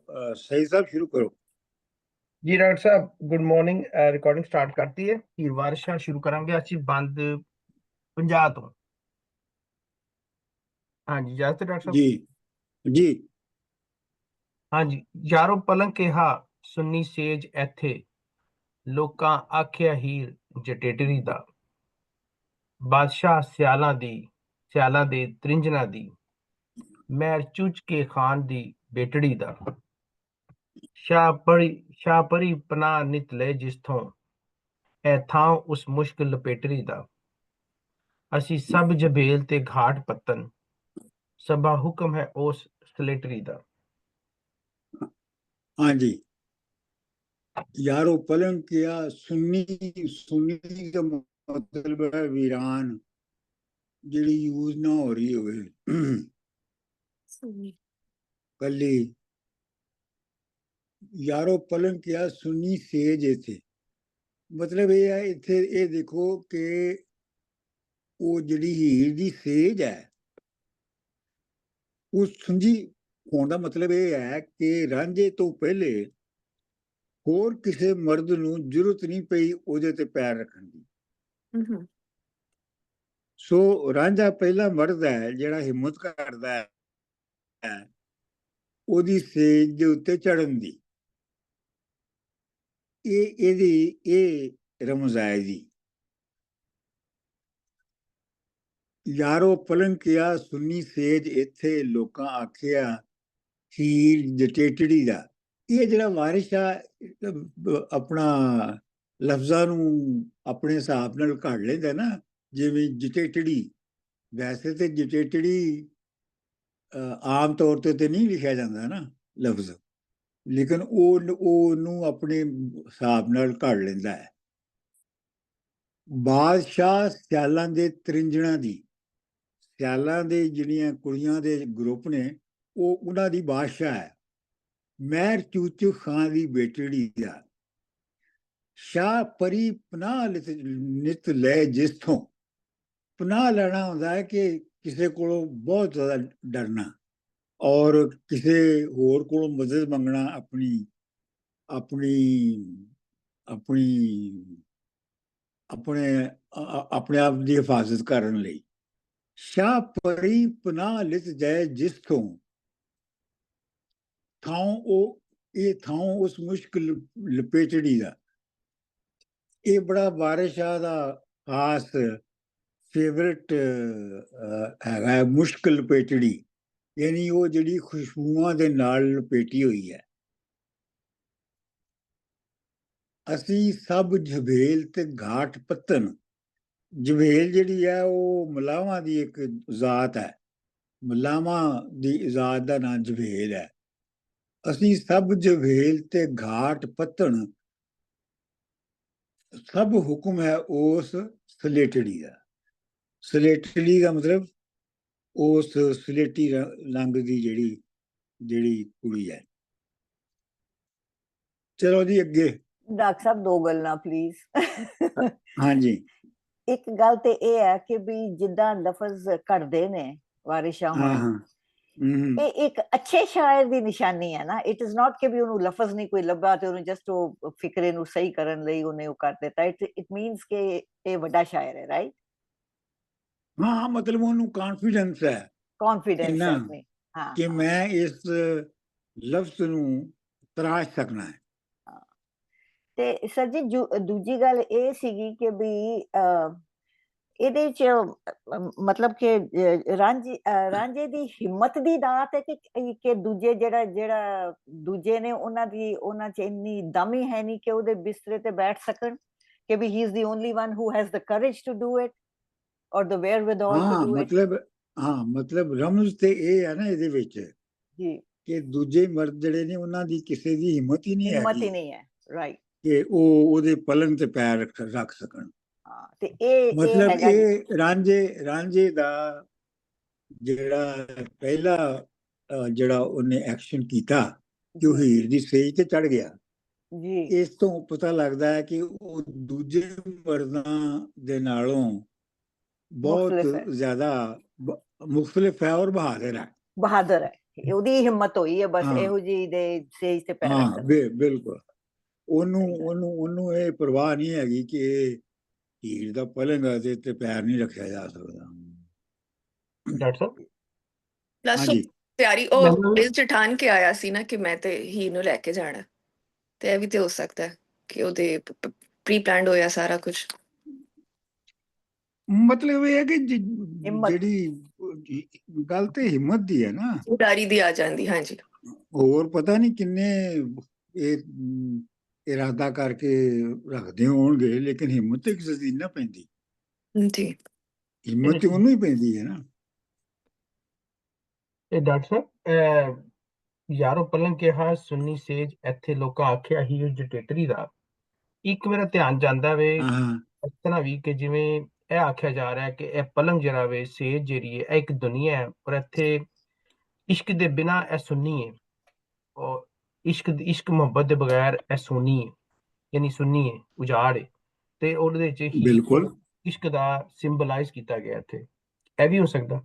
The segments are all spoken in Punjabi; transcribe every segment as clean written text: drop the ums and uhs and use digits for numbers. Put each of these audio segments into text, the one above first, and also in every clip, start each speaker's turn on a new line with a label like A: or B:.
A: सही साहब शुरू करो।
B: जी डॉक्टर साहब गुड मॉर्निंग। रिकॉर्डिंग स्टार्ट करती है। ਹੀਰਵਾਰ ਸ਼ਾਹ ਸ਼ੁਰੂ ਕਰਾਂਗੇ ਅਸੀਂ ਬੰਦ 50 ਤੋਂ। ਹਾਂਜੀ ਇਜਾਜ਼ਤ ਹੈ ਡਾਕਟਰ ਸਾਹਿਬ?
A: जी जी
B: ਹਾਂਜੀ। ਯਾਰੋ ਪਲੰਗ ਕਿਹਾ ਸੁੰਨੀ ਸੇਜ ਇੱਥੇ, ਲੋਕਾਂ ਆਖਿਆ ਹੀਰ ਜਟੇਟਰੀ ਦਾ, ਬਾਦਸ਼ਾਹ ਸਿਆਲਾਂ ਦੇ ਤ੍ਰਿੰਜਣਾ ਦੀ, ਮਹਿਰ ਚੂਚ ਕੇ ਖਾਨ ਦੀ ਬੇਟੜੀ ਦਾ, ਸ਼ਾਹ ਪਰੀ ਪਨਾਹ ਨਿਤ ਲੈ ਜਿਸਥੋਂ, ਐ ਥਾਂ ਉਸ ਮੁਸ਼ਕਿਲ ਲਪੇਟਰੀ ਦਾ, ਅਸੀਂ ਸਭ ਜਬੇਲ ਤੇ ਘਾਟ ਪੱਤਨ, ਸਭਾ ਹੁਕਮ ਹੈ ਉਸ ਸਲੇਟਰੀ ਦਾ।
A: हाँ जी। यारो पलंग किया सुन्नी सुन्नी का मतलब है वीरान, ਜਿਹੜੀ ਯੂਜ਼ ਨਾ ਹੋ ਰਹੀ ਹੋਵੇ ਕੱਲੀ। ਯਾਰੋ ਪਲੰਗ ਕਿਆ ਸੁੰਨੀ ਸੇਜ ਇੱਥੇ, ਮਤਲਬ ਇਹ ਹੈ ਇੱਥੇ ਇਹ ਦੇਖੋ ਕਿ ਉਹ ਜਿਹੜੀ ਹੀਰ ਦੀ ਸੇਜ ਹੈ ਉਹ ਸੁੰਝੀ ਹੋਣ ਦਾ ਮਤਲਬ ਇਹ ਹੈ ਕਿ ਰਾਂਝੇ ਤੋਂ ਪਹਿਲੇ ਹੋਰ ਕਿਸੇ ਮਰਦ ਨੂੰ ਜ਼ਰੂਰਤ ਨਹੀਂ ਪਈ ਉਹਦੇ ਤੇ ਪੈਰ ਰੱਖਣ ਦੀ। ਸੋ ਰਾਂਝਾ ਪਹਿਲਾ ਮਰਦ ਹੈ ਜਿਹੜਾ ਹਿੰਮਤ ਕਰਦਾ ਹੈ ਉਹਦੀ ਸੇਜ ਦੇ ਉੱਤੇ ਚੜ੍ਹਨ ਦੀ। ਇਹ ਰਮਜ਼ ਹੈ ਜੀ। ਯਾਰੋ ਪਲੰਗ ਕਿਆ ਸੁੰਨੀ ਸੇਜ ਇੱਥੇ, ਲੋਕਾਂ ਆਖਿਆ ਹੀਰ ਜਟੇਟੜੀ ਦਾ। ਇਹ ਜਿਹੜਾ ਵਾਰਿਸ਼ ਆ ਆਪਣਾ ਲਫ਼ਜ਼ਾਂ ਨੂੰ ਆਪਣੇ ਹਿਸਾਬ ਨਾਲ ਘੜ ਲੈਂਦਾ ਨਾ, ਜਿਵੇਂ ਜਟੇਟੜੀ। ਵੈਸੇ ਤੇ ਜਟੇਟੜੀ ਆਮ ਤੌਰ ਤੇ ਨਹੀਂ ਲਿਖਿਆ ਜਾਂਦਾ ਨਾ ਲਫ਼ਜ਼, ਲੇਕਿਨ ਉਹਨੂੰ ਆਪਣੇ ਹਿਸਾਬ ਨਾਲ ਘੜ ਲੈਂਦਾ ਹੈ। ਬਾਦਸ਼ਾਹ ਸਿਆਲਾਂ ਦੇ ਤ੍ਰਿੰਜਣਾ ਦੀ, ਸਿਆਲਾਂ ਦੇ ਜਿਹੜੀਆਂ ਕੁੜੀਆਂ ਦੇ ਗਰੁੱਪ ਨੇ ਉਹ ਉਹਨਾਂ ਦੀ ਬਾਦਸ਼ਾਹ ਹੈ। ਮਹਿਰ ਚੂਚੂ ਖਾਂ ਦੀ ਬੇਟੜੀ ਦਾ, ਸ਼ਾਹ ਪਰੀ ਪਨਾਹ ਨਿਤ ਲੈ ਜਿਸਥੋਂ। ਪਨਾਹ ਲੈਣਾ ਹੁੰਦਾ ਹੈ ਕਿ ਕਿਸੇ ਕੋਲੋਂ ਬਹੁਤ ਜ਼ਿਆਦਾ ਡਰਨਾ ਔਰ ਕਿਸੇ ਹੋਰ ਕੋਲੋਂ ਮਦਦ ਮੰਗਣਾ ਆਪਣੇ ਆਪ ਦੀ ਹਿਫਾਜ਼ਤ ਕਰਨ ਲਈ। ਸ਼ਾਹ ਪਰੀ ਪਨਾਹ ਲਿਤ ਜਾਏ ਜਿਸਥੋਂ, ਇਹ ਥਾਂ ਉਸ ਮੁਸ਼ਕਿਲ ਲਪੇਟੜੀ ਦਾ। ਇਹ ਬੜਾ ਵਾਰਿਸ ਸ਼ਾਹ ਦਾ ਖਾਸ ਫੇਵਰਟ ਹੈਗਾ, ਮੁਸ਼ਕਿਲ ਲਪੇਟੜੀ, ਯਾਨੀ ਉਹ ਜਿਹੜੀ ਖੁਸ਼ਬੂਆਂ ਦੇ ਨਾਲ ਲਪੇਟੀ ਹੋਈ ਹੈ। ਅਸੀਂ ਸਭ ਜਬੇਲ ਤੇ ਘਾਟ ਪੱਤਨ। ਜਬੇਲ ਜਿਹੜੀ ਹੈ ਉਹ ਮਲਾਵਾਂ ਦੀ ਇੱਕ ਜ਼ਾਤ ਹੈ, ਮਲਾਵਾਂ ਦੀ ਜ਼ਾਤ ਦਾ ਨਾਂ ਜਬੇਲ ਹੈ। ਅਸੀਂ ਸਭ ਜਬੇਲ ਤੇ ਘਾਟ ਪੱਤਣ, ਸਭ ਹੁਕਮ ਹੈ ਉਸ ਸਲੇਟੜੀ ਦਾ। ਸਲੇਟੜੀ ਦਾ ਮਤਲਬ ਉਸ ਸਲੇਟੀ ਰੰਗ ਦੀ ਜਿਹੜੀ ਕੁੜੀ ਹੈ। ਚਲੋ ਜੀ ਅੱਗੇ।
C: ਡਾਕਟਰ ਸਾਹਿਬ ਦੋ ਗੱਲਾਂ ਪਲੀਜ਼।
A: ਹਾਂਜੀ।
C: ਇੱਕ ਗੱਲ ਤੇ ਇਹ ਹੈ ਕਿ ਵੀ ਜਿੱਦਾਂ ਲਫ਼ਜ਼ ਘੜਦੇ ਨੇ ਵਾਰਿਸ ਸ਼ਾਹ ਹੋਣਾ, ਇਹ ਇੱਕ ਅੱਛੇ ਸ਼ਾਇਰ ਦੀ ਨਿਸ਼ਾਨੀ ਹੈ ਨਾ। ਇਟ ਇਜ਼ ਨਾਟ ਕਿ ਵੀ ਉਹਨੂੰ ਲਫ਼ਜ਼ ਨਹੀਂ ਕੋਈ ਲੱਭਾ ਤੇ ਉਹਨੂੰ ਜਸਟ ਉਹ ਫਿਕਰੇ ਨੂੰ ਸਹੀ ਕਰਨ ਲਈ ਉਹਨੇ ਉਹ ਕਰ ਦਿੱਤਾ। ਇਟ ਮੀਨਸ ਕਿ ਇਹ ਵੱਡਾ ਸ਼ਾਇਰ ਹੈ, ਰਾਈਟ?
A: ਹਾਂ, ਮਤਲਬ ਉਹਨੂੰ ਕੌਨਫੀਡੈਂਸ ਹੈ,
C: ਕੌਨਫੀਡੈਂਸ ਹੈ ਆਪਣੀ। ਹਾਂ
A: ਕਿ ਮੈਂ ਇਸ ਲਫ਼ਜ਼ ਨੂੰ ਤਰਾਸ਼ ਸਕਣਾ ਹੈ।
C: ਤੇ ਸਰ ਜੀ ਦੂਜੀ ਗੱਲ ਇਹ ਸੀਗੀ ਕਿ ਵੀ ਇਹਦੇ ਚ ਮਤਲਬ ਕਿ ਰਾਂਝੇ ਦੀ ਹਿੰਮਤ ਦੀ ਦਾਤ ਹੈ ਕਿ ਦੂਜੇ ਜਿਹੜਾ ਦੂਜੇ ਨੇ ਉਹਨਾਂ ਚ ਇੰਨੀ ਦਮ ਹੀ ਹੈ ਨਹੀਂ ਕਿ ਉਹਦੇ ਬਿਸਤਰੇ ਤੇ ਬੈਠ ਸਕਣ, ਕਿ ਵੀ he is the only one who has the courage to do it or the wherewithal to do it.
A: ਮਤਲਬ ਰਮਜ਼ ਤੇ ਇਹ ਹੈ ਨਾ ਇਹਦੇ ਵਿੱਚ
C: ਜੀ ਕਿ
A: ਦੂਜੇ ਮਰਦ ਜਿਹੜੇ ਨੇ ਉਹਨਾਂ ਦੀ ਕਿਸੇ ਦੀ ਹਿੰਮਤ ਹੀ ਨਹੀਂ
C: ਹੈ, ਰਾਈਟ,
A: ਕਿ ਉਹ ਉਹਦੇ ਪਲੰਗ ਤੇ ਪੈਰ ਰੱਖ ਸਕਣ।
C: ਤੇ ਇਹ
A: ਮਤਲਬ ਇਹ ਰਾਂਝੇ ਦਾ ਜਿਹੜਾ ਪਹਿਲਾ ਜਿਹੜਾ ਉਹਨੇ ਐਕਸ਼ਨ ਕੀਤਾ ਕਿ ਉਹ ਹੀਰ ਦੀ ਸੇਜ ਤੇ ਚੜ ਗਿਆ, ਇਸ ਤੋਂ ਪਤਾ ਲੱਗਦਾ ਹੈ ਕਿ ਉਹ ਦੂਜੇ ਮਰਦਾਂ ਦੇ ਨਾਲੋਂ ਬਹੁਤ ਜ਼ਿਆਦਾ ਮੁਖਤਲਿਫ ਹੈ ਔਰ ਬਹਾਦਰ ਹੈ।
C: ਉਹਦੀ ਹਿੰਮਤ ਹੋਈ ਹੈ ਬਸ
A: ਹਾਂ
C: ਇਹੋ ਜਿਹੀ ਦੇ ਸਟੇਜ ਤੇ ਪੈਰ
A: ਹਾਂ
C: ਰੱਖਣ।
A: ਬਿਲਕੁਲ ਉਹਨੂੰ ਇਹ ਪਰਵਾਹ ਨਹੀਂ ਹੈਗੀ ਕਿ ਇਹ ਹੀਰ ਦਾ ਪਲੰਗ ਆ ਤੇ ਪੈਰ ਨਹੀਂ ਰੱਖਿਆ ਜਾ ਸਕਦਾ।
B: ਡਾਕਟਰ ਸਾਹਿਬ
D: ਪਲੱਸ ਉਹ
A: ਹਾਂਜੀ
D: ਤਿਆਰੀ ਉਹ
B: ਮੈਨੂੰ
D: ਦਿਲ ਚ ਠਾਣ ਕੇ ਆਇਆ ਸੀ ਨਾ ਕਿ ਮੈਂ ਤੇ ਹੀਰ ਨੂੰ ਲੈ ਕੇ ਜਾਣਾ, ਤੇ ਇਹ ਵੀ ਤੇ ਹੋ ਸਕਦਾ ਹੈ ਕਿ ਉਹਦੇ ਪ੍ਰੀ ਪਲਾਨਡ ਹੋਇਆ ਸਾਰਾ ਕੁਝ।
A: ਮਤਲਬ ਇਹ ਹੈ ਕਿ
C: ਹਿੰਮਤ।
A: ਜਿਹੜੀ ਗੱਲ ਤੇ ਹਿੰਮਤ ਦੀ ਹੈ ਨਾ,
D: ਉਡਾਰੀ ਦੀ ਆ ਜਾਂਦੀ। ਹਾਂਜੀ
A: ਹੋਰ ਪਤਾ ਨਹੀਂ ਕਿੰਨੇ ਇਹ ਇਰਾਦਾ ਕਰਕੇ ਰੱਖਦੇ ਹੋਣਗੇ, ਲੇਕਿਨ ਹਿੰਮਤ ਤੇ ਕਿਸੇ ਦੀ ਨਾ ਪੈਂਦੀ,
D: ਜੀ।
A: ਹਿੰਮਤ ਤੇ ਉਹਨੂੰ ਹੀ ਪੈਂਦੀ ਹੈ ਨਾ।
B: ਇਹ ਡਾਕਟਰ ਸਾਹਿਬ ਯਾਰੋ ਪਲੰਗ ਕਿਹਾ ਸੁੰਨੀ ਸੇਜ ਇੱਥੇ ਲੋਕਾਂ ਆਖਿਆ ਹੀ ਜਟੇਟਰੀ ਦਾ। ਇੱਕ ਮੇਰਾ ਧਿਆਨ ਜਾਂਦਾ ਵੇ
A: ਹਾਂ
B: ਇਸ ਤਰ੍ਹਾਂ ਵੀ ਕਿ ਜਿਵੇਂ ਇਹ ਆਖਿਆ ਜਾ ਰਿਹਾ ਕਿ ਇਹ ਪਲੰਗ ਜਿਹੜਾ ਵੇ ਸੇਜ ਜਿਹੜੀ ਹੈ ਇਹ ਇੱਕ ਦੁਨੀਆ ਹੈ, ਔਰ ਇੱਥੇ ਇਸ਼ਕ ਦੇ ਬਿਨਾ ਇਹ ਸੁੰਨੀ ਹੈ, ਔਰ ਇਸ਼ਕ ਮੁਹੱਬਤ ਦੇ ਬਗੈਰ ਇਹ ਸੋਨੀ ਹੈ, ਯਾਨੀ ਸੁੰਨੀ ਹੈ, ਉਜਾੜ ਹੈ, ਤੇ ਉਹਦੇ ਵਿੱਚ ਹੀ
A: ਬਿਲਕੁਲ
B: ਇਸ਼ਕ ਦਾ ਸਿੰਬਲਾਈਜ਼ ਕੀਤਾ ਗਿਆ ਇੱਥੇ। ਇਹ ਵੀ ਹੋ ਸਕਦਾ,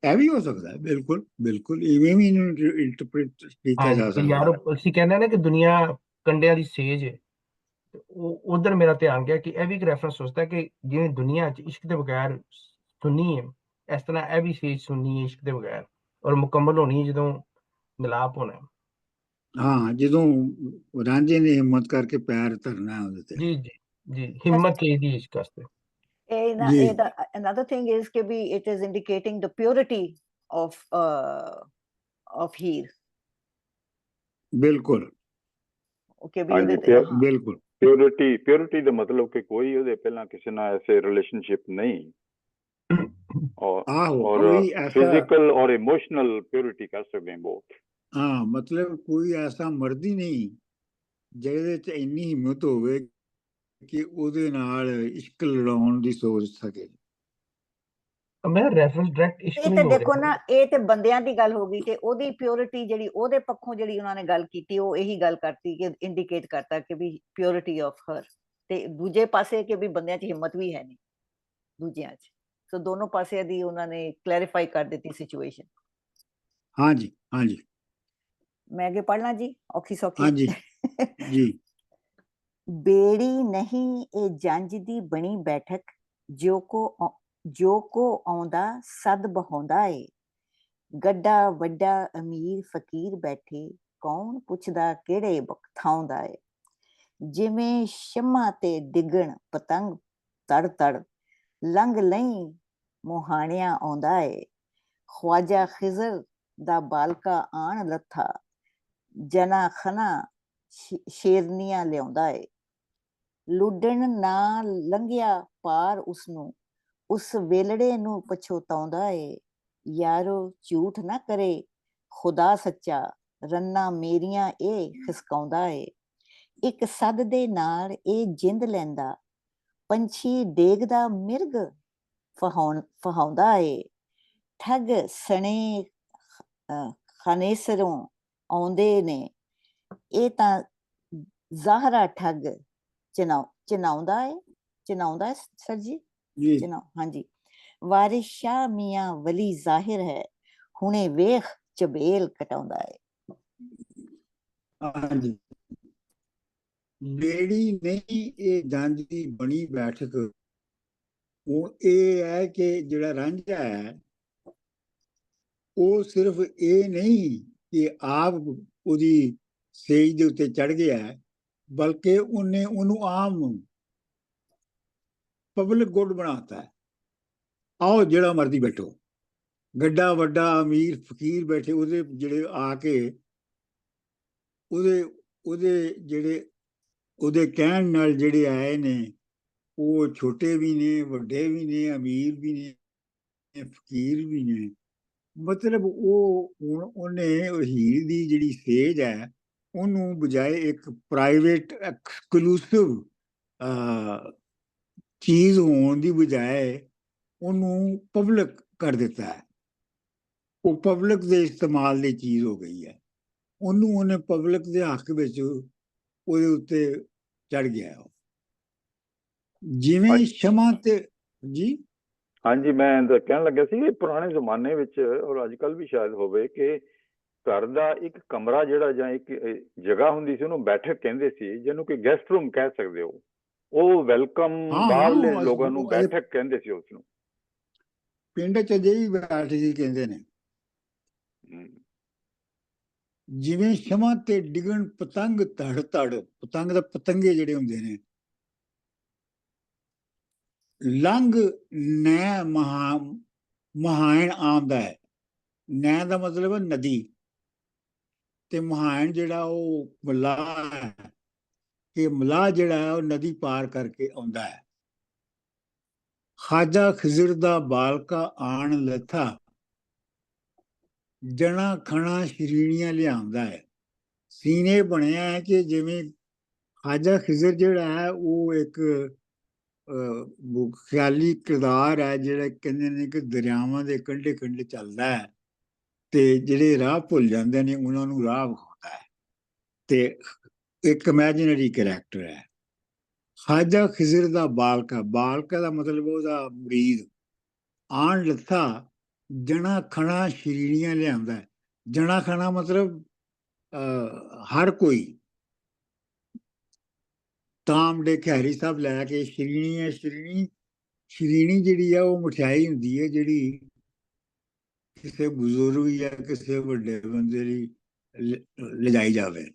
A: ਇਹ ਵੀ ਹੋ ਸਕਦਾ ਹੈ, ਬਿਲਕੁਲ ਬਿਲਕੁਲ ਇਵੇਂ ਵੀ ਇਹਨੂੰ ਇੰਟਰਪ੍ਰੀਟ ਕੀਤਾ ਜਾ
B: ਹਾਂ
A: ਸਕਦਾ
B: ਯਾਰ
A: ਹੈ।
B: ਅਸੀਂ ਕਹਿੰਦੇ ਨਾ ਕਿ ਦੁਨੀਆ ਕੰਡਿਆਂ ਦੀ ਸੇਜ ਹੈ, ਉਹ ਉਧਰ ਮੇਰਾ ਧਿਆਨ ਗਿਆ ਕਿ ਇਹ ਵੀ ਇੱਕ ਰੈਫਰੈਂਸ ਹੋ ਸਕਦਾ ਕਿ ਜਿਵੇਂ ਦੁਨੀਆ 'ਚ ਇਸ਼ਕ ਦੇ ਬਗੈਰ ਸੁੰਨੀ ਹੈ, ਇਸ ਤਰ੍ਹਾਂ ਇਹ ਵੀ ਸੇਜ ਸੁੰਨੀ ਹੈ ਇਸ਼ਕ ਦੇ ਬਗੈਰ, ਔਰ ਮੁਕੰਮਲ ਹੋਣੀ ਹੈ ਜਦੋਂ ਮਿਲਾਪ ਹੋਣਾ।
A: ਹਾਂ ਜਦੋਂ ਰਾਂਝੇ ਨੇ ਹਿੰਮਤ ਕਰਕੇ ਪੈਰ ਧਰਨਾ ਉਹਦੇ ਤੇ।
B: ਜੀ ਜੀ ਜੀ, ਹਿੰਮਤ ਚਾਹੀਦੀ ਹੈ ਇਸ਼ਕ ਵਾਸਤੇ।
A: ਜੀ
C: Another thing is ਕਿ ਵੀ it is indicating the purity of Heer.
A: ਬਿਲਕੁਲ
C: ਕਿ ਵੀ ਉਹਦੇ ਤੇ ਹਾਂ
A: ਬਿਲਕੁਲ
E: ਪਿਓਰਿਟੀ ਦਾ ਮਤਲਬ ਕਿ ਕੋਈ ਉਹਦੇ ਪਹਿਲਾਂ ਕਿਸੇ ਨਾਲ ਐਸੇ ਰਿਲੇਸ਼ਨਸ਼ਿਪ ਨਹੀਂ, ਔਰ
A: ਕੋਈ ਐਸਾ
E: ਫਿਜ਼ੀਕਲ ਔਰ ਇਮੋਸ਼ਨਲ ਪਿਓਰਿਟੀ ਕਰ ਸਕਦੇ ਹਾਂ ਬਹੁਤ।
A: ਹਾਂ ਮਤਲਬ ਕੋਈ ਐਸਾ ਮਰਦ ਹੀ ਨਹੀਂ ਜਿਹਦੇ 'ਚ ਇੰਨੀ ਹਿੰਮਤ ਹੋਵੇ ਕਿ ਉਹਦੇ ਨਾਲ ਇਸ਼ਕ ਲੜਾਉਣ ਦੀ ਸੋਚ ਸਕੇ।
B: ਮੈਂ ਰੈਫਰੈਂਸ ਡਾਇਰੈਕਟ ਇਸ਼ਕ
C: ਇਹ
B: ਨਹੀਂ
C: ਤੇ
B: ਹੋ
C: ਦੇਖੋ
B: ਰਿਹਾ
C: ਨਾ, ਇਹ ਤੇ ਬੰਦਿਆਂ ਦੀ ਗੱਲ ਹੋ ਗਈ, ਤੇ ਉਹਦੀ ਪਿਓਰਿਟੀ ਜਿਹੜੀ ਉਹਦੇ ਪੱਖੋਂ ਜਿਹੜੀ ਉਹਨਾਂ ਨੇ ਗੱਲ ਕੀਤੀ ਉਹ ਇਹੀ ਗੱਲ ਕਰਤੀ ਕਿ ਇੰਡੀਕੇਟ ਕਰਤਾ ਕਿ ਵੀ ਪਿਓਰਿਟੀ ਆਫ ਹਰ। ਤੇ ਦੂਜੇ ਪਾਸੇ ਕਿ ਵੀ ਬੰਦਿਆਂ 'ਚ ਹਿੰਮਤ ਵੀ ਹੈ ਨਹੀਂ ਦੂਜਿਆਂ 'ਚ, ਸੋ ਦੋਨੋਂ ਪਾਸੇ ਦੀ ਉਹਨਾਂ ਨੇ ਕਲੈਰੀਫਾਈ ਕਰ ਦਿੱਤੀ ਸਿਚੁਏਸ਼ਨ।
A: ਹਾਂਜੀ ਹਾਂਜੀ
C: ਮੈਂ ਅੱਗੇ ਪੜ੍ਹਨਾ ਜੀ, ਔਖੀ ਸੌਖੀ।
A: ਹਾਂਜੀ ਜੀ।
C: ਬੇੜੀ ਨਹੀਂ ਇਹ ਜੰਜ ਦੀ ਬਣੀ ਬੈਠਕ, ਜੋ ਕੋ ਆਉਂਦਾ ਸਦ ਬਹਾਉਂਦਾ ਏ। ਗੱਡਾ ਵੱਡਾ ਅਮੀਰ ਫਕੀਰ ਬੈਠੇ, ਕੌਣ ਪੁੱਛਦਾ ਕਿਹੜੇ ਬਖਥਾਉਂਦਾ ਏ। ਜਿਵੇਂ ਸ਼ਮਾ ਤੇ ਡਿੱਗਣ ਪਤੰਗ ਤੜ ਤੜ, ਲੰਘ ਲਈ ਮੁਹਾਣਿਆਂ ਆਉਂਦਾ ਏ। ਖਵਾਜਾ ਖਿਜ਼ਰ ਦਾ ਬਾਲਕਾ ਆਣ ਲੱਥਾ, ਜਨਾ ਖਨਾ ਸ਼ੇਰਨੀਆਂ ਲਿਆਉਂਦਾ ਏ। ਲੁੱਡਣ ਨਾ ਲੰਘਿਆ ਪਾਰ ਉਸਨੂੰ, ਉਸ ਵੇਲੜੇ ਨੂੰ ਪਛੋਤਾਉਂਦਾ ਏ। ਯਾਰੋ ਝੂਠ ਨਾ ਕਰੇ ਖੁਦਾ ਸੱਚਾ, ਰੰਨਾ ਮੇਰੀਆਂ ਇਹ ਖਿਸਕਾਉਂਦਾ ਏ। ਇੱਕ ਸੱਦ ਦੇ ਨਾਲ ਇਹ ਜਿੰਦ ਲੈਂਦਾ, ਪੰਛੀ ਡੇਗਦਾ ਮਿਰਗ ਫਹਾਉਂਦਾ ਏ। ਠੱਗ ਸਣੇ ਖਾਨੇਸਰੋਂ ਆਉਂਦੇ ਨੇ, ਇਹ ਤਾਂ ਜ਼ਾਹਰਾ ਠੱਗ ਚਨਾਉਂਦਾ ਏ ਸਰ ਜੀ। ਹਾਂਜੀ, ਵਾਰਿਸ ਸ਼ਾਹ ਮੀਆਂ ਵਲੀ ਜ਼ਾਹਿਰ ਹੈ, ਹੁਣੇ ਵੇਖ ਚਬੇਲ ਕਟਾਉਂਦਾ ਏ।
A: ਹਾਂਜੀ, ਬੇੜੀ ਨਹੀਂ ਇਹ ਜੰਜ ਦੀ ਬਣੀ ਬੈਠਕ। ਉਹ ਇਹ ਹੈ ਕਿ ਜਿਹੜਾ ਰਾਂਝਾ ਹੈ ਉਹ ਸਿਰਫ ਇਹ ਨਹੀਂ ਕਿ ਆਪ ਉਹਦੀ ਸੇਜ ਦੇ ਉੱਤੇ ਚੜ ਗਿਆ, ਬਲਕਿ ਉਹਨੂੰ ਆਮ ਪਬਲਿਕ ਗੁੱਡ ਬਣਾਤਾ ਹੈ। ਆਓ ਜਿਹੜਾ ਮਰਜ਼ੀ ਬੈਠੋ, ਗੱਡਾ ਵੱਡਾ ਅਮੀਰ ਫਕੀਰ ਬੈਠੇ, ਉਹਦੇ ਜਿਹੜੇ ਆ ਕੇ ਉਹਦੇ ਕਹਿਣ ਨਾਲ ਜਿਹੜੇ ਆਏ ਨੇ, ਉਹ ਛੋਟੇ ਵੀ ਨੇ, ਵੱਡੇ ਵੀ ਨੇ, ਅਮੀਰ ਵੀ ਨੇ, ਫਕੀਰ ਵੀ ਨੇ। ਮਤਲਬ ਉਹਨੇ ਹੀਰ ਦੀ ਜਿਹੜੀ ਸੇਜ ਹੈ ਉਹਨੂੰ ਬਜਾਏ ਇੱਕ ਪ੍ਰਾਈਵੇਟ ਐਕਸਕਲੂਸਿਵ ਚੀਜ਼ ਹੋਣ ਦੀ ਬਜਾਏ ਉਹਨੂੰ ਪਬਲਿਕ ਕਰ ਦਿੱਤਾ ਹੈ। ਉਹ ਪਬਲਿਕ ਦੇ ਇਸਤੇਮਾਲ ਦੀ ਚੀਜ਼ ਹੋ ਗਈ ਹੈ। ਉਹਨੇ ਪਬਲਿਕ ਦੇ ਹੱਕ ਵਿੱਚ ਉਹਦੇ ਉੱਤੇ ਚੜ ਗਿਆ। ਜਿਵੇਂ ਸ਼ਮਾ ਤੇ ਜੀ
E: ਹਾਂਜੀ, ਮੈਂ ਤਾਂ ਕਹਿਣ ਲੱਗਿਆ ਸੀ ਕਿ ਪੁਰਾਣੇ ਜ਼ਮਾਨੇ ਵਿੱਚ ਔਰ ਅੱਜ ਕੱਲ੍ਹ ਵੀ ਸ਼ਾਇਦ ਹੋਵੇ ਕਿ ਘਰ ਦਾ ਇੱਕ ਕਮਰਾ ਜਿਹੜਾ ਜਾਂ ਇੱਕ ਜਗ੍ਹਾ ਹੁੰਦੀ ਸੀ, ਉਹਨੂੰ ਬੈਠਕ ਕਹਿੰਦੇ ਸੀ, ਜਿਹਨੂੰ ਕਿ ਗੈਸਟ ਰੂਮ ਕਹਿ ਸਕਦੇ ਹੋ। ਉਹ ਵੈਲਕਮ
A: ਹਾਂ
E: ਬਾਹਰਲੇ
A: ਹਾਂ
E: ਲੋਕਾਂ ਨੂੰ
A: ਉਹ
E: ਬੈਠਕ ਕਹਿੰਦੇ ਸੀ ਉਸਨੂੰ।
A: ਪਿੰਡ ਚ ਅਜੇ ਵੀ ਬੈਠ ਜੀ ਕਹਿੰਦੇ ਨੇ।
E: ਹਮ,
A: ਜਿਵੇਂ ਸ਼ਮਾਂ ਤੇ ਡਿਗਣ ਪਤੰਗ ਧੜ ਧੜ, ਪਤੰਗ ਦਾ ਪਤੰਗੇ ਜਿਹੜੇ ਹੁੰਦੇ ਨੇ, ਲੰਘ ਨੈ ਮਹਾਇਣ ਆਉਂਦਾ ਹੈ। ਨੈ ਦਾ ਮਤਲਬ ਹੈ ਨਦੀ, ਤੇ ਮਹਾਇਣ ਜਿਹੜਾ ਉਹ ਮਲਾਹ ਹੈ, ਕਿ ਮਲਾਹ ਜਿਹੜਾ ਹੈ ਉਹ ਨਦੀ ਪਾਰ ਕਰਕੇ ਆਉਂਦਾ ਹੈ। ਖਾਜਾ ਖਿਜ਼ਰ ਦਾ ਬਾਲਕਾ ਆਣ ਲੱਥਾ, ਜਣਾ ਖਣਾ ਸ਼ਰੀਣੀਆਂ ਲਿਆਉਂਦਾ ਹੈ। ਸੀਨੇ ਬਣਿਆ ਹੈ ਕਿ ਜਿਵੇਂ ਖਾਜਾ ਖਿਜ਼ਰ ਜਿਹੜਾ ਹੈ ਉਹ ਇੱਕ ਖਿਆਲੀ ਕਿਰਦਾਰ ਹੈ, ਜਿਹੜਾ ਕਹਿੰਦੇ ਨੇ ਕਿ ਦਰਿਆਵਾਂ ਦੇ ਕੰਢੇ ਕੰਢੇ ਚੱਲਦਾ ਹੈ, ਤੇ ਜਿਹੜੇ ਰਾਹ ਭੁੱਲ ਜਾਂਦੇ ਨੇ ਉਹਨਾਂ ਨੂੰ ਰਾਹ ਵਿਖਾਉਂਦਾ ਹੈ, ਤੇ ਇੱਕ ਇਮੈਜਿਨਰੀ ਕਰੈਕਟਰ ਹੈ। ਖਾਜਾ ਖਿਜ਼ਰ ਦਾ ਬਾਲਕਾ, ਬਾਲਕਾ ਦਾ ਮਤਲਬ ਉਹਦਾ ਮੁਰੀਦ। ਆਣ ਲੱਥਾ, ਜਣਾ ਖਣਾ ਸ਼ਰੀਣੀਆਂ ਲਿਆਉਂਦਾ। ਜਣਾ ਖਣਾ ਮਤਲਬ ਹਰ ਕੋਈ, ਤਾਮੜੇ ਖੈਰੀ ਸਭ ਲੈ ਕੇ। ਸ਼ਰੀਣੀ ਹੈ, ਸ਼ਰੀਣੀ ਜਿਹੜੀ ਆ ਉਹ ਮਠਿਆਈ ਹੁੰਦੀ ਹੈ ਜਿਹੜੀ ਕਿਸੇ ਬਜ਼ੁਰਗ ਜਾਂ ਕਿਸੇ ਵੱਡੇ ਬੰਦੇ ਲਈ ਲਿਜਾਈ ਜਾਵੇ।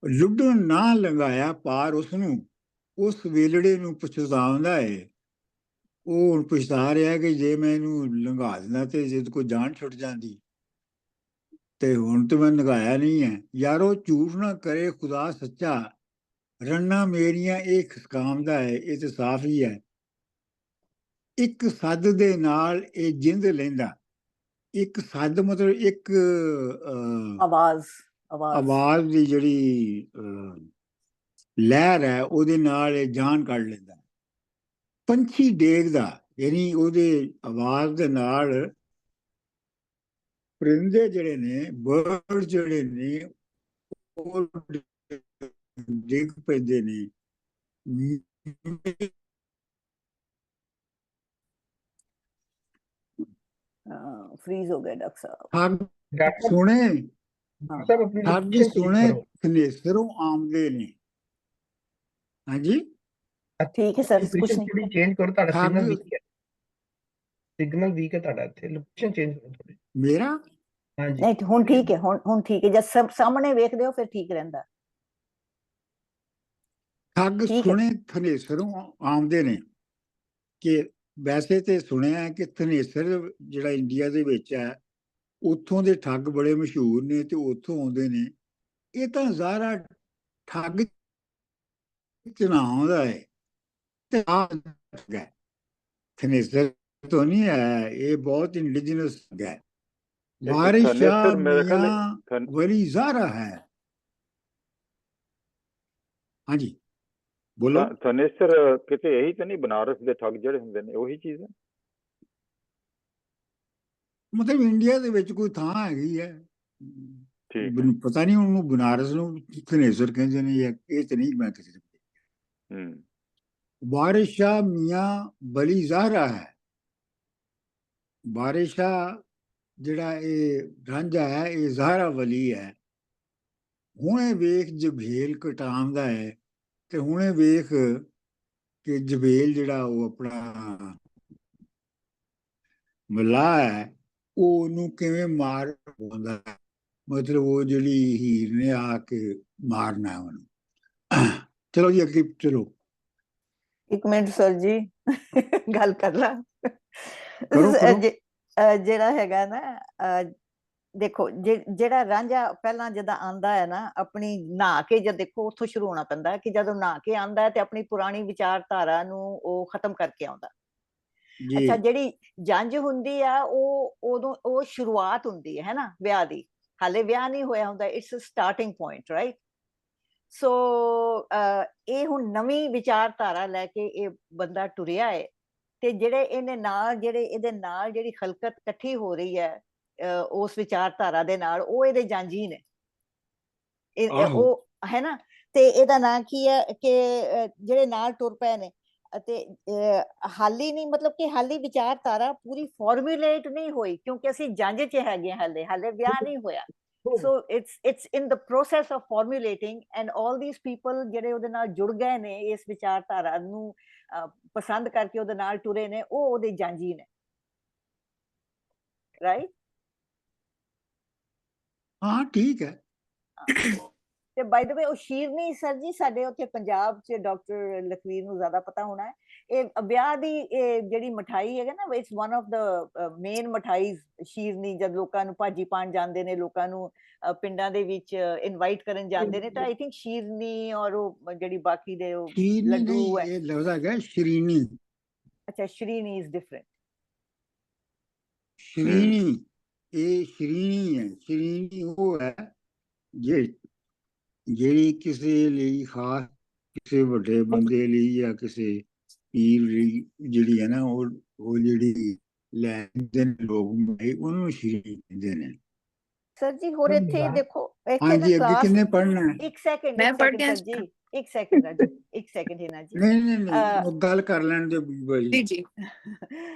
A: ਲੁੱਡਣ ਨਾ ਲੰਘਾਇਆ ਪਾਰ ਉਸਨੂੰ, ਉਸ ਵੇਲੜੇ ਨੂੰ ਪਛਤਾਉਂਦਾ ਹੈ। ਉਹ ਹੁਣ ਪਛਤਾ ਰਿਹਾ ਕਿ ਜੇ ਮੈਂ ਇਹਨੂੰ ਲੰਘਾ ਦਿੰਦਾ ਤੇ ਜੇ ਕੋਈ ਜਾਨ ਛੁੱਟ ਜਾਂਦੀ, ਤੇ ਹੁਣ ਤੇ ਮੈਂ ਲੰਘਾਇਆ ਨਹੀਂ ਹੈ। ਯਾਰੋ ਝੂਠ ਨਾ ਕਰੇ ਖੁਦਾ ਸੱਚਾ, ਰੰਨਾ ਮੇਰੀਆਂ ਇਹ ਖਸਕਾਮਦਾ ਹੈ। ਇਹ ਤੇ ਸਾਫ਼ ਹੀ ਹੈ। ਇੱਕ ਸੱਦ ਦੇ ਨਾਲ ਇਹ ਜਿੰਦ ਲੈਂਦਾ। ਇੱਕ ਸੱਦ ਮਤਲਬ ਇੱਕ ਆਵਾਜ਼ ਦੀ ਜਿਹੜੀ ਲਹਿਰ ਹੈ, ਉਹਦੇ ਨਾਲ ਇਹ ਜਾਨ ਕੱਢ ਲੈਂਦਾ। ਪੰਛੀ ਡੇਗਦਾ, ਯਾਨੀ ਉਹਦੇ ਆਵਾਜ਼ ਦੇ ਨਾਲ ਪਰਿੰਦੇ ਜਿਹੜੇ ਨੇ, ਬਰਡ ਜਿਹੜੇ ਨੇ, ਉਹ ਡਿੱਗ ਪੈਂਦੇ ਨੇ।
C: ਫ੍ਰੀਜ਼ ਹੋ ਗਏ ਡਾਕਟਰ ਸਾਹਿਬ।
A: ਠੱਗ ਸੁਣੇ,
B: ਸਰ ਆਪਣੀ
A: ਠੱਗ
B: ਲੋਕੇਸ਼ਨ
A: ਸੁਣੇ ਥਨੇਸਰੋਂ ਆਉਂਦੇ ਨੇ। ਹਾਂਜੀ
C: ਠੀਕ ਹੈ ਸਰ, ਕੁਛ ਨਹੀਂ।
B: ਥੋੜੀ ਚੇਂਜ ਕਰੋ, ਤੁਹਾਡਾ
A: ਠੱਗ
B: ਸਿਗਨਲ ਵੀਕ ਹੈ। ਸਿਗਨਲ ਵੀਕ ਹੈ ਤੁਹਾਡਾ, ਇੱਥੇ ਲੋਕੇਸ਼ਨ ਚੇਂਜ ਕਰੋ ਥੋੜੀ।
A: ਮੇਰਾ
B: ਹਾਂਜੀ
C: ਨਹੀਂ ਹੁਣ ਠੀਕ ਹੈ, ਹੁਣ ਠੀਕ ਹੈ। ਜਦ ਸਭ ਸਾਹਮਣੇ ਵੇਖਦੇ ਹੋ ਫਿਰ ਠੀਕ ਰਹਿੰਦਾ।
A: ਠੱਗ ਸੁਣੇ ਥਨੇਸਰੋਂ ਆਉਂਦੇ ਨੇ, ਕਿ ਵੈਸੇ ਤੇ ਸੁਣਿਆ ਕਿ ਥਨੇਸਰ ਜਿਹੜਾ ਇੰਡੀਆ ਦੇ ਵਿੱਚ ਹੈ, ਉੱਥੋਂ ਦੇ ਠੱਗ ਬੜੇ ਮਸ਼ਹੂਰ ਨੇ ਤੇ ਉੱਥੋਂ ਆਉਂਦੇ ਨੇ। ਇਹ ਤਾਂ ਜ਼ਾਰਾ ਠੱਗ ਚਨਾਉਂਦਾ ਹੈ, ਤੇ ਥਨੇਸਰ ਤੋਂ ਨਹੀਂ ਹੈ, ਇਹ ਬਹੁਤ ਇੰਡੀਜਨਸ ਹੈ। ਵਾਰਿਸ ਸ਼ਾਹ ਮੀਆਂ ਵਲੀ ਜ਼ਾਰਾ ਹੈ। ਹਾਂਜੀ ਬੋਲੋ।
E: ਥਨੇਸਰ ਕਿਤੇ ਇਹੀ ਤਾਂ ਨਹੀਂ, ਬਨਾਰਸ ਦੇ ਠੱਗ ਜਿਹੜੇ ਹੁੰਦੇ ਨੇ ਉਹੀ ਚੀਜ਼ ਹੈ?
A: ਮਤਲਬ ਇੰਡੀਆ ਦੇ ਵਿੱਚ ਕੋਈ ਥਾਂ ਹੈਗੀ ਹੈ, ਪਤਾ ਨਹੀਂ ਉਹਨੂੰ ਬਨਾਰਸ ਨੂੰ ਥਨੇਸਰ ਕਹਿੰਦੇ ਨੇ, ਇਹ ਤੇ ਨਹੀਂ ਮੈਂ ਕਿਸੇ ਨੂੰ। ਵਾਰਿਸ ਸ਼ਾਹ ਮੀਆਂ ਵਲੀ ਜ਼ਾਹਰਾ ਹੈ। ਵਾਰਿਸ ਸ਼ਾਹ ਜਿਹੜਾ ਇਹ ਰਾਂਝਾ ਹੈ, ਇਹ ਜ਼ਾਹਰਾ ਵਲੀ ਹੈ। ਹੁਣੇ ਵੇਖ ਜਬੇਲ ਕਟਾਉਂਦਾ ਹੈ, ਤੇ ਹੁਣੇ ਵੇਖ ਕਿ ਜਬੇਲ ਜਿਹੜਾ ਉਹ ਆਪਣਾ ਮਲਾਹ ਹੈ, ਉਹ ਉਹਨੂੰ ਕਿਵੇਂ ਮਾਰ ਪਾਉਂਦਾ ਹੈ। ਮਤਲਬ ਉਹ ਜਿਹੜੀ ਹੀਰ ਨੇ ਆ ਕੇ ਮਾਰਨਾ ਉਹਨੂੰ। ਚਲੋ ਜੀ ਅੱਗੇ ਚਲੋ।
C: ਇੱਕ ਮਿੰਟ ਸਰ ਜੀ, ਗੱਲ ਕਰ ਲਾ। ਜਿਹੜਾ ਹੈਗਾ ਨਾ, ਦੇਖੋ ਜਿਹੜਾ ਰਾਂਝਾ ਪਹਿਲਾਂ ਜਦੋਂ ਆਂਦਾ ਹੈ ਨਾ, ਆਪਣੀ ਨਹਾ ਕੇ, ਜਦ ਦੇਖੋ ਉੱਥੋਂ ਸ਼ੁਰੂ ਹੋਣਾ ਪੈਂਦਾ ਕਿ ਜਦੋਂ ਨਹਾ ਕੇ ਆਂਦਾ ਹੈ ਤੇ ਆਪਣੀ ਪੁਰਾਣੀ ਵਿਚਾਰਧਾਰਾ ਨੂੰ ਉਹ ਖਤਮ ਕਰਕੇ ਆਉਂਦਾ। ਅੱਛਾ, ਜਿਹੜੀ ਜੰਝ ਹੁੰਦੀ ਆ ਉਹ ਉਦੋਂ ਉਹ ਸ਼ੁਰੂਆਤ ਹੁੰਦੀ ਹੈ ਨਾ ਵਿਆਹ ਦੀ, ਹਾਲੇ ਵਿਆਹ ਨਹੀਂ ਹੋਇਆ ਹੁੰਦਾ। It's starting point, right? So ਇਹ ਹੁਣ ਨਵੀਂ ਵਿਚਾਰਧਾਰਾ ਲੈ ਕੇ ਇਹ ਬੰਦਾ ਟੁਰਿਆ ਹੈ, ਤੇ ਜਿਹੜੇ ਇਹਦੇ ਨਾਲ ਜਿਹੜੀ ਖਲਕਤ ਇਕੱਠੀ ਹੋ ਰਹੀ ਹੈ ਉਸ ਵਿਚਾਰਧਾਰਾ ਦੇ ਨਾਲ, ਉਹ ਇਹਦੇ ਜਾਂਝੀ ਨੇ, ਉਹ ਹੈ ਨਾ। ਤੇ ਇਹਦਾ ਨਾਂ ਕੀ ਹੈ ਕਿ ਜਿਹੜੇ ਨਾਲ ਟੁਰ ਪਏ ਨੇ, ਅਤੇ ਹਾਲੀ ਨਹੀਂ, ਮਤਲਬ ਕਿ ਹਾਲੀ ਵਿਚਾਰਧਾਰਾ ਪੂਰੀ ਫਾਰਮੂਲੇਟ ਨਹੀਂ ਹੋਈ, ਕਿਉਂਕਿ ਅਸੀਂ ਜੰਜ 'ਚ ਹੈਗੇ ਹਾਂ, ਹਾਲੇ ਵਿਆਹ ਨਹੀਂ ਹੋਇਆ। So it's in the process of formulating, and all these people ਜਿਹੜੇ ਉਹਦੇ ਨਾਲ ਜੁੜ ਗਏ ਨੇ, ਇਸ ਵਿਚਾਰਧਾਰਾ ਨੂੰ ਪਸੰਦ ਕਰਕੇ ਉਹਦੇ ਨਾਲ ਟੁਰੇ ਨੇ, ਉਹ ਉਹਦੇ ਜਾਂਜੀ ਨੇ, ਰਾਈਟ?
A: ਹਾਂ ਠੀਕ ਹੈ।
C: ਤੇ ਬਾਈ ਦ ਵੇ ਉਹ ਸ਼ੀਰਨੀ ਸਰ ਜੀ ਸਾਡੇ ਉੱਥੇ ਪੰਜਾਬ 'ਚ ਡਾਕਟਰ ਲਖਵੀਰ ਨੂੰ ਜ਼ਿਆਦਾ ਪਤਾ ਹੋਣਾ ਹੈ, ਇਹ ਵਿਆਹ ਦੀ ਜਿਹੜੀ ਮਠਾਈ ਹੈਗਾ ਨਾ, it's one of the main ਮਠਾਈ ਸ਼ੀਰਨੀ। ਜਦ ਲੋਕਾਂ ਨੂੰ ਭਾਜੀ ਪਾਣ ਜਾਂਦੇ ਨੇ, ਲੋਕਾਂ ਨੂੰ ਪਿੰਡਾਂ ਦੇ ਵਿੱਚ ਇਨਵਾਈਟ ਕਰਨ ਜਾਂਦੇ ਨੇ, ਤਾਂ ਆਈ ਥਿੰਕ ਸ਼ੀਰਨੀ ਔਰ ਉਹ ਜਿਹੜੀ ਬਾਕੀ ਦੇ ਉਹ
A: ਸ਼ੀਰਨੀ
C: ਲੱਡੂ
A: ਨਹੀਂ,
C: ਹੈ।
A: ਇਹ ਲਫ਼ਜ਼ ਹੈਗਾ ਸ਼ਰੀਨੀ।
C: ਅੱਛਾ, ਸ਼੍ਰੀਨੀ ਇਜ਼ ਡਿਫਰੈਂਟ।
A: ਸ਼ਰੀਨੀ, ਇਹ ਸ਼ਰੀਨੀ ਹੈ। ਸ਼ਰੀਨੀ ਉਹ ਹੈ ਜਿਹੜੀ ਕਿਸੇ ਲਈ ਖਾਸ, ਕਿਸੇ ਵੱਡੇ ਬੰਦੇ ਲਈ ਜਾਂ ਕਿਸੇ ਪੀਰ ਲਈ ਜਿਹੜੀ ਹੈ ਨਾ, ਉਹ ਜਿਹੜੀ ਲੈਂਦੇ ਨੇ ਲੋਕ ਮਿਠਾਈ, ਉਹਨੂੰ ਸ਼ਰੀਨੀ ਕਹਿੰਦੇ ਨੇ।
C: ਸਰ ਜੀ ਹੋਰ ਇੱਥੇ ਦੇਖੋ, ਇੱਥੇ ਨਾ
A: ਹਾਂਜੀ, ਅੱਗੇ
C: ਕਲਾਸ,
A: ਕਿੰਨੇ ਪੜ੍ਹਨਾ ਹੈ?
C: ਇੱਕ ਸੈਕਿੰਡ
D: ਮੈਂ ਪੜ੍ਹ
C: ਸਰ ਜੀ, ਇੱਕ ਸੈਕਿੰਡ ਰਾਜੂ, ਇੱਕ ਸੈਕਿੰਡ ਹਿਨਾ ਜੀ।
A: ਨਹੀਂ, ਉਹ ਗੱਲ ਕਰ ਲੈਣ ਦੇ ਬੀਬਾ ਜੀ।
D: ਜੀ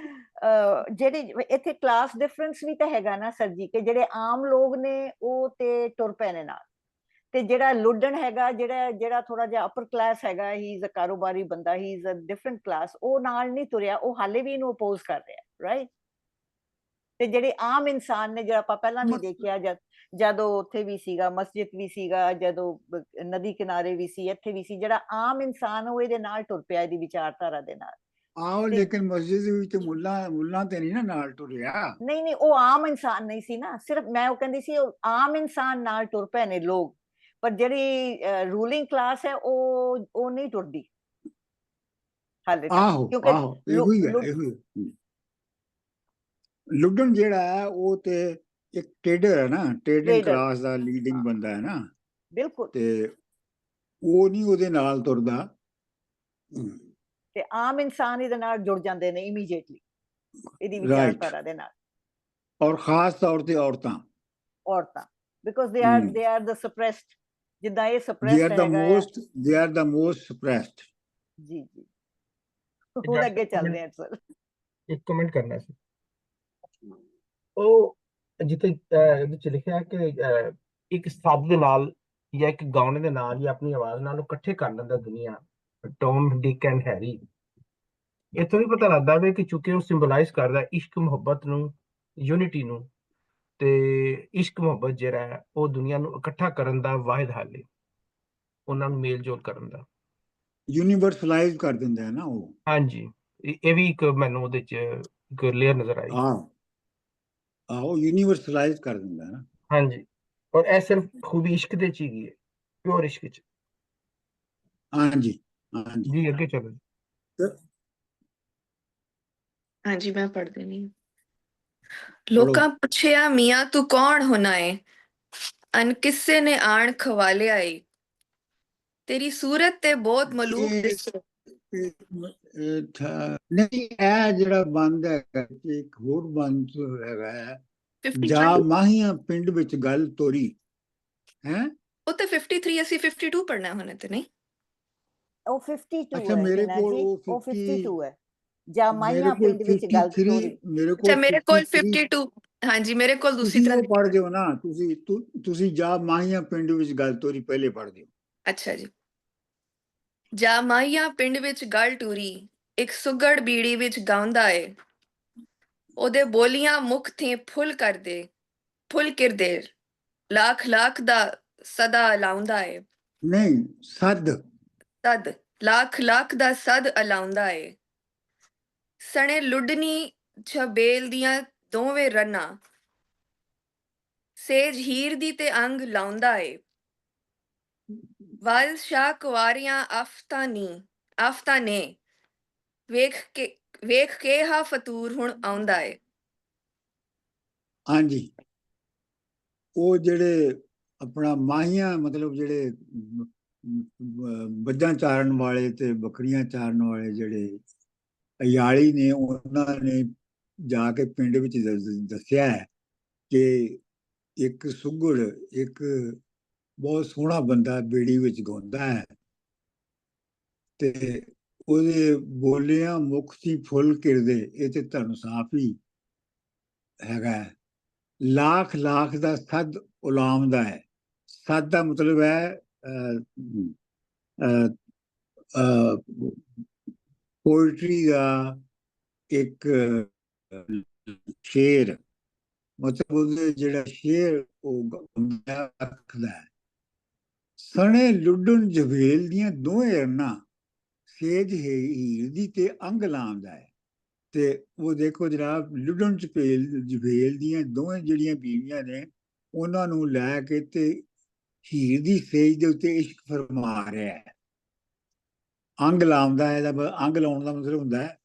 C: ਜਿਹੜੇ ਇੱਥੇ ਕਲਾਸ ਡਿਫਰੈਂਸ ਵੀ ਤਾਂ ਹੈਗਾ ਨਾ ਸਰ ਜੀ, ਕਿ ਜਿਹੜੇ ਆਮ ਲੋਕ ਨੇ ਉਹ ਤੇ ਟੁਰ ਪਏ ਨੇ ਨਾਲ, ਤੇ ਜਿਹੜਾ ਲੁੱਡਣ ਹੈਗਾ, ਜਿਹੜਾ ਥੋੜਾ ਜਿਹਾ ਅਪਰ ਕਲਾਸ ਹੈਗਾ, ਹੀ ਇਜ਼ ਅ ਕਾਰੋਬਾਰੀ ਬੰਦਾ, he is a different class, ਉਹ ਨਾਲ ਨਹੀਂ ਤੁਰਿਆ, ਉਹ ਹਾਲੇ ਵੀ ਇਹਨੂੰ ਅਪੋਜ਼ ਕਰ ਰਿਹਾ, ਰਾਈਟ? ਤੇ ਜਿਹੜੇ ਆਮ ਇਨਸਾਨ ਨੇ, ਜਿਹੜਾ ਆਪਾਂ ਪਹਿਲਾਂ ਵੀ ਦੇਖਿਆ, ਜਦੋਂ ਉੱਥੇ ਵੀ ਸੀਗਾ, ਮਸਜਿਦ ਵੀ ਸੀਗਾ, ਜਦੋਂ ਨਦੀ ਕਿਨਾਰੇ ਵੀ ਸੀ, ਇੱਥੇ ਵੀ ਸੀ, ਜਿਹੜਾ ਆਮ ਇਨਸਾਨ ਉਹ ਇਹਦੇ ਨਾਲ ਟੁਰ ਪਿਆ, ਇਹਦੀ ਵਿਚਾਰਧਾਰਾ ਦੇ ਨਾਲ।
A: ਆਹੋ, ਲੇਕਿਨ ਮਸਜਿਦ ਵਿੱਚ ਮੁੱਲਾ ਤੇ ਨਹੀਂ ਨਾ ਨਾਲ ਟੁਰਿਆ।
C: ਨਹੀਂ, ਉਹ ਆਮ ਇਨਸਾਨ ਨਹੀਂ ਸੀ ਨਾ, ਸਿਰਫ ਮੈਂ ਉਹ ਕਹਿੰਦੀ ਸੀ, ਉਹ ਆਮ ਇਨਸਾਨ ਨਾਲ ਟੁਰ ਪਏ ਨੇ ਲੋਕ, ਪਰ ਜਿਹੜੀ ਰੂਲਿੰਗ ਕਲਾਸ ਹੈ ਉਹ ਨਹੀਂ ਟੁਰਦੀ ਹਾਲੇ ਤੱਕ,
A: ਆਹੋ
C: ਕਿਉਂਕਿ
A: ਇਹੋ ਹੀ ਹੈ। ਲੁੱਡਣ ਜਿਹੜਾ ਹੈ ਉਹ ਤੇ ਇੱਕ ਟ੍ਰੇਡਰ ਹੈ ਨਾ, ਟ੍ਰੇਡਿੰਗ ਕਲਾਸ ਦਾ ਲੀਡਿੰਗ ਬੰਦਾ ਹੈ ਨਾ,
C: ਬਿਲਕੁਲ,
A: ਤੇ ਉਹ ਨਹੀਂ ਉਹਦੇ ਨਾਲ ਤੁਰਦਾ।
C: ਤੇ ਆਮ ਇਨਸਾਨ ਇਹਦੇ ਨਾਲ ਜੁੜ ਜਾਂਦੇ ਨੇ ਇਮੀਡੀਏਟਲੀ, ਇਹਦੀ ਵਿਚਾਰਧਾਰਾ ਦੇ ਨਾਲ,
A: ਔਰ ਖਾਸ ਤੌਰ ਤੇ ਔਰਤਾਂ,
C: ਬਿਕਾਜ਼ ਦੇ ਆਰ ਦ ਸਪਰੈਸਡ, ਜਿੱਦਾਂ ਇਹ ਸਪਰੈਸਡ ਹੈਗਾ ਆ।
A: They are the most ਸਪਰੈਸਡ।
C: ਜੀ ਹੁਣ ਅੱਗੇ ਚੱਲਦੇ ਹਾਂ ਸਰ।
B: ਇੱਕ ਕਮੈਂਟ ਕਰਨਾ ਸੀ, ਉਹ ਜਿੱਥੇ ਇਹਦੇ ਵਿੱਚ ਲਿਖਿਆ ਕਿ ਇੱਕ ਸੱਦ ਦੇ ਨਾਲ ਜਾਂ ਇੱਕ ਗਾਉਣੇ ਦੇ ਨਾਲ ਜਾਂ ਆਪਣੀ ਆਵਾਜ਼ ਨਾਲ ਇਕੱਠੇ ਕਰ ਲੈਂਦਾ ਦੁਨੀਆ, ਟੌਮ, ਡਿਕ ਐਂਡ ਹੈਰੀ। ਇੱਥੋਂ ਵੀ ਪਤਾ ਲੱਗਦਾ ਵੀ ਕਿ ਚੁੱਕੇ ਉਹ ਸਿੰਬਲਾਈਜ਼ ਕਰਦਾ ਇਸ਼ਕ ਮੁਹੱਬਤ ਨੂੰ, ਯੂਨਿਟੀ ਨੂੰ, ਤੇ ਇਸ਼ਕ ਮੁਹੱਬਤ ਜਿਹੜਾ ਹੈ ਉਹ ਦੁਨੀਆ ਨੂੰ ਇਕੱਠਾ ਕਰਨ ਦਾ ਵਾਹਿਦ ਹੱਲ ਹੈ, ਉਹਨਾਂ ਨੂੰ ਮੇਲ ਜੋਲ ਕਰਨ ਦਾ,
A: ਯੂਨੀਵਰਸਲਾਈਜ਼ ਕਰ ਦਿੰਦਾ ਹੈ ਨਾ ਉਹ।
B: ਹਾਂਜੀ, ਇਹ ਵੀ ਇੱਕ ਮੈਨੂੰ ਉਹਦੇ ਚ ਇੱਕ ਲੇਅਰ ਨਜ਼ਰ ਆਈ।
A: ਆਹੋ, ਯੂਨੀਵਰਸਲਾਈਜ਼ ਕਰ ਦਿੰਦਾ ਹੈ ਨਾ।
B: ਹਾਂਜੀ, ਔਰ ਇਹ ਸਿਰਫ ਖੂਬੀ ਇਸ਼ਕ ਦੇ ਚ ਹੀ ਹੈ, ਪਿਓਰ ਇਸ਼ਕ ਚ।
A: ਹਾਂਜੀ
B: ਜੀ ਅੱਗੇ ਚਲੋ।
D: ਹਾਂਜੀ, ਮੈਂ ਪੜ੍ਹ ਦੇਣੀ। ਲੋਕਾਂ ਪੁੱਛਿਆ, ਮੀਆਂ ਤੂੰ ਕੌਣ ਹੋਣਾ ਏ, ਅਨ ਕਿਸੇ ਨੇ ਆਣ ਖਵਾਲਿਆ ਏ, ਤੇਰੀ ਸੂਰਤ ਤੇ ਬਹੁਤ ਮਲੂਕ ਦਿਸੇ।
A: ਨਹੀਂ, ਇਹ ਜਿਹੜਾ ਬੰਦ ਹੈਗਾ, ਇੱਕ ਹੋਰ ਬੰਦ ਹੈਗਾ ਹੈ,
D: 53
A: ਜਾ ਮਾਹੀਆਂ ਪਿੰਡ ਵਿੱਚ ਗੱਲ ਤੋਰੀ ਹੈ।
D: ਉਹ ਤੇ 53, ਅਸੀਂ 52 ਪੜ੍ਹਨਾ ਹੁਣੇ ਤੇ ਨਹੀਂ।
C: ਉਹ 52
A: ਅੱਛਾ,
C: ਹੈ
A: ਮੇਰੇ
C: ਹਿਨਾ
A: ਕੋਲ
C: ਜੀ, ਉਹ 52 ਹੈ। ਜਾਂ
A: ਮੇਰੇ
C: ਮਾਹੀਆਂ
A: ਕੋਲ
C: ਪਿੰਡ ਵਿੱਚ ਗੱਲ
A: 53,
C: ਤੋਰੀ।
A: ਮੇਰੇ
D: ਅੱਛਾ,
A: ਕੋਲ
D: ਮੇਰੇ ਕੋਲ
A: 53।
D: 52, ਹਾਂਜੀ ਮੇਰੇ ਕੋਲ ਦੂਸਰੀ
A: ਤੁਸੀਂ
D: ਤਰ੍ਹਾਂ
A: ਉਹ ਪੜ੍ਹਦੇ ਹੋ ਨਾ, ਤੁਸੀਂ ਜਾ ਮਾਹੀਆਂ ਪਿੰਡ ਵਿੱਚ ਗੱਲ ਤੋਰੀ ਪਹਿਲੇ ਪੜ੍ਹਦੇ ਹੋ।
D: ਅੱਛਾ ਜੀ। ਜਾ ਮਾਹੀਆਂ ਪਿੰਡ ਵਿੱਚ ਗੱਲ ਟੂਰੀ, ਇੱਕ ਸੁਗੜ ਬੀੜੀ ਵਿੱਚ ਗਾਉਂਦਾ ਏ, ਉਹਦੇ ਬੋਲੀਆਂ ਮੁਖ ਥੀ ਫੁੱਲ ਕਰਦੇ, ਫੁੱਲ ਕਿਰਦੇ, ਲੱਖ ਲੱਖ ਦਾ ਸਦਾ ਲਾਉਂਦਾ ਏ।
A: ਨਹੀਂ, ਸਦ
D: ਲੱਖ ਲੱਖ ਦਾ ਸਦ ਅਲਾਉਂਦਾ ਏ, ਸਣੇ ਲੁੱਡਣੀ ਛਬੇਲ ਦੀਆਂ ਦੋਵੇਂ ਰੰਨਾਂ, ਸੇਜ ਹੀਰ ਦੀ ਤੇ ਅੰਗ ਲਾਉਂਦਾ ਏ, ਵਾਲ ਸ਼ਾਹ ਕੁਆਰੀਆਂ ਆਫਤਾਂ ਨੇ, ਵੇਖ ਕੇ ਹਾ ਫਤੂਰ ਹੁਣ ਆਉਂਦਾ ਏ।
A: ਹਾਂਜੀ, ਉਹ ਜਿਹੜੇ ਆਪਣਾ ਮਾਹੀਆਂ, ਮਤਲਬ ਜਿਹੜੇ ਬੱਝਾਂ ਚਾਰਨ ਵਾਲੇ ਤੇ ਬੱਕਰੀਆਂ ਚਾਰਨ ਵਾਲੇ ਜਿਹੜੇ ਅਯਾਲੀ ਨੇ, ਉਹਨਾਂ ਨੇ ਜਾ ਕੇ ਪਿੰਡ ਵਿੱਚ ਦੱਸਿਆ ਹੈ ਕਿ ਇੱਕ ਸੁਗੜ, ਇੱਕ ਬਹੁਤ ਸੋਹਣਾ ਬੰਦਾ ਬੇੜੀ ਵਿੱਚ ਗਾਉਂਦਾ ਹੈ, ਤੇ ਉਹਦੇ ਬੋਲਿਆਂ ਮੁਖ ਸੀ ਫੁੱਲ ਕਿਰਦੇ, ਇਹ ਤੇ ਤੁਹਾਨੂੰ ਸਾਫ਼ ਹੀ ਹੈਗਾ ਹੈ। ਲੱਖ ਲੱਖ ਦਾ ਸੱਦ ਉਲਾਮਦਾ ਹੈ। ਸੱਦ ਦਾ ਮਤਲਬ ਹੈ ਪੋਇਟਰੀ ਦਾ ਇੱਕ ਸ਼ੇਰ, ਮਤਲਬ ਉਹਦੇ ਜਿਹੜਾ ਸ਼ੇਰ ਉਹ ਰੱਖਦਾ ਹੈ। ਸਣੇ ਲੁੱਡਣ ਜਵੇਲ ਦੀਆਂ ਦੋਵੇਂ ਅਰਨਾਂ, ਸੇਜ ਹੀਰ ਦੀ ਤੇ ਅੰਗ ਲਾਮਦਾ ਹੈ। ਤੇ ਉਹ ਦੇਖੋ ਜਨਾਬ, ਲੁੱਡਣ ਜਵੇਲ ਦੀਆਂ ਦੋਵੇਂ ਜਿਹੜੀਆਂ ਬੀਵੀਆਂ ਨੇ, ਉਹਨਾਂ ਨੂੰ ਲੈ ਕੇ ਤੇ ਹੀਰ ਦੀ ਸੇਜ ਦੇ ਉੱਤੇ ਇਸ਼ਕ ਫਰਮਾ ਰਿਹਾ ਹੈ। ਅੰਗ ਲਾਉਂਦਾ ਹੈ, ਅੰਗ ਲਾਉਣ ਦਾ ਮਤਲਬ ਹੁੰਦਾ ਹੈ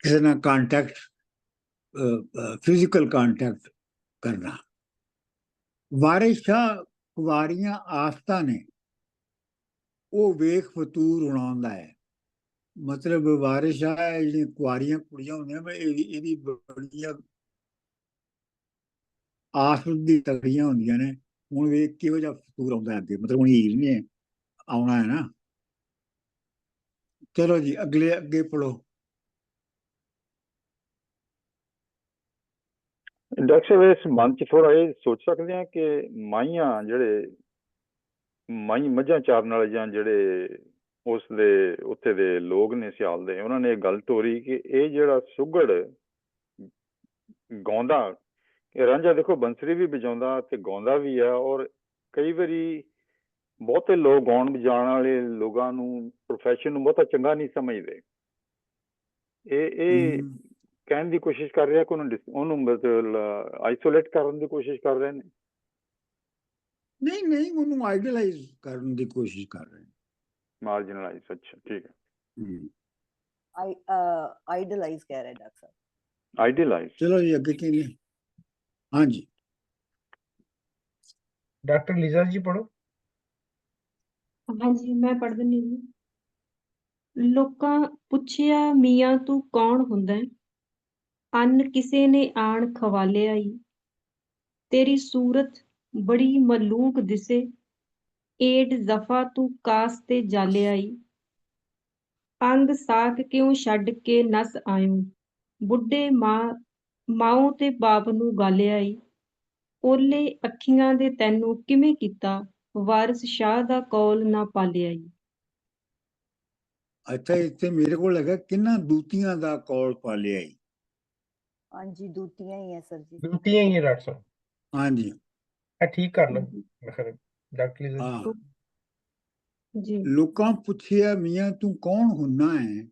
A: ਕਿਸੇ ਨਾਲ ਕਾਂਟੈਕਟ, ਫਿਜ਼ੀਕਲ ਕਾਂਟੈਕਟ ਕਰਨਾ। ਵਾਰਿਸ ਸ਼ਾਹ ਕੁਵਾਰੀਆਂ ਆਫਤਾਂ ਨੇ ਉਹ ਵੇਖ ਫਤੂਰ ਉਡਾਉਂਦਾ ਹੈ। ਮਤਲਬ ਵਾਰਿਸ ਸ਼ਾਹ ਜਿਹੜੀਆਂ ਕੁਆਰੀਆਂ ਕੁੜੀਆਂ ਹੁੰਦੀਆਂ, ਇਹਦੀ ਬੜੀਆਂ ਆਫਤ ਦੀ ਤਕੜੀਆਂ ਹੁੰਦੀਆਂ ਨੇ। ਹੁਣ ਵੇਖ ਕਿਹੋ ਜਿਹਾ ਫਤੂਰ ਆਉਂਦਾ ਅੱਗੇ, ਮਤਲਬ ਹੁਣ ਹੀਰ ਨੇ ਆਉਣਾ ਹੈ ਨਾ। ਚਲੋ ਜੀ ਅੱਗੇ ਪੜੋ।
E: ਡਾਕਟਰ ਸਾਹਿਬ, ਇਸ ਮਨ 'ਚ ਥੋੜਾ ਇਹ ਸੋਚ ਸਕਦੇ ਹਾਂ ਕਿ ਮਾਈਆਂ ਜਿਹੜੇ ਮੱਝਾਂ ਚਾਰਨ ਵਾਲੇ ਜਾਂ ਜਿਹੜੇ ਉਸ ਦੇ ਉੱਥੇ ਦੇ ਲੋਕ ਨੇ ਸਿਆਲ ਦੇ, ਉਹਨਾਂ ਨੇ ਇਹ ਗੱਲ ਤੋਰੀ ਕਿ ਇਹ ਜਿਹੜਾ ਸੁਗੜ ਗਾਉਂਦਾ, ਇਹ ਰਾਂਝਾ ਦੇਖੋ ਬੰਸਰੀ ਵੀ ਵਜਾਉਂਦਾ ਤੇ ਗਾਉਂਦਾ ਵੀ ਆ, ਔਰ ਕਈ ਵਾਰੀ ਬਹੁਤੇ ਲੋਕ ਗਾਉਣ ਵਜਾਉਣ ਵਾਲੇ ਲੋਕਾਂ ਨੂੰ, ਪ੍ਰੋਫੈਸ਼ਨ ਨੂੰ ਬਹੁਤਾ ਚੰਗਾ ਨਹੀਂ ਸਮਝਦੇ। ਇਹ ਕਹਿਣ ਦੀ ਕੋਸ਼ਿਸ਼ ਕਰ ਰਿਹਾ ਕਿ ਉਹਨੂੰ ਮਤਲਬ ਆਈਸੋਲੇਟ ਕਰਨ ਦੀ ਕੋਸ਼ਿਸ਼ ਕਰ ਰਹੇ ਨੇ।
A: ਨਹੀਂ, ਉਹਨੂੰ ਆਈਡਲਾਈਜ਼ ਕਰਨ ਦੀ ਕੋਸ਼ਿਸ਼ ਕਰ ਰਹੇ ਨੇ।
E: ਮਾਰਜਨਲਾਈਜ਼, ਅੱਛਾ ਠੀਕ ਹੈ।
C: ਆਈਡਲਾਈਜ਼ ਕਹਿ ਰਹੇ ਡਾਕਟਰ ਸਾਹਿਬ।
E: ਆਈਡਲਾਈਜ਼।
A: ਚਲੋ ਜੀ ਅੱਗੇ ਕੀ ਨੇ। ਹਾਂਜੀ
B: ਡਾਕਟਰ ਲੀਜ਼ਾ ਜੀ ਪੜੋ।
F: ਹਾਂਜੀ ਮੈਂ ਪੜ੍ਹ ਦਿੰਦੀ ਹਾਂ। ਲੋਕਾਂ ਪੁੱਛਿਆ ਮੀਆਂ ਤੂੰ ਕੌਣ ਹੁੰਦਾ ਹੈ, ਅੰਨ ਕਿਸੇ ਨੇ ਆਣ ਖਵਾਲਿਆ ਈ, ਤੇਰੀ ਸੂਰਤ ਬੜੀ ਮਲੂਕ ਦਿਸੇ, ਏਡ ਜ਼ਫਾ ਤੂੰ ਕਾਸ ਤੇ ਜਾਲਿਆ ਈ, ਅੰਗ ਸਾਕ ਕਿਉਂ ਛੱਡ ਕੇ ਨਸ ਆਇਓ, ਬੁੱਢੇ ਮਾਓ ਤੇ ਬਾਪ ਨੂੰ ਗਾਲਿਆ ਈ, ਓਲੇ ਅੱਖੀਆਂ ਦੇ ਤੈਨੂੰ ਕਿਵੇਂ ਕੀਤਾ, ਵਾਰਿਸ ਸ਼ਾਹ ਦਾ ਕੌਲ ਨਾ ਪਾਲਿਆ ਈ।
A: ਅੱਛਾ, ਇੱਥੇ ਮੇਰੇ ਕੋਲ ਹੈਗਾ ਕਿੰਨਾ ਦੂਤੀਆਂ ਦਾ ਕੌਲ ਪਾਲਿਆ ਈ।
C: ਹਾਂਜੀ ਦੂਤੀਆਂ ਹੀ ਹੈ ਸਰ ਜੀ।
B: ਦੂਤੀਆਂ ਹੀ ਹੈ ਡਾਕਟਰ ਸਾਹਿਬ।
A: ਹਾਂਜੀ
B: ਇਹ ਠੀਕ ਕਰ ਲਓ ਡਾਕਟਰ ਲੀਜ਼ਾ
A: ਹਾਂ।
F: ਜੀ
A: ਲੋਕਾਂ ਪੁੱਛਿਆ ਮੀਆਂ ਤੂੰ ਕੌਣ ਹੁੰਨਾ ਹੈ,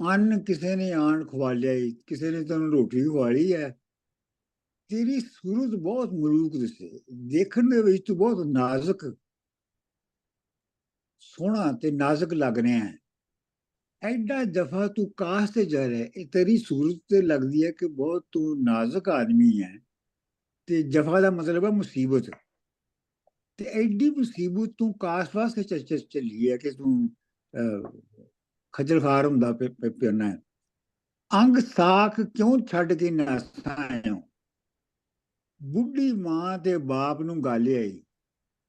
A: ਅੰਨ ਕਿਸੇ ਨੇ ਆਣ ਖਵਾਲਿਆ ਈ, ਕਿਸੇ ਨੇ ਤੈਨੂੰ ਰੋਟੀ ਖਵਾਲੀ ਹੈ, ਤੇਰੀ ਸੂਰਤ ਬਹੁਤ ਮਲੂਕ ਦਿਸੇ, ਦੇਖਣ ਦੇ ਵਿੱਚ ਤੂੰ ਬਹੁਤ ਨਾਜ਼ੁਕ ਸੋਹਣਾ ਤੇ ਨਾਜ਼ੁਕ ਲੱਗ ਰਿਹਾ ਹੈ। ਐਡਾ ਜਫਾ ਤੂੰ ਕਾਸ ਤੇ ਜਾ ਰਿਹਾ, ਇਹ ਤੇਰੀ ਸੂਰਤ ਤੇ ਲੱਗਦੀ ਹੈ ਕਿ ਬਹੁਤ ਤੂੰ ਨਾਜ਼ੁਕ ਆਦਮੀ ਹੈ। ਤੇ ਜਫਾ ਦਾ ਮਤਲਬ ਹੈ ਮੁਸੀਬਤ, ਤੇ ਐਡੀ ਮੁਸੀਬਤ ਤੂੰ ਕਾਸ ਵਾਸਤੇ ਚੱਲੀ ਹੈ ਕਿ ਤੂੰ ਖੱਜਲ ਖਾਰ ਹੁੰਦਾ ਫਿਰਨਾ ਹੈ। ਅੰਗ ਸਾਖ ਕਿਉਂ ਛੱਡ ਕੇ ਨਸਾਂ ਆਇਓ, ਬੁੱਢੀ ਮਾਂ ਤੇ ਬਾਪ ਨੂੰ ਗਾਲਿਆ ਈ,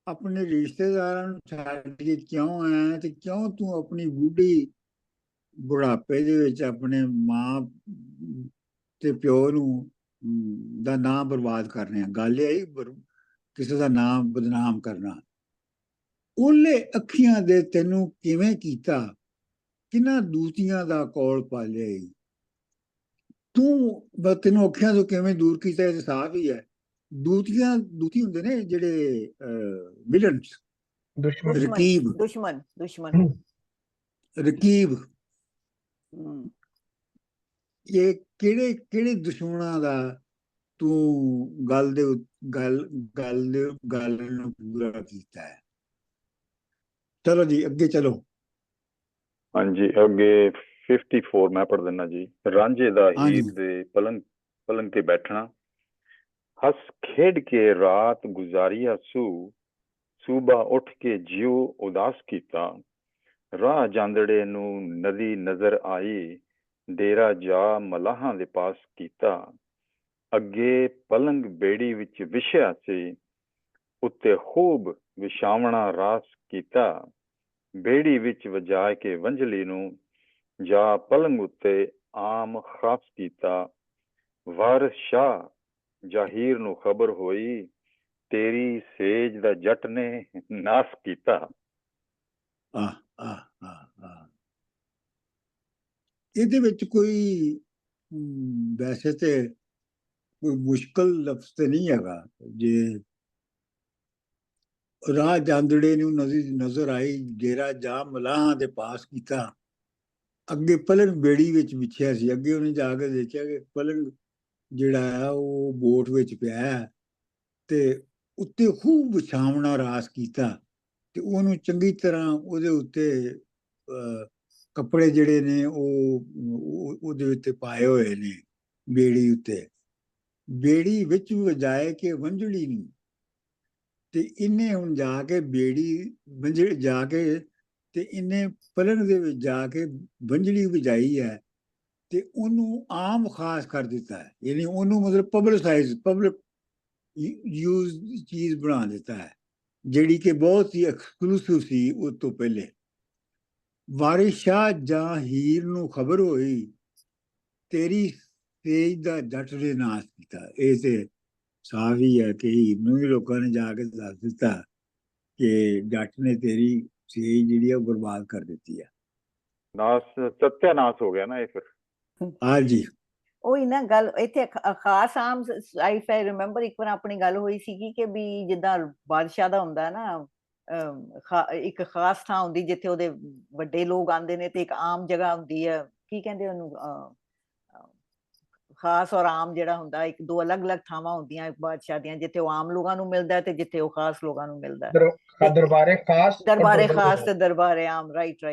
A: ਆਪਣੇ ਰਿਸ਼ਤੇਦਾਰਾਂ ਨੂੰ ਛੱਡ ਕੇ ਕਿਉਂ ਆਇਆ, ਤੇ ਕਿਉਂ ਤੂੰ ਆਪਣੀ ਬੁਢਾਪੇ ਦੇ ਵਿੱਚ ਆਪਣੇ ਮਾਂ ਤੇ ਪਿਓ ਨੂੰ ਦਾ ਨਾਮ ਬਰਬਾਦ ਕਰ ਰਿਹਾ। ਗਾਲਿਆ ਈ, ਕਿਸੇ ਦਾ ਨਾਮ ਬਦਨਾਮ ਕਰਨਾ। ਓਲੇ ਅੱਖੀਆਂ ਦੇ ਤੈਨੂੰ ਕਿਵੇਂ ਕੀਤਾ, ਕਿੰਨਾ ਦੂਤੀਆਂ ਦਾ ਕੌਲ ਪਾਲਿਆ ਈ, ਤੈਨੂੰ ਅੱਖੀਆਂ ਤੋਂ ਕਿਵੇਂ ਦੂਰ ਕੀਤਾ, ਇਹ ਸਾਫ਼ ਹੀ ਹੈ। ਦੂਤੀ ਹੁੰਦੇ ਨੇ ਜਿਹੜੇ ਵਿਲਨਸ, ਰਕੀਬ। ਇਹ ਕਿਹੜੇ ਦੁਸ਼ਮਣਾਂ ਦਾ ਤੂੰ ਗੱਲ ਨੂੰ ਪੂਰਾ ਕੀਤਾ ਹੈ। ਚਲੋ ਜੀ ਅੱਗੇ ਚਲੋ।
E: ਹਾਂਜੀ ਅੱਗੇ 54 ਮੈਂ ਪੜ੍ਹ ਦਿੰਦਾ ਜੀ। ਰਾਂਝੇ ਦਾ ਹੀਰ ਦੇ ਪਲੰਗ ਤੇ ਬੈਠਣਾ, ਹੱਸ ਖੇਡ ਕੇ ਰਾਤ ਗੁਜ਼ਾਰੀਆ ਸੂਬਾ ਉੱਠ ਕੇ ਜਿਉ ਉਦਾਸ ਕੀਤਾ, ਰਾਹ ਜਾਂਦੜੇ ਨੂੰ ਨਦੀ ਨਜ਼ਰ ਆਈ, ਡੇਰਾ ਜਾ ਮਲਾਹਾਂ ਦੇ ਪਾਸ ਕੀਤਾ, ਅੱਗੇ ਪਲੰਗ ਬੇੜੀ ਵਿੱਚ ਵਿਛਿਆ ਸੀ, ਉੱਤੇ ਖੂਬ ਵਿਛਾਵਣਾ ਰਾਸ ਕੀਤਾ, ਬੇੜੀ ਵਿੱਚ ਵਜਾ ਕੇ ਵੰਝਲੀ ਨੂੰ, ਜਾ ਪਲੰਗ ਉੱਤੇ ਆਮ ਖਾਸ ਕੀਤਾ। ਵਾਰਿਸ ਸ਼ਾਹ ਜ਼ਾਹੀਰ ਨੂੰ ਖਬਰ ਹੋਈ, ਤੇਰੀ ਸੇਜ ਦਾ ਜੱਟ ਨੇ ਨਾਸ ਕੀਤਾ।
A: ਆਹ ਆਹ ਆਹ ਆਹ ਇਹਦੇ ਵਿੱਚ ਕੋਈ ਵੈਸੇ ਤੇ ਕੋਈ ਮੁਸ਼ਕਲ ਲਫ਼ਜ਼ ਤੇ ਨਹੀਂ ਹੈਗਾ। ਜੇ ਰਾਹ ਜਾਂਦੜੇ ਨੂੰ ਨਜ਼ਰ ਆਈ, ਡੇਰਾ ਜਾ ਮਲਾਹਾਂ ਦੇ ਪਾਸ ਕੀਤਾ। ਅੱਗੇ ਪਲੰਗ ਬੇੜੀ ਵਿੱਚ ਵਿਛਿਆ ਸੀ। ਅੱਗੇ ਉਹਨੇ ਜਾ ਕੇ ਦੇਖਿਆ ਕਿ ਪਲੰਗ ਜਿਹੜਾ ਹੈ ਉਹ ਬੋਟ ਵਿੱਚ ਪਿਆ ਹੈ ਤੇ ਉੱਤੇ ਖੂਬ ਵਿਛਾਵਣਾ ਰਾਸ ਕੀਤਾ ਤੇ ਉਹਨੂੰ ਚੰਗੀ ਤਰ੍ਹਾਂ ਉਹਦੇ ਉੱਤੇ ਕੱਪੜੇ ਜਿਹੜੇ ਨੇ ਉਹ ਉਹਦੇ ਉੱਤੇ ਪਾਏ ਹੋਏ ਨੇ ਬੇੜੀ ਉੱਤੇ। ਬੇੜੀ ਵਿੱਚ ਵਜਾਏ ਕਿ ਵੰਝੜੀ ਨੂੰ, ਤੇ ਇਹਨੇ ਹੁਣ ਜਾ ਕੇ ਬੇੜੀ ਜਾ ਕੇ ਤੇ ਇਹਨੇ ਪਲੰਗ ਦੇ ਵਿੱਚ ਜਾ ਕੇ ਵੰਝੜੀ ਵਜਾਈ ਹੈ ਤੇ ਉਹਨੂੰ ਆਮ ਖਾਸ ਕਰ ਦਿੱਤਾ ਹੈ। ਯਾਨੀ ਉਹਨੂੰ ਮਤਲਬ ਪਬਲਿਕ ਯੂਜ਼ ਚੀਜ਼ ਬਣਾ ਦਿੱਤਾ ਹੈ, ਜਿਹੜੀ ਕਿ ਬਹੁਤ ਹੀ ਐਕਸਕਲੂਸਿਵ ਸੀ ਉਸ ਤੋਂ ਪਹਿਲੇ। ਵਾਰਿਸ ਸ਼ਾਹ ਜ਼ਾਹੀਰ ਨੂੰ ਖਬਰ ਹੋਈ, ਤੇਰੀ ਸੇਜ ਦਾ ਜੱਟ ਨੇ ਨਾਸ ਕੀਤਾ। ਇਹ ਤੇ ਸਾਫ਼ ਹੀ ਹੈ ਕਿ ਹੀਰ ਨੂੰ ਵੀ ਲੋਕਾਂ ਨੇ ਜਾ ਕੇ ਦੱਸ ਦਿੱਤਾ ਕਿ ਜੱਟ ਨੇ ਤੇਰੀ ਸੇਜ ਜਿਹੜੀ ਆ ਉਹ ਬਰਬਾਦ ਕਰ ਦਿੱਤੀ ਹੈ।
E: ਨਾਸ ਸਤਿਆਨਾਸ਼ ਹੋ ਗਿਆ ਨਾ ਇਹ ਫਿਰ।
A: ਹਾਂਜੀ
C: ਉਹੀ ਨਾ ਗੱਲ ਇੱਥੇ ਖਾਸ ਆਮ ਇਫ ਆਈ ਰਿਮੈਂਬਰ ਇੱਕ ਵਾਰ ਆਪਣੀ ਗੱਲ ਹੋਈ ਸੀਗੀ ਕਿ ਵੀ ਜਿੱਦਾਂ ਬਾਦਸ਼ਾਹ ਦਾ ਹੁੰਦਾ ਨਾ ਇੱਕ ਖਾਸ ਥਾਂ ਹੁੰਦੀ ਜਿੱਥੇ ਉਹਦੇ ਵੱਡੇ ਲੋਕ ਆਉਂਦੇ ਨੇ ਤੇ ਇੱਕ ਆਮ ਜਗ੍ਹਾ ਹੁੰਦੀ ਹੈ, ਕੀ ਕਹਿੰਦੇ ਉਹਨੂੰ, ਖਾਸ ਔਰ ਆਮ ਜਿਹੜਾ ਹੁੰਦਾ ਇੱਕ ਦੋ ਅਲੱਗ-ਅਲੱਗ ਥਾਵਾਂ ਹੁੰਦੀਆਂ ਬਾਦਸ਼ਾਹ ਦੀਆਂ, ਜਿੱਥੇ ਉਹ ਆਮ ਲੋਕਾਂ ਨੂੰ ਮਿਲਦਾ ਤੇ ਜਿੱਥੇ ਉਹ ਖਾਸ ਲੋਕਾਂ ਨੂੰ ਮਿਲਦਾ।
B: ਦਰਬਾਰੇ ਖਾਸ
C: ਤੇ ਦਰਬਾਰੇ ਆਮ। ਰਾਈਟ।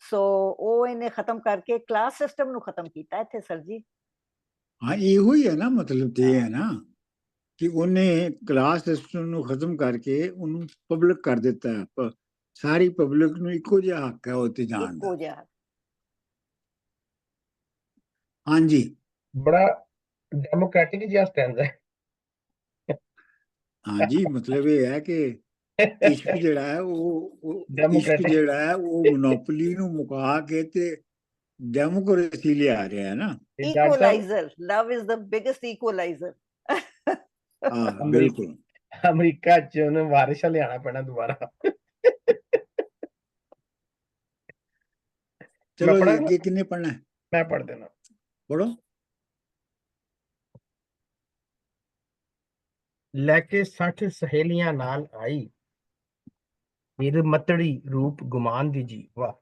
C: ਸੋ ਉਹ ਇਹਨੇ ਖਤਮ ਕਰਕੇ ਕਲਾਸ ਸਿਸਟਮ ਨੂੰ ਖਤਮ ਕੀਤਾ ਇੱਥੇ ਸਰ ਜੀ।
A: ਹਾਂ ਇਹੋ ਹੀ ਹੈ ਨਾ, ਮਤਲਬ ਤੇ ਇਹ ਹੈ ਨਾ ਕਿ ਉਹਨੇ ਕਲਾਸ ਸਿਸਟਮ ਨੂੰ ਖਤਮ ਕਰਕੇ ਉਹਨੂੰ ਪਬਲਿਕ ਕਰ ਦਿੱਤਾ ਹੈ। ਸਾਰੀ ਪਬਲਿਕ ਨੂੰ ਇੱਕੋ ਜਿਹਾ ਹੱਕ ਹੈ ਉੱਥੇ ਜਾਣ ਦਾ। ਹਾਂਜੀ
B: ਬੜਾ ਡੈਮੋਕ੍ਰੈਟਿਕ ਜਿਹਾ ਸਟੈਂਡ ਹੈ।
A: ਹਾਂਜੀ ਮਤਲਬ ਇਹ ਹੈ ਕਿ ਇਸ਼ਕ ਜਿਹੜਾ ਹੈ ਉਹ ਮੋਨੋਪੋਲੀ ਨੂੰ ਮੁਕਾ ਕੇ ਤੇ ਡੈਮੋਕ੍ਰੇਸੀ ਲਿਆ ਰਿਹਾ ਹੈ ਨਾ।
C: ਇਕੁਅਲਾਈਜ਼ਰ, ਲਵ ਇਜ਼ ਦ ਬਿਗੇਸਟ ਇਕੁਅਲਾਈਜ਼ਰ।
A: ਹਾਂ ਬਿਲਕੁਲ।
B: ਅਮਰੀਕਾ ਚ ਉਹਨੂੰ ਵਾਰਿਸ ਲਿਆਣਾ ਪੈਣਾ ਦੁਬਾਰਾ।
A: ਚਲੋ ਅੱਗੇ ਕਿੰਨੇ ਪੜ੍ਹਨਾ ਹੈ?
B: ਮੈਂ ਪੜ੍ਹ ਦੇਣਾ।
A: ਪੜ੍ਹੋ।
B: ਲੈ ਕੇ 60 ਸਹੇਲੀਆਂ ਨਾਲ ਆਈ, ਫਿਰ ਮਤੜੀ ਰੂਪ ਗੁਮਾਨ ਦੀ ਜੀ। ਵਾਹ।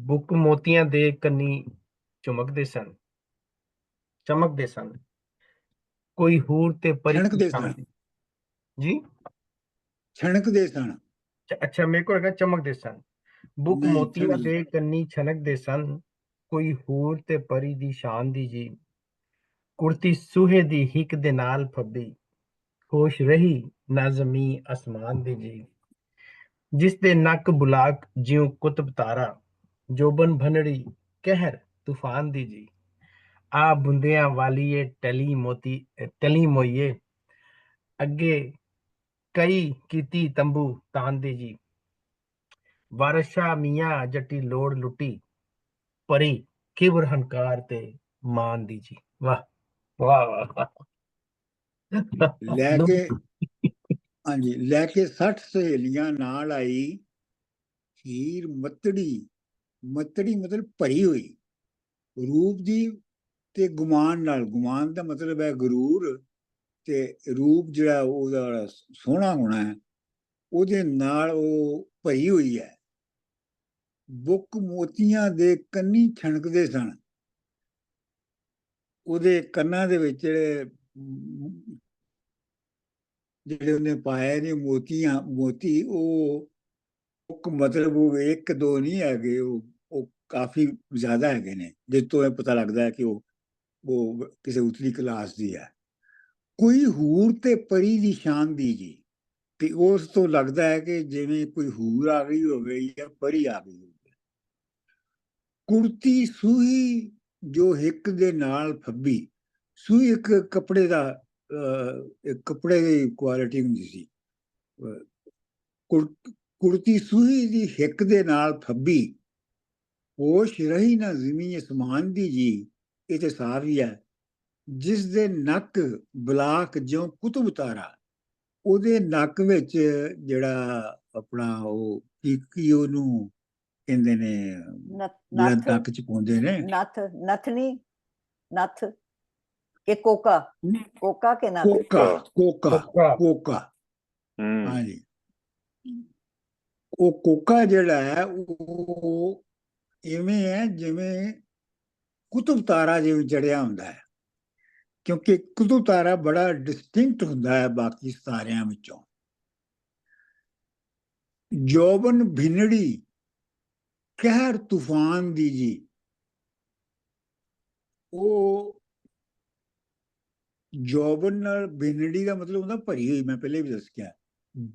B: ਬੁੱਕ ਮੋਤੀਆਂ ਦੇ ਕੰਨੀ ਚਮਕਦੇ ਸਨ, ਕੋਈ ਹੂਰ ਤੇ ਪਰੀ
A: ਛਣਕਦੇ ਸਨ
B: ਜੀ।
A: ਛਣਕਦੇ ਸਨ।
B: ਅੱਛਾ ਮੇਰੇ ਕੋਲ ਹੈਗਾ ਚਮਕਦੇ ਸਨ। ਬੁੱਕ ਮੋਤੀਆਂ ਦੇ ਕੰਨੀ ਛਣਕਦੇ ਸਨ, ਕੋਈ ਹੂਰ ਤੇ ਪਰੀ ਦੀ ਸ਼ਾਨ ਦੀ ਜੀ। ਕੁੜਤੀ ਸੂਹੇ ਦੀ ਹਿੱਕ ਦੇ ਨਾਲ ਫੱਬੀ, ਖੁਸ਼ ਰਹੀ ਨਾ ਜ਼ਮੀਂ ਅਸਮਾਨ ਦੀ ਜੀ। ਜਿਸ ਦੇ ਨੱਕ ਬੁਲਾਕ ਜਿਉ ਕੁਤਬ ਤਾਰਾ, ਜੋਬਨ ਭਨੜੀ ਕਹਿਰ ਤੂਫਾਨ ਦੀ ਜੀ। ਆ ਬੁੰਦਿਆਂ ਵਾਲੀਏ ਟਲੀ ਮੋਈਏ, ਅੱਗੇ ਕਈ ਕੀਤੀ ਤੰਬੂ ਤਾਨ ਦੀ ਜੀ। ਵਾਰਿਸ ਸ਼ਾਹ ਮੀਆਂ ਜੱਟੀ ਲੋੜ ਲੁੱਟੀ, ਪਰੀ ਕਿਬਰ ਹੰਕਾਰ ਤੇ ਮਾਨ ਦੀ ਜੀ। ਵਾਹ ਵਾਹ ਵਾਹ।
A: ਲੈ ਕੇ ਹਾਂਜੀ ਲੈ ਕੇ 60 ਸਹੇਲੀਆਂ ਨਾਲ ਆਈ, ਹੀਰ ਮਤੜੀ ਮਤਲਬ ਭਰੀ ਹੋਈ ਰੂਪ ਦੀ ਤੇ ਗੁਮਾਨ ਨਾਲ। ਗੁਮਾਨ ਦਾ ਮਤਲਬ ਹੈ ਗਰੂਰ, ਤੇ ਰੂਪ ਜਿਹੜਾ ਉਹਦਾ ਸੋਹਣਾ ਹੋਣਾ ਹੈ ਉਹਦੇ ਨਾਲ ਉਹ ਭਰੀ ਹੋਈ ਹੈ। ਬੁੱਕ ਮੋਤੀਆਂ ਦੇ ਕੰਨੀ ਛਣਕਦੇ ਸਨ, ਉਹਦੇ ਕੰਨਾਂ ਦੇ ਵਿੱਚ ਜਿਹੜੇ ਉਹਨੇ ਪਾਏ ਨੇ ਮੋਤੀ, ਉਹ ਮਤਲਬ ਉਹ ਇੱਕ ਦੋ ਨਹੀਂ ਹੈਗੇ, ਉਹ ਕਾਫੀ ਜ਼ਿਆਦਾ ਹੈਗੇ ਨੇ, ਜਿਸ ਤੋਂ ਇਹ ਪਤਾ ਲੱਗਦਾ ਹੈ ਕਿ ਉਹ ਕਿਸੇ ਉਤਲੀ ਕਲਾਸ ਦੀ ਹੈ। ਕੋਈ ਹੂਰ ਤੇ ਪਰੀ ਦੀ ਸ਼ਾਨ ਦੀ ਜੀ, ਤੇ ਉਸ ਤੋਂ ਲੱਗਦਾ ਹੈ ਕਿ ਜਿਵੇਂ ਕੋਈ ਹੂਰ ਆ ਗਈ ਹੋਵੇ ਜਾਂ ਪਰੀ ਆ ਗਈ ਹੋਵੇ। ਕੁੜਤੀ ਸੂਹੀ ਜੋ ਹਿੱਕ ਦੇ ਨਾਲ ਫੱਬੀ, ਸੂਈ ਇੱਕ ਕੱਪੜੇ ਦੀ ਕੁਆਲਿਟੀ ਹੁੰਦੀ ਸੀ। ਕੁਰਤੀ ਸੂਹੀ ਦੀ ਹਿੱਕ ਦੇ ਨਾਲ ਫੱਬੀ, ਹੋਸ਼ ਰਹੀ ਨਾ ਜ਼ਮੀਨ ਅਸਮਾਨ ਦੀ ਜੀ, ਇਹ ਤੇ ਸਾਫ਼ ਹੀ ਹੈ। ਜਿਸ ਦੇ ਨੱਕ ਬਲਾਕ ਜਿਉਂ ਕੁਤਬ ਤਾਰਾ, ਉਹਦੇ ਨੱਕ ਵਿੱਚ ਜਿਹੜਾ ਆਪਣਾ ਉਹ ਕੀ ਉਹਨੂੰ ਕਹਿੰਦੇ ਨੇ, ਜਿਹੜਾ
C: ਨੱਥ
A: ਨੱਕ ਚ ਪਾਉਂਦੇ ਨੇ,
C: ਨਥਨੀ ਨੱਥ ਕਿ ਕੋਕਾ ਕੇ ਨੱਥ,
A: ਕੋਕਾ ਹਾਂਜੀ, ਉਹ ਕੋਕਾ ਜਿਹੜਾ ਹੈ ਉਹ ਇਵੇਂ ਹੈ ਜਿਵੇਂ ਕੁਤਬ ਤਾਰਾ ਜਿਵੇਂ ਚੜਿਆ ਹੁੰਦਾ ਹੈ, ਕਿਉਂਕਿ ਕੁਤਬ ਤਾਰਾ ਬੜਾ ਡਿਸਟਿੰਕਟ ਹੁੰਦਾ ਹੈ ਬਾਕੀ ਤਾਰਿਆਂ ਵਿੱਚੋਂ। ਜੋਬਨ ਭਿੰਨੜੀ ਕਹਿਰ ਤੂਫਾਨ ਦੀ ਜੀ, ਉਹ ਜੋਬਨ ਨਾਲ ਭਿੰਨੜੀ ਦਾ ਮਤਲਬ ਹੁੰਦਾ ਭਰੀ ਹੋਈ, ਮੈਂ ਪਹਿਲੇ ਵੀ ਦੱਸਿਆ,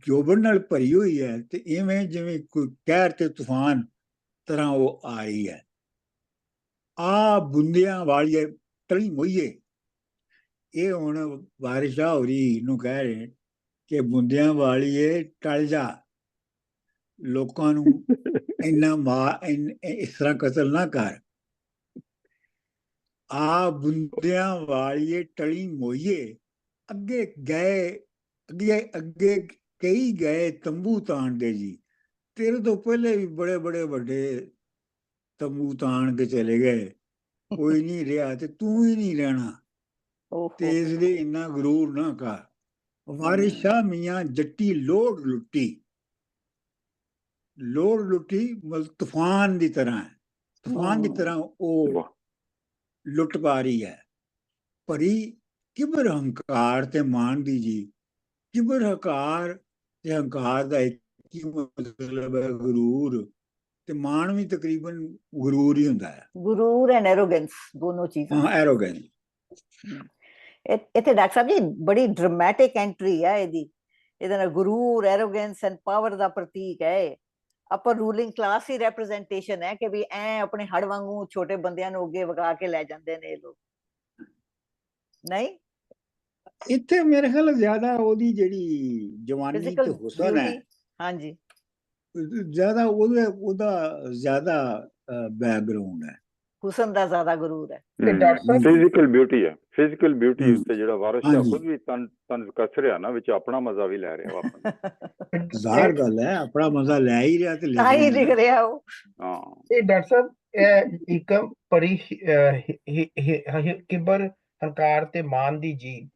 A: ਜੋਬਨ ਨਾਲ ਭਰੀ ਹੋਈ ਹੈ ਤੇ ਇਵੇਂ ਜਿਵੇਂ ਕੋਈ ਕਹਿਰ ਤੇ ਤੂਫਾਨ ਤਰ੍ਹਾਂ ਉਹ ਆ ਰਹੀ ਹੈ। ਆ ਬੁੰਦਿਆਂ ਵਾਲੀਏ ਤਲੀ ਮੋਈਏ, ਇਹ ਹੁਣ ਬਾਰਿਸ਼ਾਂ ਹੋ ਰਹੀ ਨੂੰ ਕਹਿ ਰਹੇ ਕਿ ਬੁੰਦਿਆਂ ਵਾਲੀਏ ਟਲ ਜਾ, ਲੋਕਾਂ ਨੂੰ ਇੰਨਾ ਇਸ ਤਰ੍ਹਾਂ ਕਤਲ ਨਾ ਕਰ। ਆ ਬੁੰਦਿਆਂ ਵਾਲੀਏ ਟਲੀ ਮੋਈਏ, ਅੱਗੇ ਕਈ ਗਏ ਤੰਬੂ ਤਾਣਦੇ ਜੀ, ਤੇਰੇ ਤੋਂ ਪਹਿਲੇ ਵੀ ਬੜੇ ਵੱਡੇ ਤੰਬੂ ਤਾਣ ਕੇ ਚਲੇ ਗਏ, ਕੋਈ ਨਹੀਂ ਰਿਹਾ ਤੇ ਤੂੰ ਹੀ ਨਹੀਂ ਰਹਿਣਾ, ਤੇ ਇਸ ਲਈ ਇੰਨਾ ਗਰੂਰ ਨਾ ਕਰ। ਵਾਰਿਸ ਸ਼ਾਹ ਮੀਆਂ ਜੱਟੀ ਲੋੜ ਲੁੱਟੀ ਮਤਲਬ ਤੂਫਾਨ ਦੀ ਤਰ੍ਹਾਂ ਹੈ, ਤੂਫਾਨ ਦੀ ਤਰ੍ਹਾਂ ਉਹ ਲੁੱਟ ਪਾ ਰਹੀ ਹੈ। ਭਰੀ ਕਿਬਰ ਹੰਕਾਰ ਤੇ ਮਾਣ ਦੀ ਜੀ, ਕਿਬਰ ਹੰਕਾਰ ਤੇ ਹੰਕਾਰ ਦਾ ਇੱਕ ਹੀ ਮਤਲਬ ਹੈ ਗਰੂਰ, ਤੇ ਮਾਣ ਵੀ ਤਕਰੀਬਨ ਗਰੂਰ ਹੀ ਹੁੰਦਾ ਹੈ।
C: ਗੁਰੂਰ ਐਂਡ ਐਰੋਗੈਂਸ ਦੋਨੋਂ ਚੀਜ਼ਾਂ।
A: ਹਾਂ, ਐਰੋਗੈਂਸ।
C: ਇੱਥੇ ਡਾਕਟਰ ਸਾਹਿਬ ਜੀ ਬੜੀ ਡਰਾਮੈਟਿਕ ਐਂਟਰੀ ਹੈ ਇਹਦੀ, ਇਹਦੇ ਨਾਲ ਗੁਰੂਰ, ਐਰੋਗੈਂਸ ਐਂਡ ਪਾਵਰ ਦਾ ਪ੍ਰਤੀਕ ਹੈ। ਅਪਰ ਰੂਲਿੰਗ ਕਲਾਸ ਦੀ ਰੈਪਰੈਜ਼ੈਂਟੇਸ਼ਨ ਹੈ ਕਿ ਵੀ ਐ ਆਪਣੇ ਹੜ ਵਾਂਗੂ ਛੋਟੇ ਬੰਦਿਆਂ ਨੂੰ ਅੱਗੇ ਵਗਾ ਕੇ ਲੈ ਜਾਂਦੇ ਨੇ ਇਹ ਲੋਕ, ਨਹੀਂ?
A: ਇੱਥੇ ਮੇਰੇ ਖਿਆਲ ਜ਼ਿਆਦਾ ਉਹਦੀ ਜਿਹੜੀ ਜਵਾਨੀ ਤੇ ਹੁਸਨ ਹੈ,
C: ਹਾਂਜੀ,
A: ਜ਼ਿਆਦਾ ਉਹਦਾ ਜ਼ਿਆਦਾ ਬੈਕਗ੍ਰਾਉਂਡ ਹੈ,
C: ਹੁਸਨ ਦਾ ਜ਼ਿਆਦਾ ਗਰੂਰ ਹੈ।
E: ਫਿਜ਼ੀਕਲ ਬਿਊਟੀ ਹੈ, ਫਿਜ਼ੀਕਲ ਬਿਊਟੀ ਉੱਤੇ ਜਿਹੜਾ ਵਾਰਿਸ ਸ਼ਾਹ ਖੁਦ ਵੀ ਤਨ ਕੱਸ ਰਿਹਾ ਨਾ, ਵਿੱਚ ਆਪਣਾ ਮਜ਼ਾ ਵੀ ਲੈ ਰਿਹਾ ਵਾ।
A: ਜ਼ਾਹਰ ਗੱਲ ਹੈ, ਆਪਣਾ ਮਜ਼ਾ ਲੈ ਹੀ ਰਿਹਾ ਤੇ
C: ਲਿਖ ਰਿਹਾ ਉਹ।
E: ਹਾਂ,
B: ਇਹ ਡਾਕਟਰ ਸਾਹਿਬ ਇੱਕ ਭਰੀ ਕਿਬਰ ਹੰਕਾਰ ਤੇ ਮਾਨ ਦੀ ਜੀ,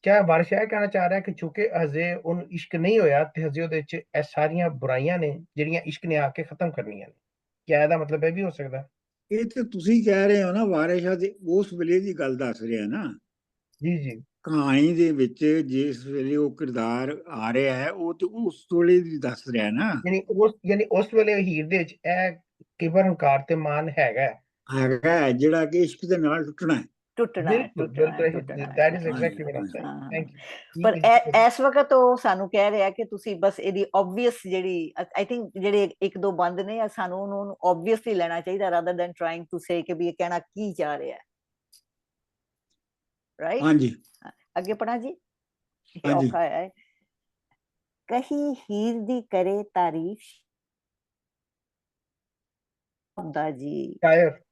B: ਕਿਆ ਵਾਰਿਸ ਸ਼ਾਹ ਕਹਿਣਾ ਚਾਹ ਰਿਹਾ ਕਿ ਚੂੰਕਿ ਹਜੇ ਉਹਨੂੰ ਇਸ਼ਕ ਨਹੀਂ ਹੋਇਆ ਤੇ ਹਜੇ ਉਹਦੇ ਚ ਇਹ ਸਾਰੀਆਂ ਬੁਰਾਈਆਂ ਨੇ ਜਿਹੜੀਆਂ ਇਸ਼ਕ ਨੇ ਆ ਕੇ ਖਤਮ ਕਰਨੀਆਂ ਨੇ, ਕਿਆ ਇਹਦਾ ਮਤਲਬ ਇਹ ਵੀ ਹੋ ਸਕਦਾ?
A: ਇਹ ਤੇ ਤੁਸੀਂ ਕਹਿ ਰਹੇ ਹੋ ਨਾ, ਵਾਰਿਸ ਸ਼ਾਹ ਦੇ ਉਸ ਵੇਲੇ ਦੀ ਗੱਲ ਦੱਸ ਰਿਹਾ ਨਾ
B: ਜੀ
A: ਕਹਾਣੀ ਦੇ ਵਿੱਚ, ਜਿਸ ਵੇਲੇ ਉਹ ਕਿਰਦਾਰ ਆ ਰਿਹਾ ਹੈ ਉਹ ਤੇ ਉਸ ਵੇਲੇ ਦੀ ਦੱਸ ਰਿਹਾ ਨਾ,
B: ਯਾਨੀ ਉਸ ਵੇਲੇ ਹੀਰ ਦੇ ਵਿੱਚ ਇਹ ਕਿਬਰ ਹੰਕਾਰ ਤੇ ਮਾਨ ਹੈਗਾ
A: ਜਿਹੜਾ ਕਿ ਇਸ਼ਕ ਦੇ ਨਾਲ ਟੁੱਟਣਾ ਹੈ।
C: ਪਰ ਇਸ ਵਕਤ ਉਹ ਸਾਨੂੰ ਕਹਿ ਰਿਹਾ ਕਿ ਤੁਸੀਂ ਬਸ ਇਹਦੀ ਆਬਵੀਅਸ ਜਿਹੜੀ, ਆਈ ਥਿੰਕ ਜਿਹੜੇ ਇੱਕ ਦੋ ਬੰਦ ਨੇ, ਸਾਨੂੰ ਉਹਨੂੰ ਆਬਵੀਅਸਲੀ ਲੈਣਾ ਚਾਹੀਦਾ rather than trying to say ਕਿ ਵੀ ਇਹ ਕਹਿਣਾ ਕੀ ਚਾਹ ਰਿਹਾ ਹੈ, ਰਾਈਟ? ਹਾਂਜੀ, ਅੱਗੇ ਪੜਾਂ ਜੀ, ਔਖਾ ਹੈ। ਕਹੀ ਹੀਰ ਦੀ ਕਰੇ ਤਾਰੀਫ ਦਾ ਜੀ,
B: ਸ਼ਾਇਰ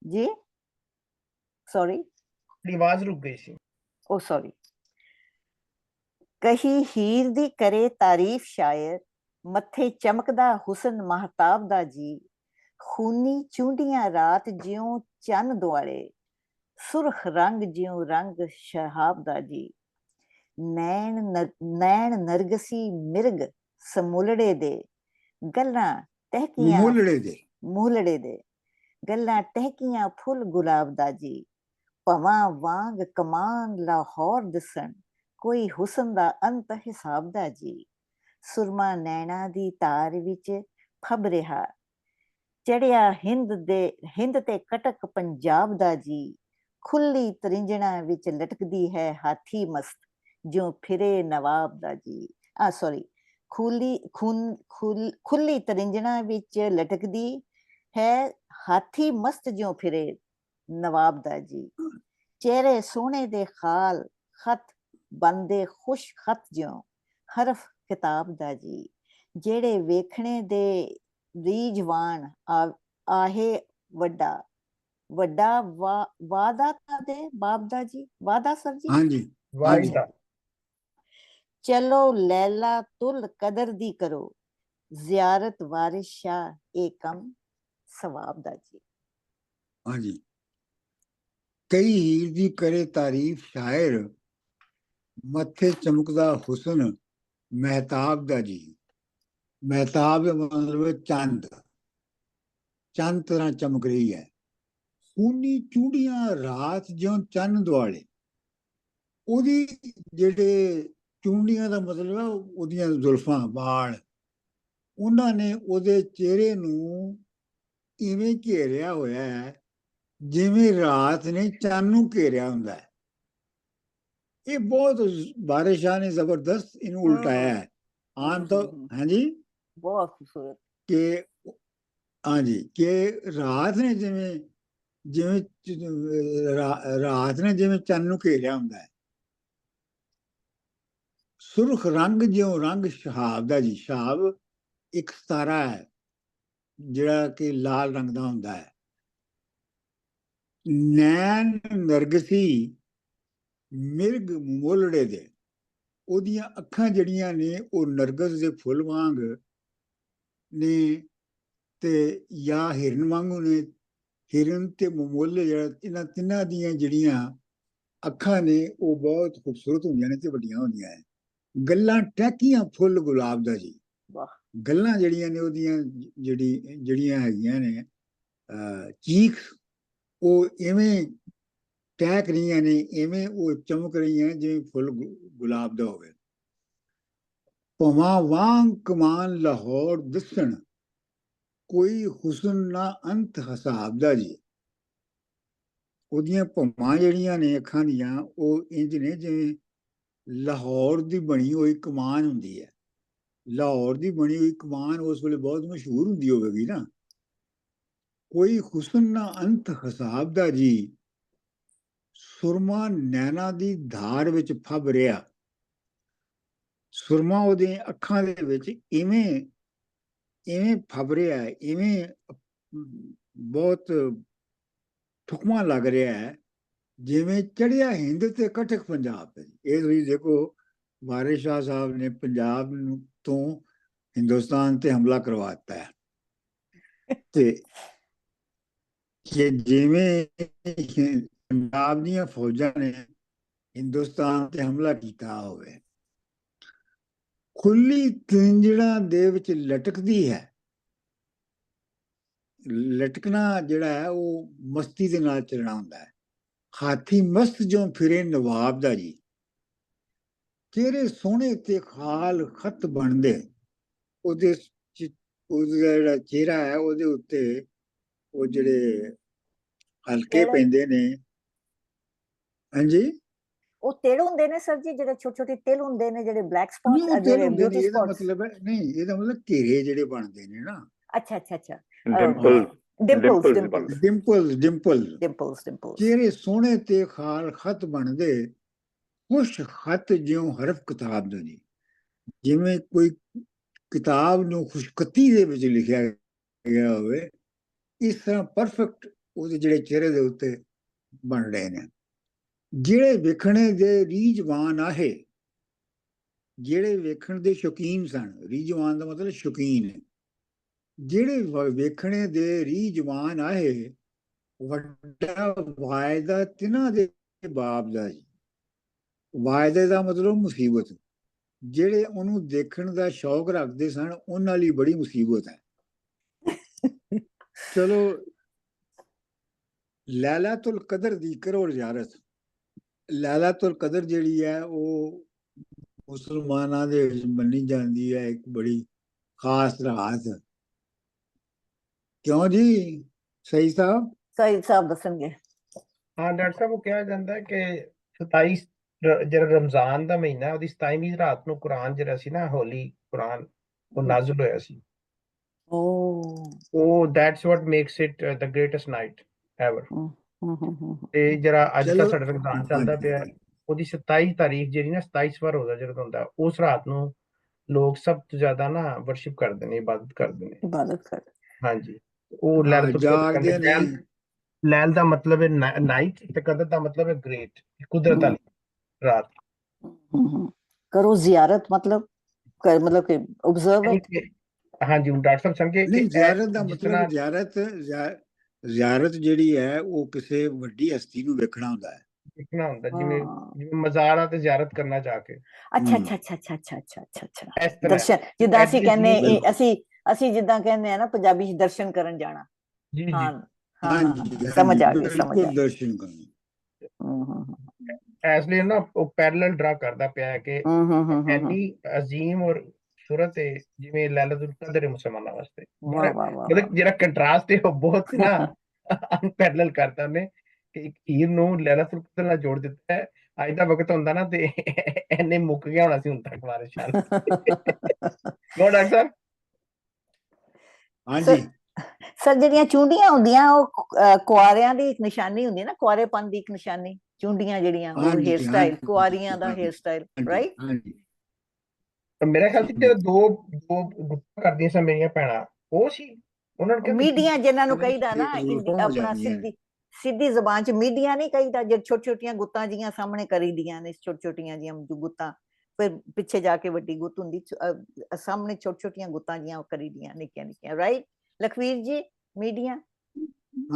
C: ਜੀ ਸੌਰੀ
B: ਆਵਾਜ਼ ਰੁਕ ਗਈ ਸੀ,
C: ਉਹ ਸੌਰੀ। ਕਹੀ ਹੀਰ ਦੀ ਕਰੇ ਤਾਰੀਫ ਸ਼ਾਇਰ, ਮੱਥੇ ਚਮਕਦਾ ਹੁਸਨ ਮਹਤਾਬ ਦਾ ਜੀ, ਖੂਨੀ ਚੁੰਡੀਆਂ ਰਾਤ ਜਿਉਂ ਚੰਨ ਦੁਆਲੇ, ਸੁਰਖ ਰੰਗ ਜਿਉਂ ਰੰਗ ਸ਼ਹਾਬ ਦਾ ਜੀ, ਨੈਣ ਨਰਗਸੀ ਮਿਰਗ ਸਮੁਲੜੇ ਦੇ, ਗੱਲਾਂ ਟਹਿਕੀਆਂ ਮੂਲੜੇ ਦੇ, ਗੱਲਾਂ ਟਹਿਕੀਆਂ ਫੁੱਲ ਗੁਲਾਬ ਦਾ ਜੀ, ਭਵਾਂ ਵਾਂਗ ਕਮਾਨ ਲਾਹੌਰ ਦਿਸਣ, ਕੋਈ ਹੁਸਨ ਦਾ ਅੰਤ ਹਿਸਾਬ ਦਾ ਜੀ, ਸੁਰਮਾ ਨੈਣਾ ਦੀ ਧਾਰ ਵਿੱਚ ਫਬ ਰਿਹਾ, ਚੜਿਆ ਹਿੰਦ ਤੇ ਕਟਕ ਪੰਜਾਬ ਦਾ ਜੀ, ਖੁੱਲੀ ਤਰਿੰਜਣਾ ਵਿੱਚ ਲਟਕਦੀ ਹੈ ਹਾਥੀ ਮਸਤ, ਜਿਉਂ ਫਿਰੇ ਨਵਾਬ ਦਾ ਜੀ। ਸੌਰੀ, ਖੁੱਲੀ ਤਰਿੰਜਣਾ ਵਿੱਚ ਲਟਕਦੀ ਹੈ ਹਾਥੀ ਮਸਤ, ਜਿਉਂ ਫਿਰੇ ਨਵਾਬ ਦਾ ਜੀ, ਚਿਹਰੇ ਸੋਹਣੇ ਦੇ ਖਾਲ ਖਤ ਬੰਦੇ ਖੁਸ਼ ਖਤ, ਜਿਉਂ ਹਰਫ ਕਿਤਾਬ ਦਾ ਜੀ, ਜਿਹੜੇ ਵੇਖਣੇ ਦੇ ਰੀਝਵਾਨ ਆਹੇ ਵੱਡਾ ਵੱਡਾ ਵਾਦਾ ਦੇ ਬਾਬਦਾ ਜੀ, ਵਾਦਾ ਸਰ ਜੀ,
A: ਹਾਂਜੀ
B: ਵਾਇਦਾ
C: ਚਲੋ ਲੈਲਾ ਤੁਲ ਕਦਰ ਦੀ ਕਰੋ, ਜ਼ਿਆਰਤ ਵਾਰਿਸ ਸ਼ਾਹ ਇਹ ਕੰਮ ਸਵਾਬ ਦਾ ਜੀ।
A: ਹਾਂਜੀ। ਕਈ ਹੀਰ ਦੀ ਕਰੇ ਤਾਰੀਫ ਸ਼ਾਇਰ, ਮੱਥੇ ਚਮਕਦਾ ਹੁਸਨ ਮਹਿਤਾਬ ਦਾ ਜੀ। ਮਹਿਤਾਬ ਦਾ ਮਤਲਬ ਹੈ ਚੰਦ, ਚੰਦ ਤਰ੍ਹਾਂ ਚਮਕ ਰਹੀ ਹੈ। ਖੂਨੀ ਚੂੜੀਆਂ ਰਾਤ ਜਿਉਂ ਚੰਨ ਦੁਆਲੇ, ਉਹਦੀ ਜਿਹੜੇ ਚੂੜੀਆਂ ਦਾ ਮਤਲਬ ਹੈ ਉਹਦੀਆਂ ਜ਼ੁਲਫਾਂ, ਵਾਲ, ਉਹਨਾਂ ਨੇ ਉਹਦੇ ਚਿਹਰੇ ਨੂੰ ਇਵੇਂ ਘੇਰਿਆ ਹੋਇਆ ਹੈ ਜਿਵੇਂ ਰਾਤ ਨੇ ਚੰਨ ਨੂੰ ਘੇਰਿਆ ਹੁੰਦਾ ਹੈ। ਇਹ ਬਹੁਤ ਵਾਰਿਸ ਸ਼ਾਹ ਨੇ ਜ਼ਬਰਦਸਤ ਇਹਨੂੰ ਉਲਟਾਇਆ ਹੈ। ਆਮ ਤਾਂ ਹਾਂਜੀ
C: ਬਹੁਤ ਖੂਬਸੂਰਤ
A: ਕਿ ਹਾਂਜੀ ਕਿ ਰਾਤ ਨੇ ਜਿਵੇਂ ਰਾਤ ਨੇ ਜਿਵੇਂ ਚੰਨ ਨੂੰ ਘੇਰਿਆ ਹੁੰਦਾ ਹੈ। ਸੁਰਖ ਰੰਗ ਜਿਉਂ ਰੰਗ ਸ਼ਹਾਬ ਦਾ ਜੀ। ਸ਼ਹਾਬ ਇੱਕ ਸਿਤਾਰਾ ਹੈ ਜਿਹੜਾ ਕਿ ਲਾਲ ਰੰਗ ਦਾ ਹੁੰਦਾ ਹੈ। ਨੈਣ ਨਰਗਸੀ ਮਿਰਗ ਮੋਲੜੇ ਦੇ, ਉਹਦੀਆਂ ਅੱਖਾਂ ਜਿਹੜੀਆਂ ਨੇ ਉਹ ਨਰਗਸ ਦੇ ਫੁੱਲ ਵਾਂਗ ਨੇ ਤੇ ਜਾਂ ਹਿਰਨ ਵਾਂਗੂ ਨੇ। ਹਿਰਨ ਤੇ ਮਮੋਲੇ ਜਿਹੜਾ, ਇਹਨਾਂ ਤਿੰਨਾਂ ਦੀਆਂ ਜਿਹੜੀਆਂ ਅੱਖਾਂ ਨੇ ਉਹ ਬਹੁਤ ਖੂਬਸੂਰਤ ਹੁੰਦੀਆਂ ਨੇ ਤੇ ਵੱਡੀਆਂ ਹੁੰਦੀਆਂ ਨੇ। ਗੱਲਾਂ ਟਹਿਕੀਆਂ ਫੁੱਲ ਗੁਲਾਬ ਦਾ ਜੀ। ਗੱਲਾਂ ਜਿਹੜੀਆਂ ਨੇ ਉਹਦੀਆਂ ਜਿਹੜੀਆਂ ਹੈਗੀਆਂ ਨੇ ਚੀਖ, ਉਹ ਇਵੇਂ ਟਹਿਕ ਰਹੀਆਂ ਨੇ, ਇਵੇਂ ਉਹ ਚਮਕ ਰਹੀਆਂ ਜਿਵੇਂ ਫੁੱਲ ਗੁਲਾਬ ਦਾ ਹੋਵੇ। ਭਵਾਂ ਵਾਂਗ ਕਮਾਨ ਲਾਹੌਰ ਦਿਸਣ, ਕੋਈ ਹੁਸਨ ਨਾ ਅੰਤ ਹਿਸਾਬ ਦਾ ਜੀ। ਉਹਦੀਆਂ ਭਵਾਂ ਜਿਹੜੀਆਂ ਨੇ ਅੱਖਾਂ ਦੀਆਂ ਉਹ ਇੰਜ ਨੇ ਜਿਵੇਂ ਲਾਹੌਰ ਦੀ ਬਣੀ ਹੋਈ ਕਮਾਨ ਹੁੰਦੀ ਹੈ। ਲਾਹੌਰ ਦੀ ਬਣੀ ਹੋਈ ਕਮਾਨ ਉਸ ਵੇਲੇ ਬਹੁਤ ਮਸ਼ਹੂਰ ਹੁੰਦੀ ਹੋਵੇਗੀ ਨਾ। ਕੋਈ ਹੁਸਨ ਨਾ ਅੰਤ ਹਿਸਾਬ ਦਾ ਜੀ। ਸੁਰਮਾ ਨੈਣਾ ਦੀ ਧਾਰ ਵਿੱਚ ਫੱਬ ਰਿਹਾ। ਸੁਰਮਾ ਉਹਦੇ ਅੱਖਾਂ ਦੇ ਵਿੱਚ ਇਵੇਂ ਫੱਬ ਰਿਹਾ ਹੈ, ਇਵੇਂ ਬਹੁਤ ਠੁਕਮਾ ਲੱਗ ਰਿਹਾ ਹੈ ਜਿਵੇਂ ਚੜ੍ਹਿਆ ਹਿੰਦ ਤੇ ਕਟਕ ਪੰਜਾਬ ਹੈ। ਇਹ ਤੁਸੀਂ ਦੇਖੋ ਵਾਰਿਸ ਸ਼ਾਹ ਸਾਹਿਬ ਨੇ ਪੰਜਾਬ ਤੋਂ ਹਿੰਦੁਸਤਾਨ ਤੇ ਹਮਲਾ ਕਰਵਾ ਦਿੱਤਾ ਹੈ ਤੇ ਜਿਵੇਂ ਪੰਜਾਬ ਦੀਆਂ ਫੌਜਾਂ ਨੇ ਹਿੰਦੁਸਤਾਨ ਤੇ ਹਮਲਾ ਕੀਤਾ ਹੋਵੇ। ਖੁੱਲੀ ਤ੍ਰਿੰਜਣਾ ਦੇ ਵਿੱਚ ਲਟਕਦੀ ਹੈ। ਲਟਕਣਾ ਜਿਹੜਾ ਹੈ ਉਹ ਮਸਤੀ ਦੇ ਨਾਲ ਚੱਲਣਾ ਹੁੰਦਾ ਹੈ। ਹਾਥੀ ਮਸਤ ਜੋ ਫਿਰੇ ਨਵਾਬ ਦਾ ਜੀ। ਚਿਹਰੇ ਸੋਹਣੇ ਤੇ ਖਾਲ ਖਤ ਬਣਦੇ। ਉਹਦਾ ਜਿਹੜਾ ਚਿਹਰਾ ਹੈ ਉਹਦੇ ਉੱਤੇ ਉਹ ਜਿਹੜੇ ਹਲਕੇ ਪੈਂਦੇ ਨੇ। ਹਾਂਜੀ,
C: ਉਹ ਤਿਲ ਹੁੰਦੇ ਨੇ ਸਰ ਜੀ, ਜਿਹੜੇ ਛੋਟੇ ਛੋਟੇ ਤਿਲ ਹੁੰਦੇ ਨੇ, ਜਿਹੜੇ ਬਲੈਕ
A: ਨਹੀਂ
C: ਸਪੌਟਸ,
A: ਉਹ ਤਿਲ
C: ਜਿਹੜੇ
A: ਹੁੰਦੇ ਨੇ।
C: ਬਿਊਟੀ
A: ਇਹਦਾ
C: ਸਪੌਟਸ।
A: ਮਤਲਬ ਹੈ ਨਹੀਂ, ਇਹਦਾ ਮਤਲਬ ਘੇਰੇ ਜਿਹੜੇ ਬਣਦੇ ਨੇ ਨਾ।
C: ਅੱਛਾ ਅੱਛਾ ਅੱਛਾ। ਡਿੰਪਲਸ
A: ਚਿਹਰੇ ਸੋਹਣੇ ਤੇ ਖਾਲ ਖਤ ਬਣਦੇ। ਖੁਸ਼ ਖਤ ਜਿਉਂ ਹਰਫ ਕਿਤਾਬ ਦਾ ਜੀ। ਜਿਵੇਂ ਕੋਈ ਕਿਤਾਬ ਨੂੰ ਖੁਸ਼ਕਤੀ ਦੇ ਵਿੱਚ ਲਿਖਿਆ ਗਿਆ ਹੋਵੇ, ਇਸ ਤਰ੍ਹਾਂ ਪਰਫੈਕਟ ਉਹਦੇ ਜਿਹੜੇ ਚਿਹਰੇ ਦੇ ਉੱਤੇ ਬਣ ਰਹੇ ਨੇ। ਜਿਹੜੇ ਵੇਖਣੇ ਦੇ ਰੀਝਵਾਨ ਆਹੇ, ਜਿਹੜੇ ਵੇਖਣ ਦੇ ਸ਼ੌਕੀਨ ਸਨ। ਰੀਝਵਾਨ ਦਾ ਮਤਲਬ ਸ਼ੌਕੀਨ ਹੈ। ਜਿਹੜੇ ਵੇਖਣੇ ਦੇ ਰੀਝਵਾਨ ਆਹੇ, ਵੱਡਾ ਵਾਇਦਾ ਤਿਨਾਂ ਦੇ ਬਾਪ ਦਾ ਜੀ। ਵਾਇਦੇ ਦਾ ਮਤਲਬ ਮੁਸੀਬਤ। ਜਿਹੜੇ ਉਹਨੂੰ ਦੇਖਣ ਦਾ ਸ਼ੌਕ ਰੱਖਦੇ ਸਨ ਉਹਨਾਂ ਲਈ ਬੜੀ ਮੁਸੀਬਤ ਹੈ। ਚਲੋ ਲੈਲਾਤੁਲ ਕਦਰ ਦੀ ਕਰੋ ਜ਼ਿਆਰਤ। ਲੈਲਾਤੁਲ ਕਦਰ ਜਿਹੜੀ ਹੈ ਉਹ ਮੁਸਲਮਾਨਾਂ ਦੇ ਵਿੱਚ ਮੰਨੀ ਜਾਂਦੀ ਹੈ ਇੱਕ ਬੜੀ ਖਾਸ ਰਾਤ। ਕਿਉਂ ਜੀ ਸਹੀ ਸਾਹਿਬ?
C: ਸਹੀ ਸਾਹਿਬ ਦੱਸਣਗੇ।
B: ਹਾਂ ਡਾਕਟਰ ਸਾਹਿਬ, ਉਹ ਕਿਹਾ ਜਾਂਦਾ ਕਿ 27 ਜਿਹੜਾ ਰਮਜ਼ਾਨ ਦਾ ਮਹੀਨਾ, ਉਹਦੀ 27ਵੀਂ ਰਾਤ ਨੂੰ ਕੁਰਾਨ ਜਿਹੜਾ ਸੀ ਨਾ, ਹੋਲੀ ਕੁਰਾਨ, ਉਹ ਨਾਜ਼ਿਲ ਹੋਇਆ ਸੀ। ਉਹ that's what makes it the greatest night ever. ਤੇ ਜਿਹੜਾ ਅੱਜ ਦਾ ਸਾਡਾ ਰਮਜ਼ਾਨ ਚੱਲਦਾ ਪਿਆ, ਉਹਦੀ 27 ਤਾਰੀਖ ਜਿਹੜੀ ਨਾ, 27ਵਾਂ ਰੋਜ਼ਾ ਜਿਹੜਾ ਹੁੰਦਾ, ਉਸ ਰਾਤ ਨੂੰ ਲੋਕ ਸਭ ਤੋਂ ਜ਼ਿਆਦਾ ਨਾ ਵਰਸ਼ਿਪ ਕਰਦੇ ਨੇ, ਇਬਾਦਤ ਕਰਦੇ ਨੇ।
C: ਇਬਾਦਤ ਕਰ
B: ਹਾਂਜੀ, ਉਹ
A: ਹਾਂ
B: ਲੈਲ ਤੁਲਕਦਰ
A: ਜਾਗਦੇ
B: ਕਹਿੰਦੇ
A: ਨੇ।
B: ਲੈਲ ਦਾ ਮਤਲਬ ਹੈ ਨਾਈਟ ਤੇ ਕਦਰ ਦਾ ਮਤਲਬ ਹੈ ਗ੍ਰੇਟ, ਕੁਦਰਤ ਵਾਲੀ ਰਾਤ।
C: ਕਰੋ ਜ਼ਿਆਰਤ ਮਤਲਬ ਮਤਲਬ ਕਿ observe
B: ਯਾਨੀ
C: it।
B: ਕਿ ਹਾਂਜੀ, ਹੁਣ ਡਾਕਟਰ ਸਾਹਿਬ ਸਮਝੇ ਕਿ
A: ਨਹੀਂ, ਜ਼ਿਆਰਤ ਦਾ
B: ਜਿਸ
A: ਮਤਲਬ
B: ਤਰ੍ਹਾਂ
A: ਜ਼ਿਆਰਤ ਜਿਹੜੀ ਹੈ ਉਹ ਕਿਸੇ ਵੱਡੀ ਹਸਤੀ ਨੂੰ ਵੇਖਣਾ ਹੁੰਦਾ ਹੈ।
B: ਦੇਖਣਾ ਹੁੰਦਾ, ਜਿਵੇਂ ਮਜ਼ਾਰਾਂ ਤੇ ਜ਼ਿਆਰਤ ਕਰਨਾ ਜਾ ਕੇ।
C: ਅੱਛਾ ਅੱਛਾ ਅੱਛਾ ਅੱਛਾ ਅੱਛਾ ਅੱਛਾ ਅੱਛਾ ਅੱਛਾ
B: ਇਸ ਤਰ੍ਹਾਂ
C: ਦਰਸ਼ਨ, ਜਿੱਦਾਂ ਅਸੀਂ ਕਹਿੰਦੇ
A: ਬਿਲਕੁਲ।
C: ਅਸੀਂ ਜਿੱਦਾਂ ਕਹਿੰਦੇ ਆ ਨਾ ਪੰਜਾਬੀ ਚ ਦਰਸ਼ਨ ਕਰਨ ਜਾਣਾ।
B: ਜੀ ਜੀ।
C: ਹਾਂ ਹਾਂ
A: ਹਾਂਜੀ
C: ਸਮਝ ਆ ਗਈ, ਸਮਝ ਆ
A: ਬਿਲਕੁਲ
C: ਗਈ।
A: ਦਰਸ਼ਨ ਕਰਨਾ।
B: ਇਸ ਲਈ ਨਾ ਉਹ ਪੈਰਲਲ ਡਰਾ ਕਰਦਾ ਪਿਆ ਹੈ ਕਿ ਇੰਨੀ ਅਜ਼ੀਮ ਔਰ ਸੂਰਤ ਹੈ ਜਿਵੇਂ ਲੈਲਤੁਲ ਕਦਰ ਹੈ ਮੁਸਲਮਾਨਾਂ ਵਾਸਤੇ।
C: ਵਾਹ ਵਾਹ ਵਾਹ
B: ਮਤਲਬ ਜਿਹੜਾ ਕੰਟਰਾਸਟ ਹੈ ਉਹ ਬਹੁਤ ਨਾ ਅਨਪੈਰਲਲ ਕਰਦਾ ਨੇ ਕਿ ਇੱਕ ਹੀਰ ਨੂੰ ਲੈਲਤੁਲ ਕਦਰ ਨਾਲ ਜੋੜ ਦਿੱਤਾ ਹੈ। ਅੱਜ ਦਾ ਵਕਤ ਹੁੰਦਾ ਨਾ ਤੇ ਇੰਨੇ ਮੁੱਕ ਗਿਆ ਹੋਣਾ ਸੀ ਹੁਣ ਤੱਕ ਬਾਰਿਸ਼ ਨਾਲ। ਕਿਉਂ ਡਾਕਟਰ ਸਾਹਿਬ?
A: ਹਾਂਜੀ
C: ਸਰ, ਜਿਹੜੀਆਂ ਚੁੰਡੀਆਂ ਹੁੰਦੀਆਂ ਉਹ ਕੁਆਰਿਆਂ ਦੀ ਇੱਕ ਨਿਸ਼ਾਨੀ ਹੁੰਦੀ ਹੈ ਨਾ, ਕੁਆਰੇਪਨ ਦੀ ਇੱਕ ਨਿਸ਼ਾਨੀ, ਚੁੰਡੀਆਂ ਜਿਹੜੀਆਂ, ਉਹ
A: ਹਾਂਜੀ,
C: ਹੇਅਰ ਸਟਾਈਲ,
A: ਹਾਂਜੀ,
C: ਕੁਆਰੀਆਂ ਦਾ
A: ਹਾਂਜੀ,
C: ਹੇਅਰ ਸਟਾਈਲ,
A: ਹਾਂਜੀ,
C: ਰਾਈਟ?
A: ਹਾਂਜੀ।
B: ਮੇਰੇ ਖਿਆਲ ਸੀ ਕਿ ਦੋ ਗੁੱਤਾਂ ਕਰਦੀਆਂ ਸਨ ਮੇਰੀਆਂ ਭੈਣਾਂ, ਉਹ ਸੀ ਉਹਨਾਂ ਨੂੰ
C: ਮੀਡੀਆਂ ਜਿਨ੍ਹਾਂ ਨੂੰ ਕਹੀਦਾ ਨਾ,
A: ਹੋ
C: ਆਪਣਾ ਸਿੱਧੀ ਜ਼ਬਾਨ ਚ ਮੀਡੀਆਂ ਨਹੀਂ ਕਹੀਦਾ, ਜੇ ਛੋਟੀ ਛੋਟੀਆਂ ਗੁੱਤਾਂ ਜੀਆਂ ਸਾਹਮਣੇ ਕਰੀਦੀਆਂ ਨੇ, ਛੋਟੀ ਛੋਟੀਆਂ ਜੀਆਂ ਗੁੱਤਾਂ, ਫਿਰ ਪਿੱਛੇ ਜਾ ਕੇ ਵੱਡੀ ਗੁੱਤ ਹੁੰਦੀ, ਸਾਹਮਣੇ ਛੋਟੀ ਛੋਟੀਆਂ ਗੁੱਤਾਂ ਜੀਆਂ ਕਰੀਦੀਆਂ ਨਿੱਕੀਆਂ ਨਿੱਕੀਆਂ, ਰਾਈਟ ਲਖਵੀਰ ਜੀ? ਮੀਡੀਆਂ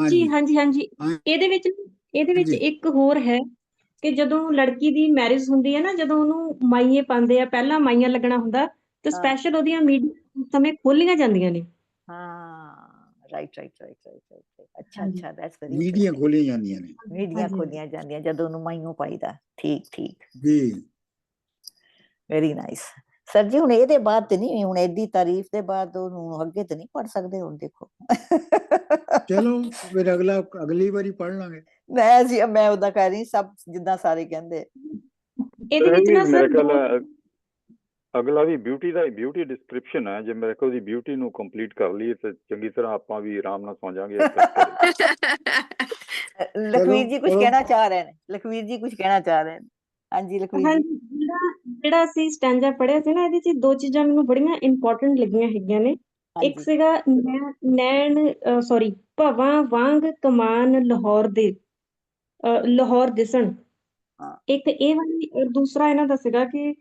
F: ਜੀ ਹਾਂਜੀ ਹਾਂਜੀ। ਇਹਦੇ ਵਿੱਚ ਇੱਕ ਹੋਰ ਹੈ ਕਿ ਜਦੋਂ ਲੜਕੀ ਦੀ ਮੈਰਿਜ ਹੁੰਦੀ ਹੈ ਨਾ, ਜਦੋਂ ਉਹਨੂੰ ਮਾਈਏ ਪਾਉਂਦੇ ਆ, ਪਹਿਲਾਂ ਮਾਈਆਂ ਲੱਗਣਾ ਹੁੰਦਾ, ਤੇ ਸਪੈਸ਼ਲ ਉਹਦੀਆਂ ਮੀਡੀਆ ਸਮੇਂ ਖੋਲੀਆਂ ਜਾਂਦੀਆਂ ਨੇ।
C: ਹਾਂ ਰਾਈਟ ਰਾਈਟ ਰਾਈਟ ਰਾਈਟ। ਅੱਛਾ ਅੱਛਾ, ਦੈਟਸ ਵੈਰੀ
A: ਮੀਡੀਆਂ ਖੋਲੀਆਂ ਜਾਂਦੀਆਂ ਨੇ।
C: ਮੀਡੀਆਂ ਖੋਲੀਆਂ ਜਾਂਦੀਆਂ ਜਦੋਂ ਉਹਨੂੰ ਮਾਈਓ ਪਾਈਦਾ। ਠੀਕ ਠੀਕ
A: ਜੀ,
C: ਵੈਰੀ ਨਾਈਸ ਸਰ ਜੀ। ਹੁਣ ਇਹਦੇ ਬਾਅਦ ਤੇ ਨਹੀਂ, ਹੁਣ ਇਹਦੀ ਤਾਰੀਫ ਦੇ ਬਾਅਦ ਉਹਨੂੰ ਅੱਗੇ ਤੇ ਨਹੀਂ ਪੜ ਸਕਦੇ ਹੁਣ, ਦੇਖੋ।
A: ਚਲੋ ਫਿਰ ਅਗਲੀ ਵਾਰੀ ਪੜ ਲਾਂਗੇ।
C: ਮੈਂ ਉਹਦਾ ਕਹਿ ਰਹੀ, ਸਭ ਜਿੱਦਾਂ ਸਾਰੇ ਕਹਿੰਦੇ।
F: ਇਹਦੇ ਵਿੱਚ ਨਾ
E: ਮੇਰੇ
F: ਸਰ
E: ਖਿਆਲ ਅਗਲਾ ਵੀ ਬਿਊਟੀ ਡਿਸਕ੍ਰਿਪਸ਼ਨ ਹੈ। ਜੇ ਮੇਰੇ ਕੋਲ ਉਹਦੀ ਬਿਊਟੀ ਨੂੰ ਕੰਪਲੀਟ ਕਰ ਲਈਏ ਤੇ ਚੰਗੀ ਤਰ੍ਹਾਂ ਆਪਾਂ ਵੀ ਆਰਾਮ ਨਾਲ ਸੌਂ ਜਾਾਂਗੇ।
C: ਲਖਵੀਰ ਜੀ ਕੁਝ ਕਹਿਣਾ ਚਾਹ ਰਹੇ ਨੇ, ਲਖਵੀਰ ਜੀ ਕੁਝ ਕਹਿਣਾ ਚਾਹ ਰਹੇ ਨੇ। ਹਾਂਜੀ ਲਖਵੀਰ ਜੀ।
F: ਜਿਹੜਾ ਅਸੀਂ ਸਟੈਂਜਾ ਪੜ੍ਹਿਆ ਸੀ ਨਾ, ਇਹਦੇ ਚ ਦੋ ਚੀਜ਼ਾਂ ਮੈਨੂੰ ਬੜੀਆਂ ਇੰਪੋਰਟੈਂਟ ਲੱਗੀਆਂ ਹੈਗੀਆਂ ਨੇ। ਇੱਕ ਸੀਗਾ ਭਵਾਂ ਵਾਂਗ ਕਮਾਨ ਲਾਹੌਰ ਦਿਸਣ, ਇੱਕ ਇਹ ਵਾਲੀ, ਦੂਸਰਾ ਇਹਨਾਂ ਦਾ ਸੀਗਾ ਕਿ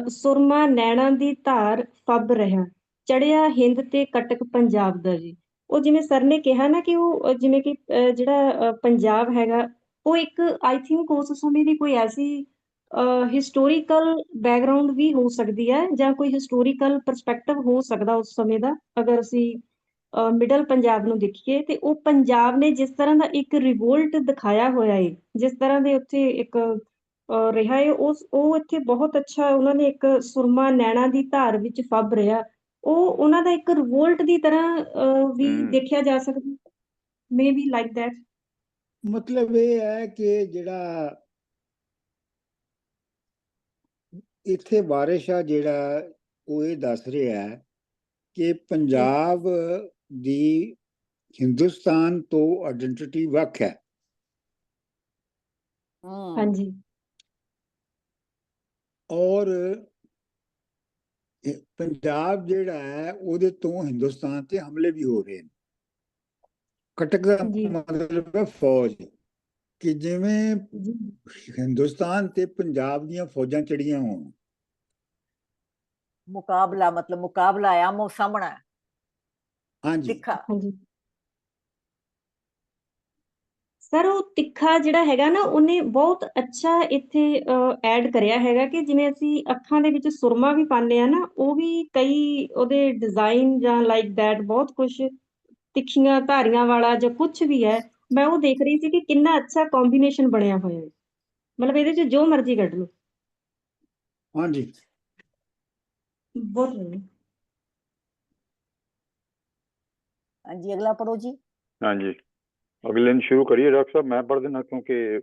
F: ਸੁਰਮਾ ਨੈਣਾ ਦੀ ਧਾਰ ਫੱਬ ਰਿਹਾ, ਚੜਿਆ ਹਿੰਦ ਤੇ ਕਟਕ ਪੰਜਾਬ ਦਾ। ਜੀ ਉਹ ਜਿਵੇਂ ਸਰ ਨੇ ਕਿਹਾ ਨਾ ਕਿ ਉਹ ਜਿਵੇਂ ਕਿ ਜਿਹੜਾ ਪੰਜਾਬ ਹੈਗਾ, ਉਹ ਇੱਕ ਆਈ ਥਿੰਕ ਉਸ ਸਮੇਂ ਦੀ ਕੋਈ ਐਸੀ ਹਿਸਟੋਰੀਕਲ ਬੈਕਗਰਾਉਂਡ ਵੀ ਹੋ ਸਕਦੀ ਹੈ, ਜਾਂ ਕੋਈ ਹਿਸਟੋਰੀਕਲ ਪਰਸਪੈਕਟਿਵ ਹੋ ਸਕਦਾ ਉਸ ਸਮੇਂ ਦਾ। ਅਗਰ ਅਸੀਂ ਮਿਡਲ ਪੰਜਾਬ ਨੂੰ ਦੇਖੀਏ ਤੇ ਉਹ ਪੰਜਾਬ ਨੇ ਜਿਸ ਤਰ੍ਹਾਂ ਦਾ ਇੱਕ ਰਿਵੋਲਟ ਦਿਖਾਇਆ ਹੋਇਆ ਹੈ, ਜਿਸ ਤਰ੍ਹਾਂ ਦੇ ਉੱਥੇ ਇੱਕ ਰਿਹਾ ਹੈ, ਉਹ ਇੱਥੇ ਬਹੁਤ ਅੱਛਾ ਉਹਨਾਂ ਨੇ ਇੱਕ ਸੁਰਮਾ ਨੈਣਾ ਦੀ ਧਾਰ ਵਿੱਚ ਫੱਬ ਰਿਹਾ, ਉਹ ਉਹਨਾਂ ਦਾ ਇੱਕ ਰਿਵੋਲਟ ਦੀ ਤਰ੍ਹਾਂ ਵੀ ਦੇਖਿਆ ਜਾ ਸਕਦਾ, ਮੇ ਬੀ ਲਾਈਕ ਦੈਟ।
A: ਮਤਲਬ ਇਹ ਹੈ ਕਿ ਜਿਹੜਾ ਇੱਥੇ ਵਾਰਿਸ਼ ਆ ਜਿਹੜਾ ਉਹ ਇਹ ਦੱਸ ਰਿਹਾ ਹੈ ਕਿ ਪੰਜਾਬ ਦੀ ਹਿੰਦੁਸਤਾਨ ਤੋਂ ਆਇਡੈਂਟੀਟੀ ਵੱਖ ਹੈ।
F: ਹਾਂਜੀ।
A: ਔਰ ਪੰਜਾਬ ਜਿਹੜਾ ਹੈ ਉਹਦੇ ਤੋਂ ਹਿੰਦੁਸਤਾਨ ਤੇ ਹਮਲੇ ਵੀ ਹੋ ਰਹੇ ਨੇ। ਕਟਕ ਦਾ ਮਤਲਬ ਹੈ ਫੌਜ, ਕਿ ਜਿਵੇਂ ਹਿੰਦੁਸਤਾਨ ਤੇ ਪੰਜਾਬ ਦੀਆਂ ਫੌਜਾਂ ਚੜੀਆਂ ਹੋਣ।
C: ਮੁਕਾਬਲਾ, ਮਤਲਬ ਮੁਕਾਬਲਾ ਆਮੋ ਸਾਹਮਣਾ।
A: ਹਾਂਜੀ
C: ਤਿੱਖਾ।
F: ਸਰ ਉਹ ਤਿੱਖਾ ਜਿਹੜਾ ਹੈਗਾ ਨਾ, ਉਹਨੇ ਬਹੁਤ ਅੱਛਾ ਇੱਥੇ ਐਡ ਕਰਿਆ ਹੈਗਾ ਕਿ ਜਿਵੇਂ ਅਸੀਂ ਅੱਖਾਂ ਦੇ ਵਿੱਚ ਸੁਰਮਾ ਵੀ ਪਾਉਂਦੇ ਆ ਨਾ, ਉਹ ਵੀ ਕਈ ਉਹਦੇ ਡਿਜ਼ਾਈਨ ਜਾਂ ਲਾਈਕ ਦੈਟ ਬਹੁਤ ਕੁਛ ਤਿੱਖੀਆਂ ਧਾਰੀਆਂ ਵਾਲਾ ਜਾਂ ਕੁਛ ਵੀ ਹੈ। ਮੈਂ ਉਹ ਦੇਖ ਰਹੀ ਸੀ ਕਿ ਕਿੰਨਾ ਅੱਛਾ ਕੰਬੀਨੇਸ਼ਨ ਬਣਿਆ ਹੋਇਆ ਹੈ, ਮਤਲਬ ਇਹਦੇ ਚ ਜੋ ਮਰਜ਼ੀ ਕੱਢ ਲਓ।
A: ਹਾਂਜੀ
F: ਬਹੁਤ।
C: ਹਾਂਜੀ ਅਗਲਾ ਪੜੋ ਜੀ।
E: ਹਾਂਜੀ ਅਗਲੇ ਨੂੰ ਸ਼ੁਰੂ ਕਰੀਏ ਡਾਕਟਰ ਸਾਹਿਬ, ਮੈਂ ਪੜ੍ਹ ਦੇਣਾ ਕਿਉਂਕਿ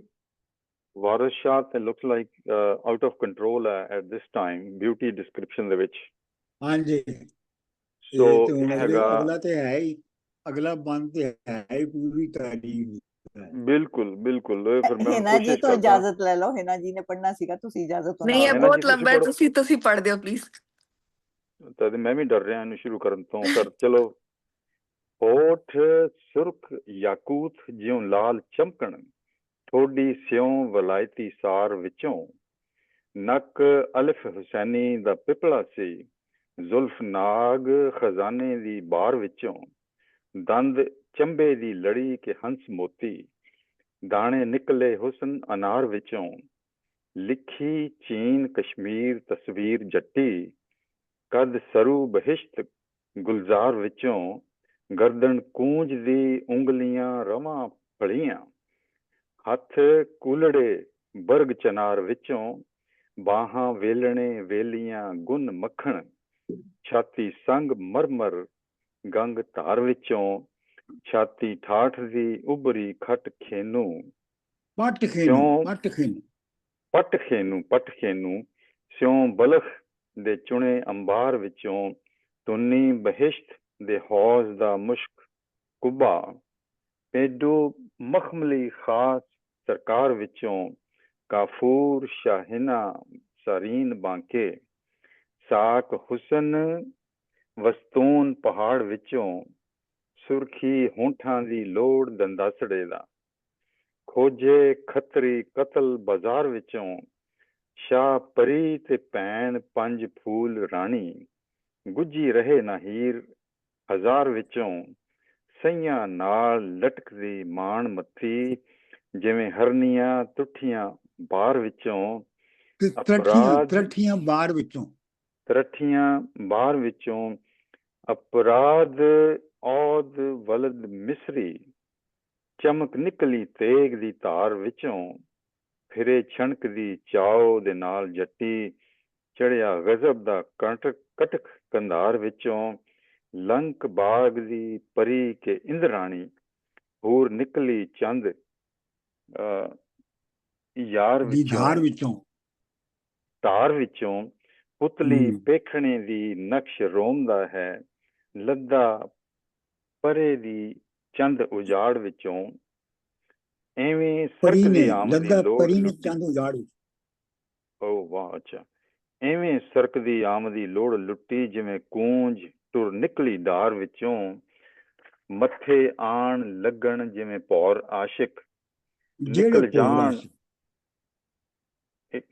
E: ਵਾਰਿਸ ਸ਼ਾਹ ਤੇ looks like out of control ਹੈ at this time beauty description ਦੇ ਵਿੱਚ।
A: ਹਾਂਜੀ
E: ਸੋ
A: ਹੁਣ
E: ਹੈਗਾ
A: ਅਗਲਾ ਤੇ ਹੈ ਹੀ, ਅਗਲਾ ਬੰਦ ਤੇ ਹੈ ਹੀ ਪੂਰੀ ਤਾਰੀਖ।
E: ਬਿਲਕੁਲ ਬਿਲकुल। ਫਿਰ ਮੈਂ
C: ਹਿਨਾ ਜੀ
E: ਕੋਸ਼ਿਸ਼
C: ਤੋਂ
E: ਕਰਦਾ।
C: ਇਜਾਜ਼ਤ ਲੈ ਲਓ, ਹਿਨਾ ਜੀ ਨੇ ਪੜ੍ਹਨਾ ਸੀਗਾ, ਤੁਸੀਂ ਇਜਾਜ਼ਤ।
D: ਨਹੀਂ ਇਹ ਬਹੁਤ ਲੰਬਾ ਹੈ, ਤੁਸੀਂ ਪੜ੍ਹ ਦਿਓ ਪਲੀਜ਼।
E: ਤਦ ਮੈਂ ਵੀ ਡਰ ਰਿਹਾ ਇਹਨੂੰ ਸ਼ੁਰੂ ਕਰਨ ਤੋਂ। ਪਰ ਚਲੋ। ਹੋਠ ਸੁਰਖ ਯਾਕੂਤ ਜਿਉਂ ਲਾਲ ਚਮਕਣ, ਠੋਡੀ ਸਿਉਂ ਵਲਾਇਤੀ ਸਾਰ ਵਿੱਚੋਂ। ਨੱਕ ਅਲਫ ਹੁਸੈਨੀ ਦਾ ਪਿਪਲਾ ਸੀ, ਜ਼ੁਲਫ ਨਾਗ ਖਜ਼ਾਨੇ ਦੀ ਬਾਰ ਵਿੱਚੋਂ। ਦੰਦ ਚੰਬੇ ਦੀ ਲੜੀ ਕੇ ਹੰਸ ਮੋਤੀ, ਦਾਣੇ ਨਿਕਲੇ ਹੁਸਨ ਅਨਾਰ ਵਿੱਚੋਂ। ਲਿਖੀ ਚੀਨ ਕਸ਼ਮੀਰ ਤਸਵੀਰ ਜੱਟੀ, ਕਦ ਸਰੂ ਬਹਿਸ਼ਤ ਗੁਲਜ਼ਾਰ ਵਿੱਚੋਂ। ਗਰਦਨ ਕੂੰਜਦੀ ਉਂਗਲੀਆਂ ਰਵਾਂ ਫਲੀਆਂ, ਹੱਥ ਕੁਲੜੇ ਬਰਗ ਚਨਾਰ ਵਿੱਚੋਂ। ਬਾਹਾਂ ਵੇਲਣੇ ਵੇਲੀਆਂ ਗੁਣ ਮੱਖਣ, ਛਾਤੀ ਸੰਗ ਮਰਮਰ ਗੰਗ ਧਾਰ ਵਿੱਚੋਂ। ਛਾਤੀ ਠਾਠ ਦੀ ਉਭਰੀ ਖਟ ਖੇਨੂ,
A: ਪੱਟ
E: ਸਿਉਂ
A: ਖੇਨੂ
E: ਪੱਟ ਖੇਨੂ ਸਿਉਂ ਬਲਖ ਦੇ ਚੁਣੇ ਅੰਬਾਰ ਵਿੱਚੋਂ। ਧੁੰਨੀ ਬਹਿਸ਼ਤ ਦੇ ਹੌਜ਼ ਦਾ ਮੁਸ਼ਕ ਕੁੱਬਾ, ਪੇਡੂ ਮਖਮਲੀ ਖਾਸ ਸਰਕਾਰ ਵਿੱਚੋਂ। ਕਾਫੂਰ ਸ਼ਾਹਿਨਾ ਸਾਰੀਨ ਬਾਂਕੇ, ਸਾਕ ਹੁਸਨ ਵਸਤੂਨ ਪਹਾੜ ਵਿੱਚੋਂ। ਸੁਰਖੀ ਹੋਂਠਾਂ ਦੀ ਲੋੜ ਦੰਦਾਸੜੇ ਦਾ, ਖੋਜੇ ਖੱਤਰੀ ਕਤਲ ਬਾਜ਼ਾਰ ਵਿੱਚੋਂ। ਸ਼ਾਹ ਪਰੀ ਤੇ ਭੈਣ ਪੰਜ ਫੂਲ ਰਾਣੀ, ਗੁੱਜੀ ਰਹੇ ਨਾ ਹੀਰ ਹਜ਼ਾਰ ਵਿੱਚੋਂ। ਸਈਆਂ ਨਾਲ ਲਟਕਦੀ ਮਾਣ ਮੱਥੀ, ਜਿਵੇਂ ਹਰਨੀਆਂ ਤੁੱਠੀਆਂ ਬਾਰ ਵਿੱਚੋਂ।
A: ਤਰੱਠੀਆਂ ਬਾਰ ਵਿੱਚੋਂ। ਅਪਰਾਧ ਔਦ ਵਲਦ ਮਿਸਰੀ, ਚਮਕ ਨਿਕਲੀ ਤੇਗ ਦੀ ਧਾਰ ਵਿੱਚੋਂ। ਫਿਰੇ ਛਣਕਦੀ ਚਾਓ ਦੇ ਨਾਲ ਜੱਟੀ, ਚੜਿਆ ਗਜ਼ਬ ਦਾ ਕਟਕ ਕੰਧਾਰ ਵਿੱਚੋਂ। ਲੰਕ ਬਾਗ ਦੀ ਪਰੀ ਕੇ ਇੰਦਰਾਣੀ, ਹੂਰ ਨਿਕਲੀ ਚੰਦ ਯਾਰ ਧਾਰ ਵਿੱਚੋਂ। ਪੁਤਲੀ ਪੇਖਣੇ ਦੀ ਨਕਸ਼ ਰੋਮਦਾ ਹੈ, ਲੱਦਾ ਪਰੇ ਦੀ ਚੰਦ ਉਜਾੜ ਵਿੱਚੋਂ। ਐਵੇਂ ਸਰਕਦੀ ਆਮਦੀ ਲੋੜ ਐਵੇਂ ਸਰਕਦੀ ਆਮਦੀ ਲੋੜ ਲੁੱਟੀ, ਜਿਵੇਂ ਕੂੰਜ ਟੁਰ ਨਿਕਲੀ ਡਾਰ ਵਿੱਚੋਂ। ਮੱਥੇ ਆਣ ਲੱਗਣ ਜਿਵੇਂ ਭੌਰ ਆਸ਼ਿਕ,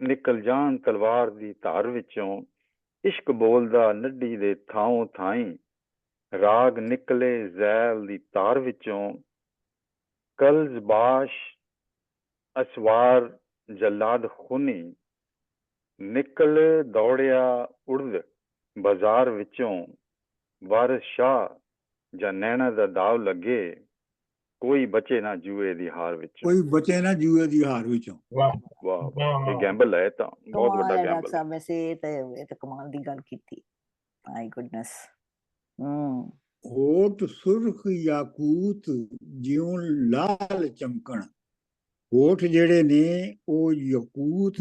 A: ਨਿਕਲ ਜਾਣ ਤਲਵਾਰ ਦੀ ਧਾਰ ਵਿੱਚੋਂ। ਇਸ਼ਕ ਬੋਲਦਾ ਨੱਡੀ ਦੇ ਥਾਂ ਥਾਈਂ, ਰਾਗ ਨਿਕਲੇ ਜ਼ੈਲ ਦੀ ਤਾਰ ਵਿੱਚੋਂ। ਕਲਜ਼ ਬਾਸ਼ ਅਸਵਾਰ ਜਲਾਦ ਖੂਨੀ, ਨਿਕਲ ਦੌੜਿਆ ਉੜਦ ਬਾਜ਼ਾਰ ਵਿੱਚੋਂ। ਵਾਰਿਸ ਸ਼ਾਹ ਜਾਂ ਨੈਣਾ ਦਾ ਦਾਵ ਲੱਗੇ, ਕੋਈ ਬਚੇ ਨਾ ਜੂਏ ਦੀ ਹਾਰ ਵਿੱਚੋਂ।
B: ਵਾਹ
E: ਵਾਹ, ਇਹ ਗੈਂਬਲ ਹੈ, ਤਾਂ ਬਹੁਤ ਵੱਡਾ ਗੈਂਬਲ।
C: ਡਾਕਟਰ ਸਾਹਿਬ ਵੈਸੇ ਇਹ ਤਾਂ ਕਮਾਲ ਦੀ ਗੱਲ ਕੀਤੀ। ਮਾਈ ਗੁੱਡਨੈਸ।
A: ਹੋਠ ਸੁਰਖ ਯਾਕੂਤ ਜਿਉਂ ਲਾਲ ਚਮਕਣ। ਹੋਠ ਜਿਹੜੇ ਨੇ ਉਹ ਯਾਕੂਤ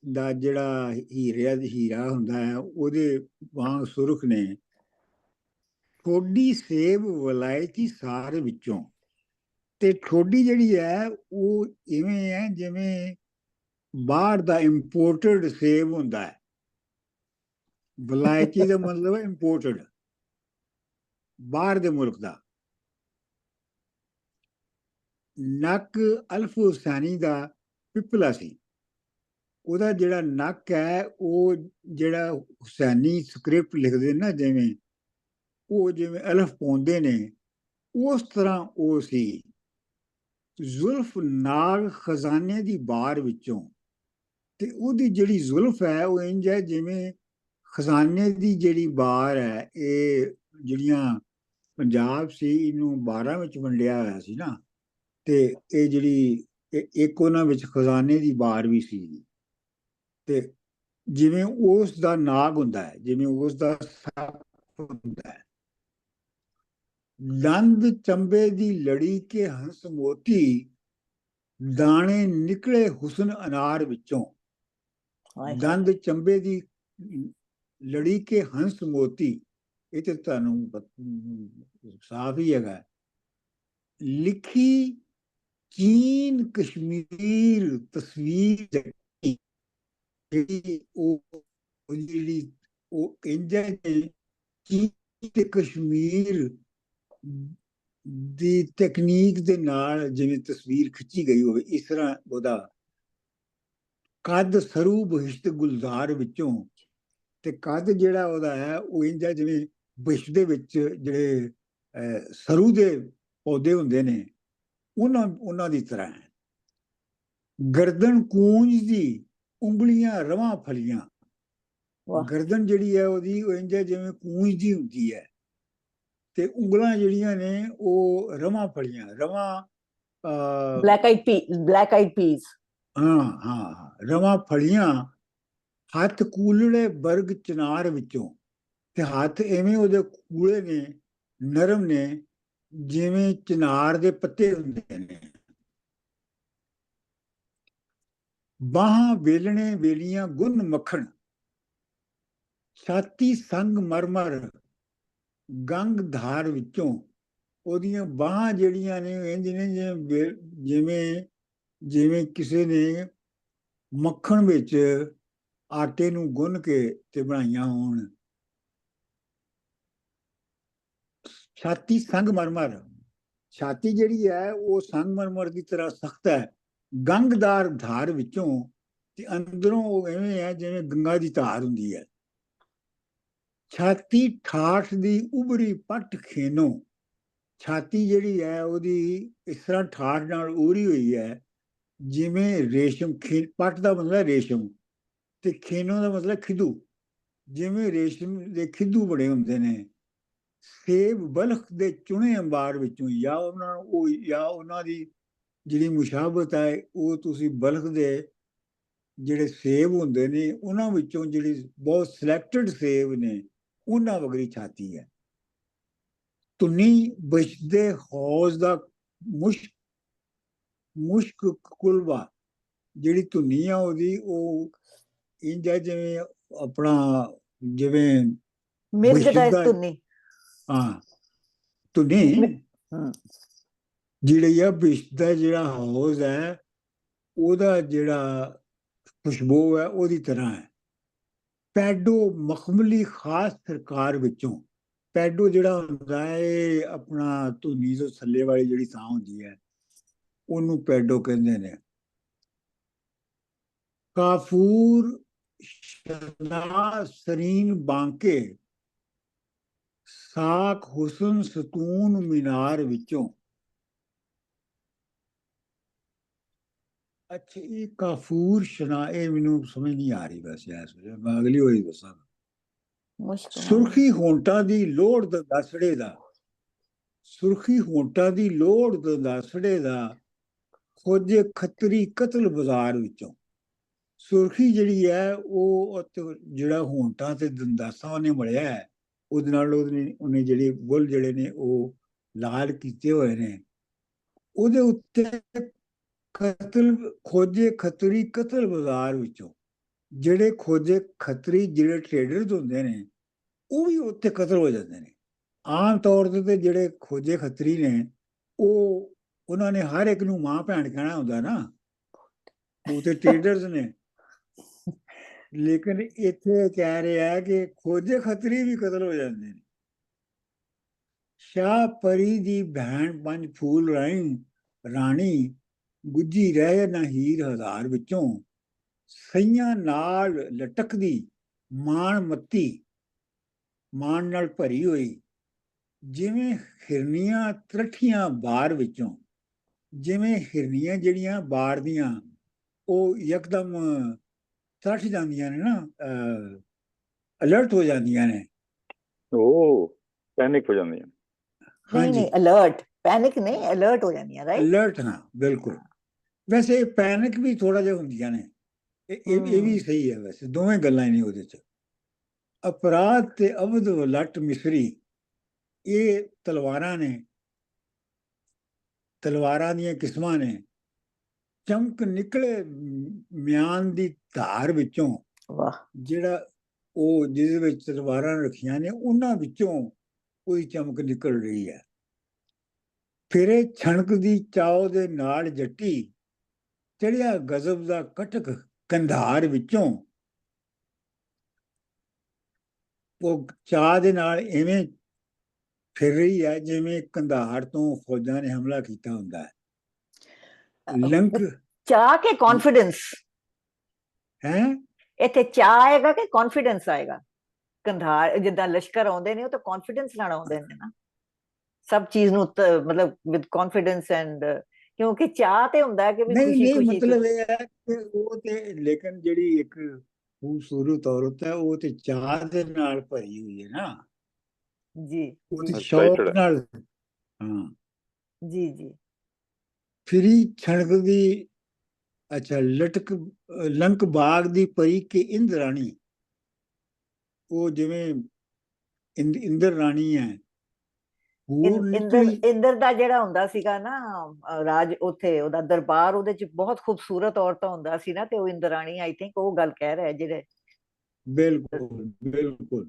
A: ਦਾ ਜਿਹੜਾ ਹੀਰਾ ਹੁੰਦਾ ਹੈ ਉਹਦੇ ਵਾਂਗ ਸੁਰਖ ਨੇ। ਠੋਡੀ ਸੇਬ ਵਲਾਇਤੀ ਸਾਰ ਵਿੱਚੋਂ। ਤੇ ਠੋਡੀ ਜਿਹੜੀ ਹੈ ਉਹ ਇਵੇਂ ਹੈ ਜਿਵੇਂ ਬਾਹਰ ਦਾ ਇੰਪੋਰਟਡ ਸੇਬ ਹੁੰਦਾ ਹੈ। ਵਲਾਇਤੀ ਦਾ ਮਤਲਬ ਹੈ ਇੰਪੋਰਟਡ, ਬਾਹਰ ਦੇ ਮੁਲਕ ਦਾ। ਨੱਕ ਅਲਫ ਹੁਸੈਨੀ ਦਾ ਪਿਪਲਾ ਸੀ। ਉਹਦਾ ਜਿਹੜਾ ਨੱਕ ਹੈ ਉਹ ਜਿਹੜਾ ਹੁਸੈਨੀ ਸਕ੍ਰਿਪਟ ਲਿਖਦੇ ਨਾ, ਜਿਵੇਂ ਅਲਫ ਪਾਉਂਦੇ ਨੇ ਉਸ ਤਰ੍ਹਾਂ ਉਹ ਸੀ। ਜ਼ੁਲਫ ਨਾਗ ਖਜ਼ਾਨੇ ਦੀ ਬਾਰ ਵਿੱਚੋਂ। ਤੇ ਉਹਦੀ ਜਿਹੜੀ ਜ਼ੁਲਫ ਹੈ ਉਹ ਇੰਝ ਹੈ ਜਿਵੇਂ ਖਜ਼ਾਨੇ ਦੀ ਜਿਹੜੀ ਬਾਰ ਹੈ। ਇਹ ਜਿਹੜੀਆਂ ਪੰਜਾਬ ਸੀ ਇਹਨੂੰ 12 ਵਿੱਚ ਵੰਡਿਆ ਹੋਇਆ ਸੀ ਨਾ, ਤੇ ਇਹ ਜਿਹੜੀ ਇੱਕ ਉਹਨਾਂ ਵਿੱਚ ਖਜ਼ਾਨੇ ਦੀ ਬਾਰ ਵੀ ਸੀ। ਤੇ ਜਿਵੇਂ ਉਸ ਦਾ ਨਾਗ ਹੁੰਦਾ ਹੈ, ਜਿਵੇਂ ਉਸ ਦਾ ਸੱਪ ਹੁੰਦਾ ਹੈ। ਦੰਦ ਚੰਬੇ ਦੀ ਲੜੀ ਕੇ ਹੰਸ ਮੋਤੀ, ਦਾਣੇ ਨਿਕਲੇ ਹੁਸਨ ਅਨਾਰ ਵਿੱਚੋਂ। ਦੰਦ ਚੰਬੇ ਦੀ ਲੜੀ ਕੇ ਹੰਸ ਮੋਤੀ, ਇਹ ਤੇ ਤੁਹਾਨੂੰ ਸਾਫ਼ ਹੀ ਹੈਗਾ। ਲਿਖੀ ਚੀਨ ਕਸ਼ਮੀਰ ਤਸਵੀਰ ਜਿਹੜੀ ਉਹ ਇੰਜ ਹੈ ਕਿ ਤੇ ਕਸ਼ਮੀਰ ਦੀ ਤਕਨੀਕ ਦੇ ਨਾਲ ਜਿਵੇਂ ਤਸਵੀਰ ਖਿੱਚੀ ਗਈ ਹੋਵੇ, ਇਸ ਤਰ੍ਹਾਂ ਉਹਦਾ ਕੱਦ ਸਰੂ ਬਹਿਸ਼ਤ ਗੁਲਜ਼ਾਰ ਵਿੱਚੋਂ, ਤੇ ਕੱਦ ਜਿਹੜਾ ਉਹਦਾ ਹੈ ਉਹ ਇੰਜ ਹੈ ਜਿਵੇਂ ਬਹਿਸ਼ਤ ਦੇ ਵਿੱਚ ਜਿਹੜੇ ਸਰੂ ਦੇ ਪੌਦੇ ਹੁੰਦੇ ਨੇ ਉਹਨਾਂ ਦੀ ਤਰ੍ਹਾਂ ਹੈ। ਗਰਦਨ ਕੂੰਜ ਦੀ, ਉਂਗਲੀਆਂ ਰਵਾਂ ਫਲੀਆਂ। ਗਰਦਨ ਜਿਹੜੀ ਹੈ ਉਹਦੀ ਉਹ ਇੰਜ ਹੈ ਜਿਵੇਂ ਕੂੰਜ ਦੀ ਹੁੰਦੀ ਹੈ, ਤੇ ਉਂਗਲਾਂ ਜਿਹੜੀਆਂ ਨੇ ਉਹ ਰਵਾਂ ਫਲੀਆਂ, ਰਵਾਂ
C: ਬਲੈਕ ਆਈਡ ਪੀਸ।
A: ਹਾਂ, ਰਵਾਂ ਫਲੀਆਂ। ਹੱਥ ਕੂਲੜੇ ਬਰਗ ਚਨਾਰ ਵਿੱਚੋਂ, ਤੇ ਹੱਥ ਐਵੇਂ ਉਹਦੇ ਕੂਲੇ ਨੇ, ਨਰਮ ਨੇ, ਜਿਵੇਂ ਚਨਾਰ ਦੇ ਪੱਤੇ ਹੁੰਦੇ ਨੇ। ਬਾਹਾਂ ਵੇਲਣੇ ਵੇਲੀਆਂ ਗੁੰਨ ਮੱਖਣ, ਛਾਤੀ ਸੰਗ ਮਰਮਰ ਗੰਗ ਧਾਰ ਵਿੱਚੋਂ। ਉਹਦੀਆਂ ਬਾਹਾਂ ਜਿਹੜੀਆਂ ਨੇ ਇੰਜ ਨੇ ਜਿਵੇਂ ਕਿਸੇ ਨੇ ਮੱਖਣ ਵਿੱਚ ਆਟੇ ਨੂੰ ਗੁੰਨ ਕੇ ਤੇ ਬਣਾਈਆਂ ਹੋਣ। ਛਾਤੀ ਸੰਗਮਰਮਰ, ਛਾਤੀ ਜਿਹੜੀ ਹੈ ਉਹ ਸੰਗਮਰਮਰ ਦੀ ਤਰ੍ਹਾਂ ਸਖਤ ਹੈ, ਗੰਗਦਾਰ ਧਾਰ ਵਿੱਚੋਂ, ਤੇ ਅੰਦਰੋਂ ਉਹ ਐਵੇਂ ਹੈ ਜਿਵੇਂ ਗੰਗਾ ਦੀ ਧਾਰ ਹੁੰਦੀ ਹੈ। ਛਾਤੀ ਠਾਠ ਦੀ ਉਭਰੀ ਪੱਟ ਖੇਨੋ, ਛਾਤੀ ਜਿਹੜੀ ਹੈ ਉਹਦੀ ਇਸ ਤਰ੍ਹਾਂ ਠਾਠ ਨਾਲ ਉਭਰੀ ਹੋਈ ਹੈ ਜਿਵੇਂ ਰੇਸ਼ਮ। ਪੱਟ ਦਾ ਮਤਲਬ ਰੇਸ਼ਮ, ਤੇ ਖੇਨੋ ਦਾ ਮਤਲਬ ਖਿੱਦੂ, ਜਿਵੇਂ ਰੇਸ਼ਮ ਦੇ ਖਿੱਦੂ ਬੜੇ ਹੁੰਦੇ ਨੇ। ਸੇਬ ਬਲਖ ਦੇ ਚੁਣੇ ਅੰਬਾਰ ਵਿੱਚੋਂ, ਜਾਂ ਉਹਨਾਂ ਦੀ ਜਿਹੜੀ ਮੁਸ਼ਾਬਤ ਹੈ ਉਹ ਤੁਸੀਂ ਬਲਖ ਦੇ ਜਿਹੜੇ ਸੇਬ ਹੁੰਦੇ ਨੇ ਉਹਨਾਂ ਵਿੱਚੋਂ, ਜਿਹੜੀ ਬਹੁਤ ਸਿਲੈਕਟਡ ਸੇਬ ਨੇ, ਉਹਨਾਂ ਵਗਰੀ ਛਾਤੀ ਹੈ। ਧੁਨੀ ਬਸ਼ਦੇ ਹੌਜ਼ ਦਾ ਮੁਸ਼ਕ ਕੁਲਵਾ, ਜਿਹੜੀ ਧੁਨੀ ਆ ਉਹਦੀ ਉਹ ਇੰਜ ਹੈ ਜਿਵੇਂ ਆਪਣਾ ਜਿਵੇਂ
C: ਧੁਨੀ।
A: ਹਾਂ, ਧੁਨੀ ਜਿਹੜੀ ਆ ਬਿਸ਼ਤ ਦਾ ਜਿਹੜਾ ਹੌਜ਼ ਹੈ ਉਹਦਾ ਜਿਹੜਾ ਖੁਸ਼ਬੂ ਹੈ ਉਹਦੀ ਤਰ੍ਹਾਂ ਹੈ। ਪੈਡੋ ਮਖਮਲੀ ਖਾਸ ਸਰਕਾਰ ਵਿੱਚੋਂ, ਪੈਡੋ ਜਿਹੜਾ ਹੁੰਦਾ ਹੈ ਆਪਣਾ ਧੁਨੀ ਤੋਂ ਥੱਲੇ ਵਾਲੀ ਜਿਹੜੀ ਥਾਂ ਹੁੰਦੀ ਹੈ ਉਹਨੂੰ ਪੈਡੋ ਕਹਿੰਦੇ ਨੇ। ਕਾਫੂਰ ਸ਼ਨਾ ਸਰੀਨ ਬਾਂਕੇ, ਸਾਕ ਹੁਸਨ ਸਤੂਨ ਮੀਨਾਰ ਵਿੱਚੋਂ। ਅੱਛਾ, ਇਹ ਕਾਫੂਰ ਸ਼ਨਾ, ਇਹ ਮੈਨੂੰ ਸਮਝ ਨਹੀਂ ਆ ਰਹੀ ਵੈਸੇ ਇਸ ਵੇਲੇ, ਮੈਂ ਅਗਲੀ ਵਾਰੀ ਦੱਸਾਂਗਾ। ਸੁਰਖੀ ਹੋਂਟਾਂ ਦੀ ਲੋੜ ਦਾ ਦਸੜੇ ਦਾ, ਸੁਰਖੀ ਹੋਂਟਾਂ ਦੀ ਲੋੜ ਦਾ ਦਸੜੇ ਦਾ, ਖੋਜੇ ਖੱਤਰੀ ਕਤਲ ਬਾਜ਼ਾਰ ਵਿੱਚੋਂ। ਸੁਰਖੀ ਜਿਹੜੀ ਹੈ ਉਹ ਜਿਹੜਾ ਹੋਂਟਾਂ ਤੇ ਦੰਦਾਸਾ ਉਹਨੇ ਮੜਿਆ ਹੈ, ਉਹਦੇ ਨਾਲ ਉਹਨੇ ਜਿਹੜੇ ਬੁੱਲ ਜਿਹੜੇ ਨੇ ਉਹ ਲਾਲ ਕੀਤੇ ਹੋਏ ਨੇ, ਉਹਦੇ ਉੱਤੇ ਕਤਲ ਖੋਜੇ ਖੱਤਰੀ ਕਤਲ ਬਾਜ਼ਾਰ ਵਿੱਚੋਂ। ਜਿਹੜੇ ਖੋਜੇ ਖੱਤਰੀ ਜਿਹੜੇ ਟ੍ਰੇਡਰਸ ਹੁੰਦੇ ਨੇ ਉਹ ਵੀ ਉੱਥੇ ਕਤਲ ਹੋ ਜਾਂਦੇ ਨੇ। ਆਮ ਤੌਰ ਤੇ ਜਿਹੜੇ ਖੋਜੇ ਖੱਤਰੀ ਨੇ ਉਹਨਾਂ ਨੇ ਹਰ ਇੱਕ ਨੂੰ ਮਾਂ ਭੈਣ ਕਹਿਣਾ ਹੁੰਦਾ ਨਾ, ਉਹ ਤੇ ਟ੍ਰੇਡਰਸ ਨੇ। ਲੇਕਿਨ ਇੱਥੇ ਕਹਿ ਰਿਹਾ ਕਿ ਖੋਜੇ ਖੱਤਰੀ ਵੀ ਕਤਲ ਹੋ ਜਾਂਦੇ ਨੇ। ਸ਼ਾਹ ਪਰੀ ਦੀ ਭੈਣ ਪੰਜ ਫੂਲ ਰਾਣੀ, ਗੁੱਜੀ ਰਹਿ ਨਾ ਹੀਰ ਹਜ਼ਾਰ ਵਿੱਚੋਂ। ਸਈਆਂ ਨਾਲ ਲਟਕਦੀ ਮਾਣ ਮੱਤੀ, ਮਾਣ ਨਾਲ ਭਰੀ ਹੋਈ, ਜਿਵੇਂ ਹਿਰਨੀਆਂ ਤਰਠੀਆਂ ਬਾਰ ਵਿੱਚੋਂ। ਜਿਵੇਂ ਹਿਰਨੀਆਂ ਜਿਹੜੀਆਂ ਬਾਰ ਦੀਆਂ ਉਹ ਯਕਦਮ ਤਰਠ ਜਾਂਦੀਆਂ ਨੇ ਨਾ, ਅਲਰਟ ਹੋ ਜਾਂਦੀਆਂ ਨੇ।
E: ਪੈਨਿਕ ਹੋ ਜਾਂਦੀਆਂ।
C: ਨਹੀਂ, ਅਲਰਟ, ਪੈਨਿਕ ਨਹੀਂ, ਅਲਰਟ ਹੋ ਜਾਂਦੀਆਂ, ਰਾਈਟ?
A: ਅਲਰਟ, ਹਾਂ ਬਿਲਕੁਲ। ਵੈਸੇ ਪੈਨਿਕ ਵੀ ਥੋੜਾ ਜਿਹਾ ਹੁੰਦੀਆਂ ਨੇ, ਇਹ ਵੀ ਸਹੀ ਹੈ। ਵੈਸੇ ਦੋਵੇਂ ਗੱਲਾਂ ਹੀ ਨੇ ਉਹਦੇ ਚ। ਅਪਰਾਧ ਤੇ ਅਵਧ ਲੱਟ ਮਿਸਰੀ, ਇਹ ਤਲਵਾਰਾਂ ਨੇ, ਤਲਵਾਰਾਂ ਦੀਆਂ ਕਿਸਮਾਂ ਨੇ। ਚਮਕ ਨਿਕਲੇ ਮਿਆਨ ਦੀ ਧਾਰ ਵਿੱਚੋਂ, ਜਿਹੜਾ ਉਹ ਜਿਹਦੇ ਵਿੱਚ ਤਲਵਾਰਾਂ ਰੱਖੀਆਂ ਨੇ ਉਹਨਾਂ ਵਿੱਚੋਂ ਉਹਦੀ ਚਮਕ ਨਿਕਲ ਰਹੀ ਹੈ। ਫਿਰੇ ਛਣਕ ਦੀ ਚਾਉ ਦੇ ਨਾਲ ਜੱਟੀ, ਚੜਿਆ ਗਜ਼ਬ ਦਾ ਕਟਕ ਕੰਧਾਰ ਵਿੱਚੋਂ। ਉਹ ਚਾਹ ਦੇ ਨਾਲ ਇਵੇਂ ਫਿਰ ਰਹੀ ਹੈ ਜਿਵੇਂ ਕੰਧਾਰ ਤੋਂ ਫੌਜਾਂ ਨੇ ਹਮਲਾ ਕੀਤਾ ਹੁੰਦਾ ਹੈ। ਲੰਕ
C: ਚਾਹ ਕੇ ਕੌਨਫੀਡੈਂਸ
A: ਹੈ
C: ਇੱਥੇ ਚਾਹ ਆਏਗਾ ਕਿ ਕੌਨਫੀਡੈਂਸ ਆਏਗਾ? ਕੰਧਾਰ ਜਿੱਦਾਂ ਲਸ਼ਕਰ ਆਉਂਦੇ ਨੇ ਉਹ ਤਾਂ ਕੌਨਫੀਡੈਂਸ ਨਾਲ ਆਉਂਦੇ ਨੇ ਨਾ, ਸਭ ਚੀਜ਼ ਨੂੰ ਮਤਲਬ ਵਿਦ ਕੌਨਫੀਡੈਂਸ ਐਂਡ, ਕਿਉਂਕਿ ਚਾਹ ਤੇ ਹੁੰਦਾ ਕਿ ਵੀ
A: ਨਹੀਂ
C: ਖੁਸ਼ੀ
A: ਨਹੀਂ
C: ਖੁਸ਼ੀ
A: ਮਤਲਬ ਇਹ ਹੈ ਕਿ ਉਹ ਤੇ ਲੇਕਿਨ ਜਿਹੜੀ ਇੱਕ ਖੂਬਸੂਰਤ ਔਰਤ ਹੈ ਉਹ ਤੇ ਚਾਹ ਦੇ ਨਾਲ ਭਰੀ ਹੋਈ ਹੈ ਨਾ,
C: ਜੀ
A: ਉਹ
C: ਜੀ
A: ਤੇ ਸ਼ੌਕ ਨਾਲ। ਹਾਂ
C: ਜੀ ਜੀ
A: ਫਿਰੀ ਛਣਕਦੀ, ਅੱਛਾ ਲਟਕ ਲੰਕ ਬਾਗ ਦੀ ਪਰੀ ਕਿ ਇੰਦਰਾਣੀ, ਉਹ ਜਿਵੇਂ ਇੰਦਰ ਰਾਣੀ ਹੈ, ਹੋਰ ਨਿਕਲੀ।
C: ਇੰਦਰ ਦਾ ਜਿਹੜਾ ਹੁੰਦਾ ਸੀਗਾ ਨਾ ਰਾਜ, ਉੱਥੇ ਉਹਦਾ ਦਰਬਾਰ, ਉਹਦੇ ਚ ਬਹੁਤ ਖੂਬਸੂਰਤ ਔਰਤਾਂ ਹੁੰਦਾ ਸੀ ਨਾ, ਤੇ ਉਹ ਇੰਦਰਾਣੀ ਆਈ ਥਿੰਕ ਉਹ ਗੱਲ ਕਹਿ ਰਿਹਾ ਜਿਹੜੇ।
A: ਬਿਲਕੁਲ ਬਿਲਕੁਲ।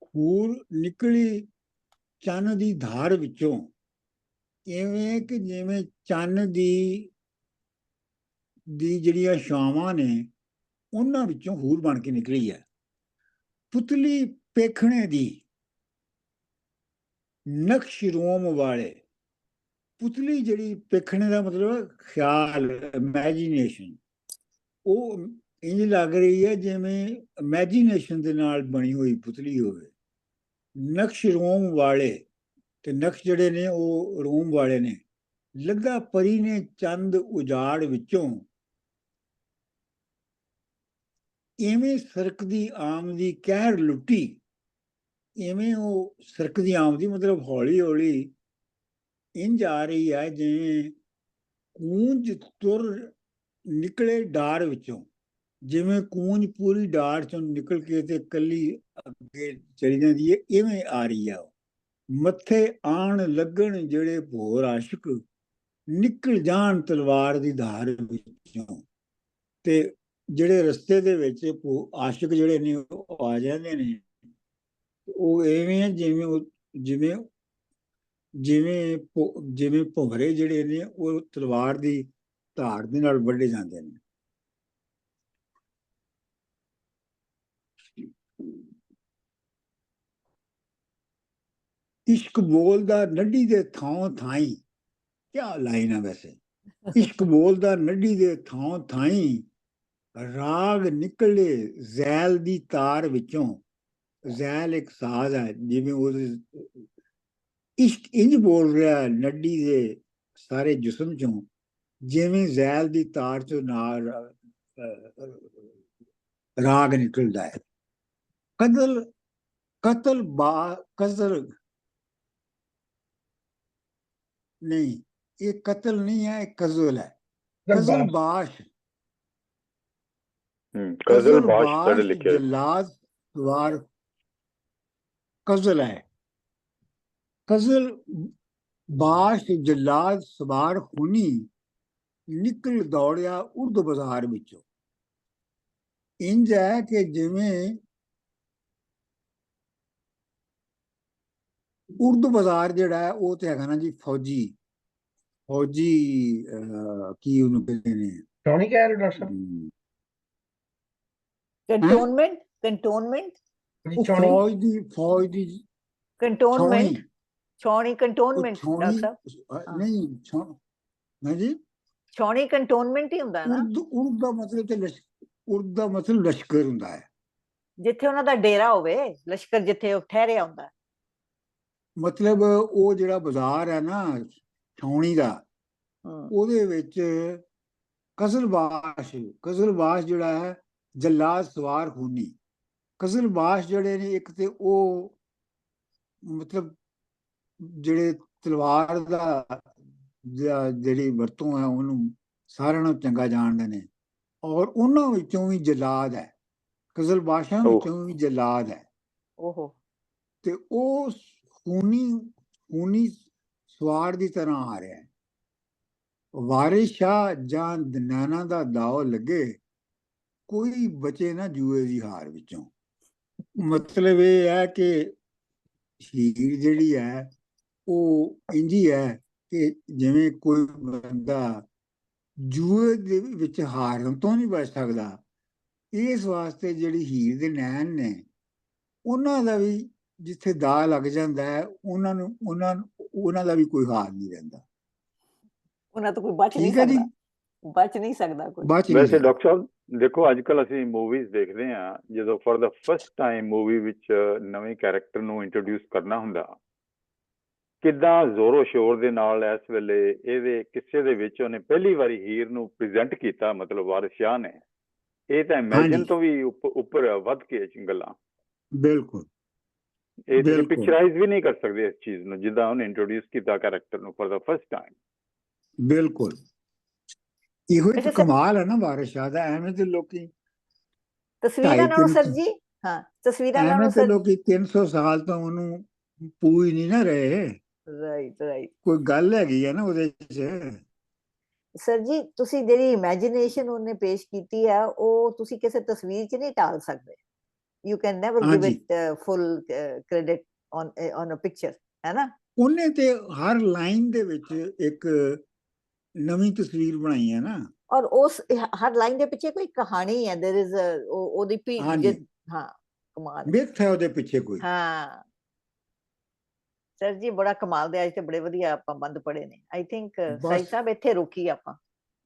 A: ਹੋਰ ਨਿਕਲੀ ਚੰਨ ਦੀ ਧਾਰ ਵਿੱਚੋਂ, ਇਵੇਂ ਕਿ ਜਿਵੇਂ ਚੰਨ ਦੀ ਜਿਹੜੀਆਂ ਛਾਵਾਂ ਨੇ ਉਹਨਾਂ ਵਿੱਚੋਂ ਹੂਰ ਬਣ ਕੇ ਨਿਕਲੀ ਹੈ। ਪੁਤਲੀ ਪੇਖਣੇ ਦੀ ਨਕਸ਼ ਰੋਮ ਵਾਲੇ, ਪੁਤਲੀ ਜਿਹੜੀ ਪੇਖਣੇ ਦਾ ਮਤਲਬ ਖਿਆਲ, ਇਮੈਜੀਨੇਸ਼ਨ, ਉਹ ਇੰਜ ਲੱਗ ਰਹੀ ਹੈ ਜਿਵੇਂ ਇਮੈਜੀਨੇਸ਼ਨ ਦੇ ਨਾਲ ਬਣੀ ਹੋਈ ਪੁਤਲੀ ਹੋਵੇ। ਨਕਸ਼ ਰੋਮ ਵਾਲੇ, ਤੇ ਨਕਸ਼ ਜਿਹੜੇ ਨੇ ਉਹ ਰੋਮ ਵਾਲੇ ਨੇ। ਲੱਗਾ ਪਰੀ ਨੇ ਚੰਦ ਉਜਾੜ ਵਿੱਚੋਂ, ਇਵੇਂ ਸਰਕਦੀ ਆਮਦੀ ਕਹਿਰ ਲੁੱਟੀ, ਇਵੇਂ ਉਹ ਸਰਕਦੀ ਆਮਦੀ ਮਤਲਬ ਹੌਲੀ ਹੌਲੀ ਇੰਝ ਆ ਰਹੀ ਹੈ ਜਿਵੇਂ ਕੂੰਜ ਤੁਰ ਨਿਕਲੇ ਡਾਰ ਵਿੱਚੋਂ, ਜਿਵੇਂ ਕੂੰਜ ਪੂਰੀ ਡਾਰ ਚੋਂ ਨਿਕਲ ਕੇ ਤੇ ਕੱਲੀ ਅੱਗੇ ਚਲੀ ਜਾਂਦੀ ਹੈ, ਇਵੇਂ ਆ ਰਹੀ ਹੈ। ਮੱਥੇ ਆਣ ਲੱਗਣ ਜਿਹੜੇ ਭੋਰ ਆਸ਼ਿਕ, ਨਿਕਲ ਜਾਣ ਤਲਵਾਰ ਦੀ ਧਾਰ ਵਿੱਚੋਂ। ਤੇ ਜਿਹੜੇ ਰਸਤੇ ਦੇ ਵਿੱਚ ਆਸ਼ਿਕ ਜਿਹੜੇ ਨੇ ਉਹ ਆ ਜਾਂਦੇ ਨੇ, ਉਹ ਐਵੇਂ ਜਿਵੇਂ ਜਿਵੇਂ ਜਿਵੇਂ ਜਿਵੇਂ ਭੁੰਗਰੇ ਜਿਹੜੇ ਨੇ ਉਹ ਤਲਵਾਰ ਦੀ ਧਾਰ ਦੇ ਨਾਲ ਵੱਢੇ ਜਾਂਦੇ ਨੇ। ਇਸ਼ਕ ਬੋਲਦਾ ਨੱਢੀ ਦੇ ਥਾਂ ਥਾਈ, ਕਿਆ ਲਾਈਨ ਹੈ ਵੈਸੇ। ਇਸ਼ਕ ਬੋਲਦਾ ਨੱਢੀ ਦੇ ਥਾਂ ਥਾਈ, ਰਾਗ ਨਿਕਲੇ ਜ਼ੈਲ ਦੀ ਤਾਰ ਵਿੱਚੋਂ। ਜ਼ੈਲ ਇੱਕ ਸਾਜ਼ ਹੈ, ਜਿਵੇਂ ਉਹਦੇ ਇਸ਼ਕ ਇੰਜ ਬੋਲ ਰਿਹਾ ਨੱਢੀ ਦੇ ਸਾਰੇ ਜਿਸਮ ਚੋਂ, ਜਿਵੇਂ ਜ਼ੈਲ ਦੀ ਤਾਰ ਚੋਂ ਨਾਲ ਰਾਗ ਨਿਕਲਦਾ ਹੈ। ਕਤਲ ਕਤਲ ਕਤਲ ਨਹੀਂ, ਇਹ ਕਤਲ ਨਹੀਂ ਹੈ, ਇਹ ਕਜ਼ਲ ਹੈ। ਕਜ਼ਲ ਬਾਸ਼,
E: ਕਜ਼ਲ ਬਾਸ਼ ਸਾਡੇ ਲਿਖਿਆ
A: ਜਲਾਦ ਸਵਾਰ, ਕਜ਼ਲ ਹੈ। ਕਜ਼ਲ ਬਾਸ਼ ਜਲਾਦ ਸਵਾਰ ਖੂਨੀ, ਨਿਕਲ ਦੌੜਿਆ ਉਰਦ ਬਾਜ਼ਾਰ ਵਿੱਚੋਂ। ਇੰਜ ਹੈ ਕਿ ਜਿਵੇਂ ਉਰਦੂ ਬਾਜ਼ਾਰ ਜਿਹੜਾ ਹੈ ਉਹ ਤੇ ਹੈਗਾ ਨਾ ਜੀ ਫੌਜੀ ਕੀ ਉਹਨੂੰ ਕਹਿੰਦੇ ਨੇ,
B: ਛਾਉਣੀ ਕਹਿ ਰਹੇ ਡਾਕਟਰ ਸਾਹਿਬ?
C: ਕੰਟੋਨਮੈਂਟ, ਕੰਟੋਨਮੈਂਟ,
A: ਫੌਜ ਦੀ
C: ਕੰਟੋਨਮੈਂਟ, ਛਾਉਣੀ ਕੰਟੋਨਮੈਂਟ ਡਾਕਟਰ ਸਾਹਿਬ
A: ਨਹੀਂ ਹਾਂਜੀ,
C: ਛਾਉਣੀ ਕੰਟੋਨਮੈਂਟ ਹੀ ਹੁੰਦਾ ਨਾ।
A: ਉਰਦੂ ਦਾ ਮਤਲਬ ਤੇ ਉਰਦੂ ਦਾ ਮਤਲਬ ਲਸ਼ਕਰ ਹੁੰਦਾ ਹੈ,
C: ਜਿੱਥੇ ਉਹਨਾਂ ਦਾ ਡੇਰਾ ਹੋਵੇ, ਲਸ਼ਕਰ ਜਿੱਥੇ ਉਹ ਠਹਿਰਿਆ ਹੁੰਦਾ।
A: ਮਤਲਬ ਉਹ ਜਿਹੜਾ ਬਾਜ਼ਾਰ ਹੈ ਨਾ ਛਾਉਣੀ ਦਾ, ਉਹਦੇ ਵਿੱਚ ਕਜ਼ਲਬਾਸ਼ ਜਿਹੜਾ ਹੈ ਜਲਾਦ ਸਵਾਰ ਖੂਨੀ। ਕਜ਼ਲਬਾਸ਼ ਜਿਹੜੇ ਨੇ ਇੱਕ ਤੇ ਉਹ ਮਤਲਬ ਜਿਹੜੇ ਤਲਵਾਰ ਦਾ ਜਿਹੜੀ ਵਰਤੋਂ ਹੈ ਉਹਨੂੰ ਸਾਰਿਆਂ ਨੂੰ ਚੰਗਾ ਜਾਣਦੇ ਨੇ, ਔਰ ਉਹਨਾਂ ਵਿੱਚੋਂ ਵੀ ਜਲਾਦ ਹੈ, ਕਜ਼ਲਬਾਸ਼ਾਂ ਵਿੱਚੋਂ ਵੀ ਜਲਾਦ ਹੈ।
C: ਓਹੋ,
A: ਤੇ ਉਹ ਖੂਨੀ ਸਵਾਰ ਦੀ ਤਰ੍ਹਾਂ ਆ ਰਿਹਾ ਹੈ। ਵਾਰਿਸ ਸ਼ਾਹ ਜਾਂ ਦਨਾਨਾ ਦਾ ਦਾਅ ਲੱਗੇ, ਕੋਈ ਬਚੇ ਨਾ ਜੂਏ ਦੀ ਹਾਰ ਵਿੱਚੋਂ। ਮਤਲਬ ਇਹ ਹੈ ਕਿ ਹੀਰ ਜਿਹੜੀ ਹੈ ਉਹ ਇੰਜੀ ਹੈ ਕਿ ਜਿਵੇਂ ਕੋਈ ਬੰਦਾ ਜੂਏ ਦੇ ਵਿੱਚ ਹਾਰਨ ਤੋਂ ਨਹੀਂ ਬਚ ਸਕਦਾ, ਇਸ ਵਾਸਤੇ ਜਿਹੜੀ ਹੀਰ ਦੇ ਨੈਣ ਨੇ ਉਹਨਾਂ ਦਾ ਵੀ ਜਿੱਥੇ ਦਾ ਲੱਗ ਜਾਂਦਾ ਹੈ ਉਹਨਾਂ ਦਾ ਵੀ ਕੋਈ ਹਾਲ ਨਹੀਂ ਰਹਿੰਦਾ।
C: ਉਹਨਾਂ ਤੋਂ ਕੋਈ ਬਚ ਨਹੀਂ
A: ਠੀਕ ਹੈ ਜੀ,
C: ਸਕਦਾ, ਬਚ ਨਹੀਂ ਸਕਦਾ ਕੋਈ।
A: ਬਚ ਨਹੀਂ
E: ਵੈਸੇ
A: ਸਕਦਾ।
E: ਡਾਕਟਰ ਸਾਹਿਬ ਦੇਖੋ ਅੱਜ ਕੱਲ ਅਸੀਂ ਮੂਵੀਜ਼ ਦੇਖਦੇ ਹਾਂ, ਜਦੋਂ for the first time movie ਵਿੱਚ ਨਵੇਂ ਕੈਰੈਕਟਰ ਨੂੰ ਇੰਟਰੋਡਿਊਸ ਕਰਨਾ ਹੁੰਦਾ, ਕਿੱਦਾਂ ਜ਼ੋਰੋ ਸ਼ੋਰ ਦੇ ਨਾਲ ਇਸ ਵੇਲੇ ਇਹਦੇ ਕਿੱਸੇ ਦੇ ਵਿੱਚ ਉਹਨੇ ਪਹਿਲੀ ਵਾਰੀ ਹੀਰ ਨੂੰ ਪ੍ਰੈਜ਼ੈਂਟ ਕੀਤਾ, ਮਤਲਬ ਵਾਰਿਸ ਸ਼ਾਹ ਨੇ। ਇਹ ਤਾਂ ਇਮੇਜਿਨ
A: ਹਾਂਜੀ
E: ਤੋਂ ਵੀ ਉੱਪਰ ਵੱਧ ਕੇ ਗੱਲਾਂ,
A: ਬਿਲਕੁਲ
E: ਇਹ ਤੁਸੀਂ
A: ਬਿਲਕੁਲ
E: ਪਿਕਚਰਾਈਜ਼ ਵੀ ਨਹੀਂ ਕਰ ਸਕਦੇ ਇਸ ਚੀਜ਼ ਨੂੰ ਜਿੱਦਾਂ ਉਹਨੇ ਇੰਟਰੋਡਿਊਸ ਕੀਤਾ ਕੈਰੈਕਟਰ ਨੂੰ ਫॉर ਦਾ ਫਸਟ ਟਾਈਮ।
A: ਬਿਲਕੁਲ ਇਹੋ ਹੀ
C: ਵੈਸੇ
A: ਤਾਂ ਕਮਾਲ ਹੈ ਨਾ ਵਾਰਿਸ ਸ਼ਾਹ ਦਾ। ਐਵੇਂ ਤੇ ਲੋਕੀ
C: ਤਸਵੀਰਾਂ ਨਾਲੋਂ
A: 2.5
C: ਸਰ ਜੀ, ਹਾਂ ਤਸਵੀਰਾਂ
A: ਐਵੇਂ
C: ਨਾਲੋਂ
A: ਤੇ
C: ਸਰ,
A: ਲੋਕੀ 300 ਸਾਲ ਤੋਂ ਉਹਨੂੰ ਪੂਜ ਨਹੀਂ ਨਾ ਰਹੇ।
C: ਰਾਈਟ
A: ਕੋਈ ਗੱਲ ਹੈਗੀ ਹੈ ਨਾ ਉਹਦੇ 'ਚ।
C: ਸਰ ਜੀ, ਤੁਸੀਂ ਜਿਹੜੀ ਇਮੇਜਿਨੇਸ਼ਨ ਉਹਨੇ ਪੇਸ਼ ਕੀਤੀ ਆ ਉਹ ਤੁਸੀਂ ਕਿਸੇ ਤਸਵੀਰ 'ਚ ਨਹੀਂ ਢਾਲ ਸਕਦੇ। ਯੂ ਕੈਨ ਨੈਵਰ ਗਿਵ
A: ਹਾਂਜੀ,
C: it full credit on a picture, ਹੈ ਨਾ।
A: ਉਹਨੇ ਤੇ ਹਰ ਲਾਈਨ ਦੇ ਵਿੱਚ ਇੱਕ ਨਵੀਂ ਤਸਵੀਰ ਬਣਾਈ ਹੈ ਨਾ।
C: ਔਰ ਉਸ ਹਰ ਲਾਈਨ ਦੇ ਪਿੱਛੇ ਕੋਈ ਕਹਾਣੀ ਹੈ, देयर इज ਉਹਦੀ
A: ਹਾਂਜੀ,
C: ਹਾਂ ਕਮਾਲ ਹੈ।
A: ਮਿੱਥ ਹੈ ਉਹਦੇ ਪਿੱਛੇ ਕੋਈ।
C: ਹਾਂ ਸਰ ਜੀ, ਬੜਾ ਕਮਾਲ ਦੇ ਅੱਜ ਤੇ ਬੜੇ ਵਧੀਆ ਆਪਾਂ ਬੰਦ ਪੜੇ ਨੇ। ਆਈ ਥਿੰਕ ਸਾਈ
A: ਬਸ
C: ਸਾਹਿਬ ਇੱਥੇ ਰੋਕੀ ਆਪਾਂ।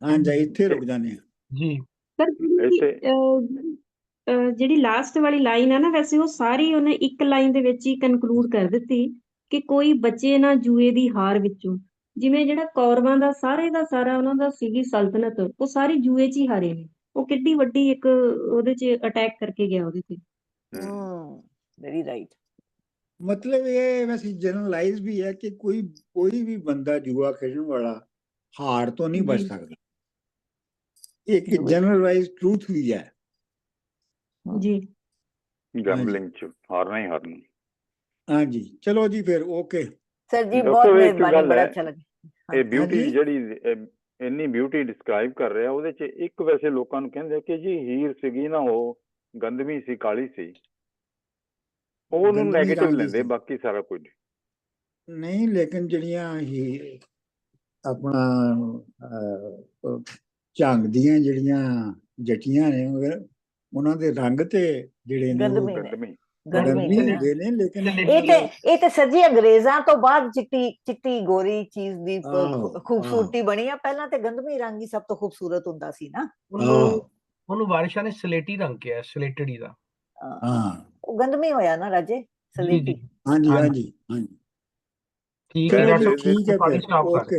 A: ਹਾਂਜੀ, ਇੱਥੇ ਰੁਕ ਜਾਂਦੇ ਹਾਂ।
B: ਜੀ
F: ਪਰ ਜਿਹੜੀ ਲਾਸਟ ਵਾਲੀ ਲਾਈਨ ਆ ਨਾ, ਵੈਸੇ ਉਹ ਸਾਰੀ ਉਹਨੇ ਇੱਕ ਲਾਈਨ ਦੇ ਵਿੱਚ ਹੀ ਕਨਕਲੂਡ ਕਰ ਦਿੱਤੀ ਕਿ ਕੋਈ ਬਚੇ ਨਾ ਜੂਏ ਦੀ ਹਾਰ ਵਿੱਚੋਂ। ਜਿਵੇਂ ਜਿਹੜਾ ਕੌਰਵਾਂ ਦਾ ਸਾਰੇ ਦਾ ਸਾਰਾ ਉਹਨਾਂ ਦਾ ਸੀਗੀ ਸਲਤਨਤ, ਉਹ ਸਾਰੀ ਜੂਏ 'ਚ ਹੀ ਹਾਰੇ ਨੇ। ਉਹ ਕਿੱਡੀ ਵੱਡੀ ਇੱਕ ਉਹਦੇ 'ਚ ਅਟੈਕ ਕਰਕੇ ਗਿਆ ਉਹਦੇ ਤੇ।
C: Very right.
A: ਮਤਲਬ ਇਹ ਵੈਸੇ ਜਨਰਲਾਈਜ਼ ਵੀ ਹੈ ਕਿ ਕੋਈ ਵੀ ਬੰਦਾ ਜੂਆ ਖੇਡਣ ਵਾਲਾ ਹਾਰ ਤੋਂ ਨਹੀਂ ਬਚ
F: ਜੀ
A: ਸਕਦਾ। ਇੱਕ ਜਨਰਲਾਈਜ਼ ਟਰੂਥ ਵੀ ਹੈ।
F: ਜੀ
A: ਹਾਂਜੀ
E: ਗੈਂਬਲਿੰਗ 'ਚ ਹਾਰਨਾ ਹੀ ਹਾਰਨਾ।
A: ਹਾਂਜੀ, ਚਲੋ ਜੀ ਫਿਰ ਓਕੇ।
C: ਸਰ ਜੀ ਬਹੁਤ
E: ਡਾਕਟਰ ਇੱਕ
C: ਮਿਹਰਬਾਨੀ,
E: ਗੱਲ
C: ਬੜਾ
E: ਹੈ,
C: ਅੱਛਾ ਲੱਗਾ।
E: ਇਹ ਬਿਊਟੀ
A: ਹਾਂਜੀ
E: ਜਿਹੜੀ ਇੰਨੀ ਬਿਊਟੀ ਡਿਸਕ੍ਰਾਈਬ ਕਰ ਰਿਹਾ, ਉਹਦੇ 'ਚ ਇੱਕ ਵੈਸੇ ਲੋਕਾਂ ਨੂੰ ਕਹਿੰਦੇ ਕਿ ਜੀ ਹੀਰ ਸੀਗੀ ਨਾ, ਉਹ ਗੰਦਮੀ ਸੀ, ਕਾਲੀ ਸੀ, ਉਹਨੂੰ
A: ਗੰਦਮੀ
E: ਨੈਗੇਟਿਵ
A: ਰੰਗ ਦੀ
E: ਲੈਂਦੇ,
A: ਸੀ
E: ਬਾਕੀ ਸਾਰਾ ਕੁਝ
A: ਨਹੀਂ। ਲੇਕਿਨ ਜਿਹੜੀਆਂ ਹੀ ਆਪਣਾ ਝੰਗ ਦੀਆਂ ਜਿਹੜੀਆਂ ਜੱਟੀਆਂ ਨੇ ਉਹਨਾਂ ਦੇ ਰੰਗ ਤੇ ਜਿਹੜੇ ਨੇ ਉਹ
C: ਗੰਦਮੀ ਨੇ,
E: ਗੰਦਮੀ।
C: ਗੰਦਮੀ
A: ਗੰਦਮੀ
C: ਨੇ।
A: ਹੁੰਦੇ ਨੇ, ਲੇਕਿਨ
C: ਇਹ ਤੇ ਸਰ ਜੀ ਅੰਗਰੇਜ਼ਾਂ ਤੋਂ ਬਾਅਦ ਚਿੱਟੀ ਗੋਰੀ ਚੀਜ਼ ਦੀ
A: ਆਹੋ
C: ਖੂਬਸੂਰਤੀ ਬਣੀ ਆ। ਪਹਿਲਾਂ ਤੇ ਗੰਦਮੀ ਰੰਗ ਹੀ ਸਭ ਤੋਂ ਖੂਬਸੂਰਤ ਹੁੰਦਾ ਸੀ ਨਾ।
B: ਉਹਨੂੰ ਵਾਰਿਸ ਸ਼ਾਹ ਨੇ ਸਲੇਟੀ ਰੰਗ ਕਿਹਾ, ਸਲੇਟੜੀ ਦਾ।
A: ਹਾਂ,
C: ਉਹ ਗੰਦਮੀ ਹੋਇਆ ਨਾ ਰਾਜੇ,
B: ਜੀ ਜੀ
C: ਸਲੇਟੀ।
A: ਹਾਂਜੀ
B: ਹਾਂਜੀ
A: ਹਾਂਜੀ ਹਾਂਜੀ।
B: ਠੀਕ ਹੈ
A: ਚਲੋ
B: ਡਾਕਟਰ
A: ਜੀ,
B: ਸਾਹਿਬ,
A: ਠੀਕ ਹੈ
B: ਤੁਹਾਡੀ
A: ਫਿਰ
B: ਸਟਾਪ ਕਰ
A: ਓਕੇ।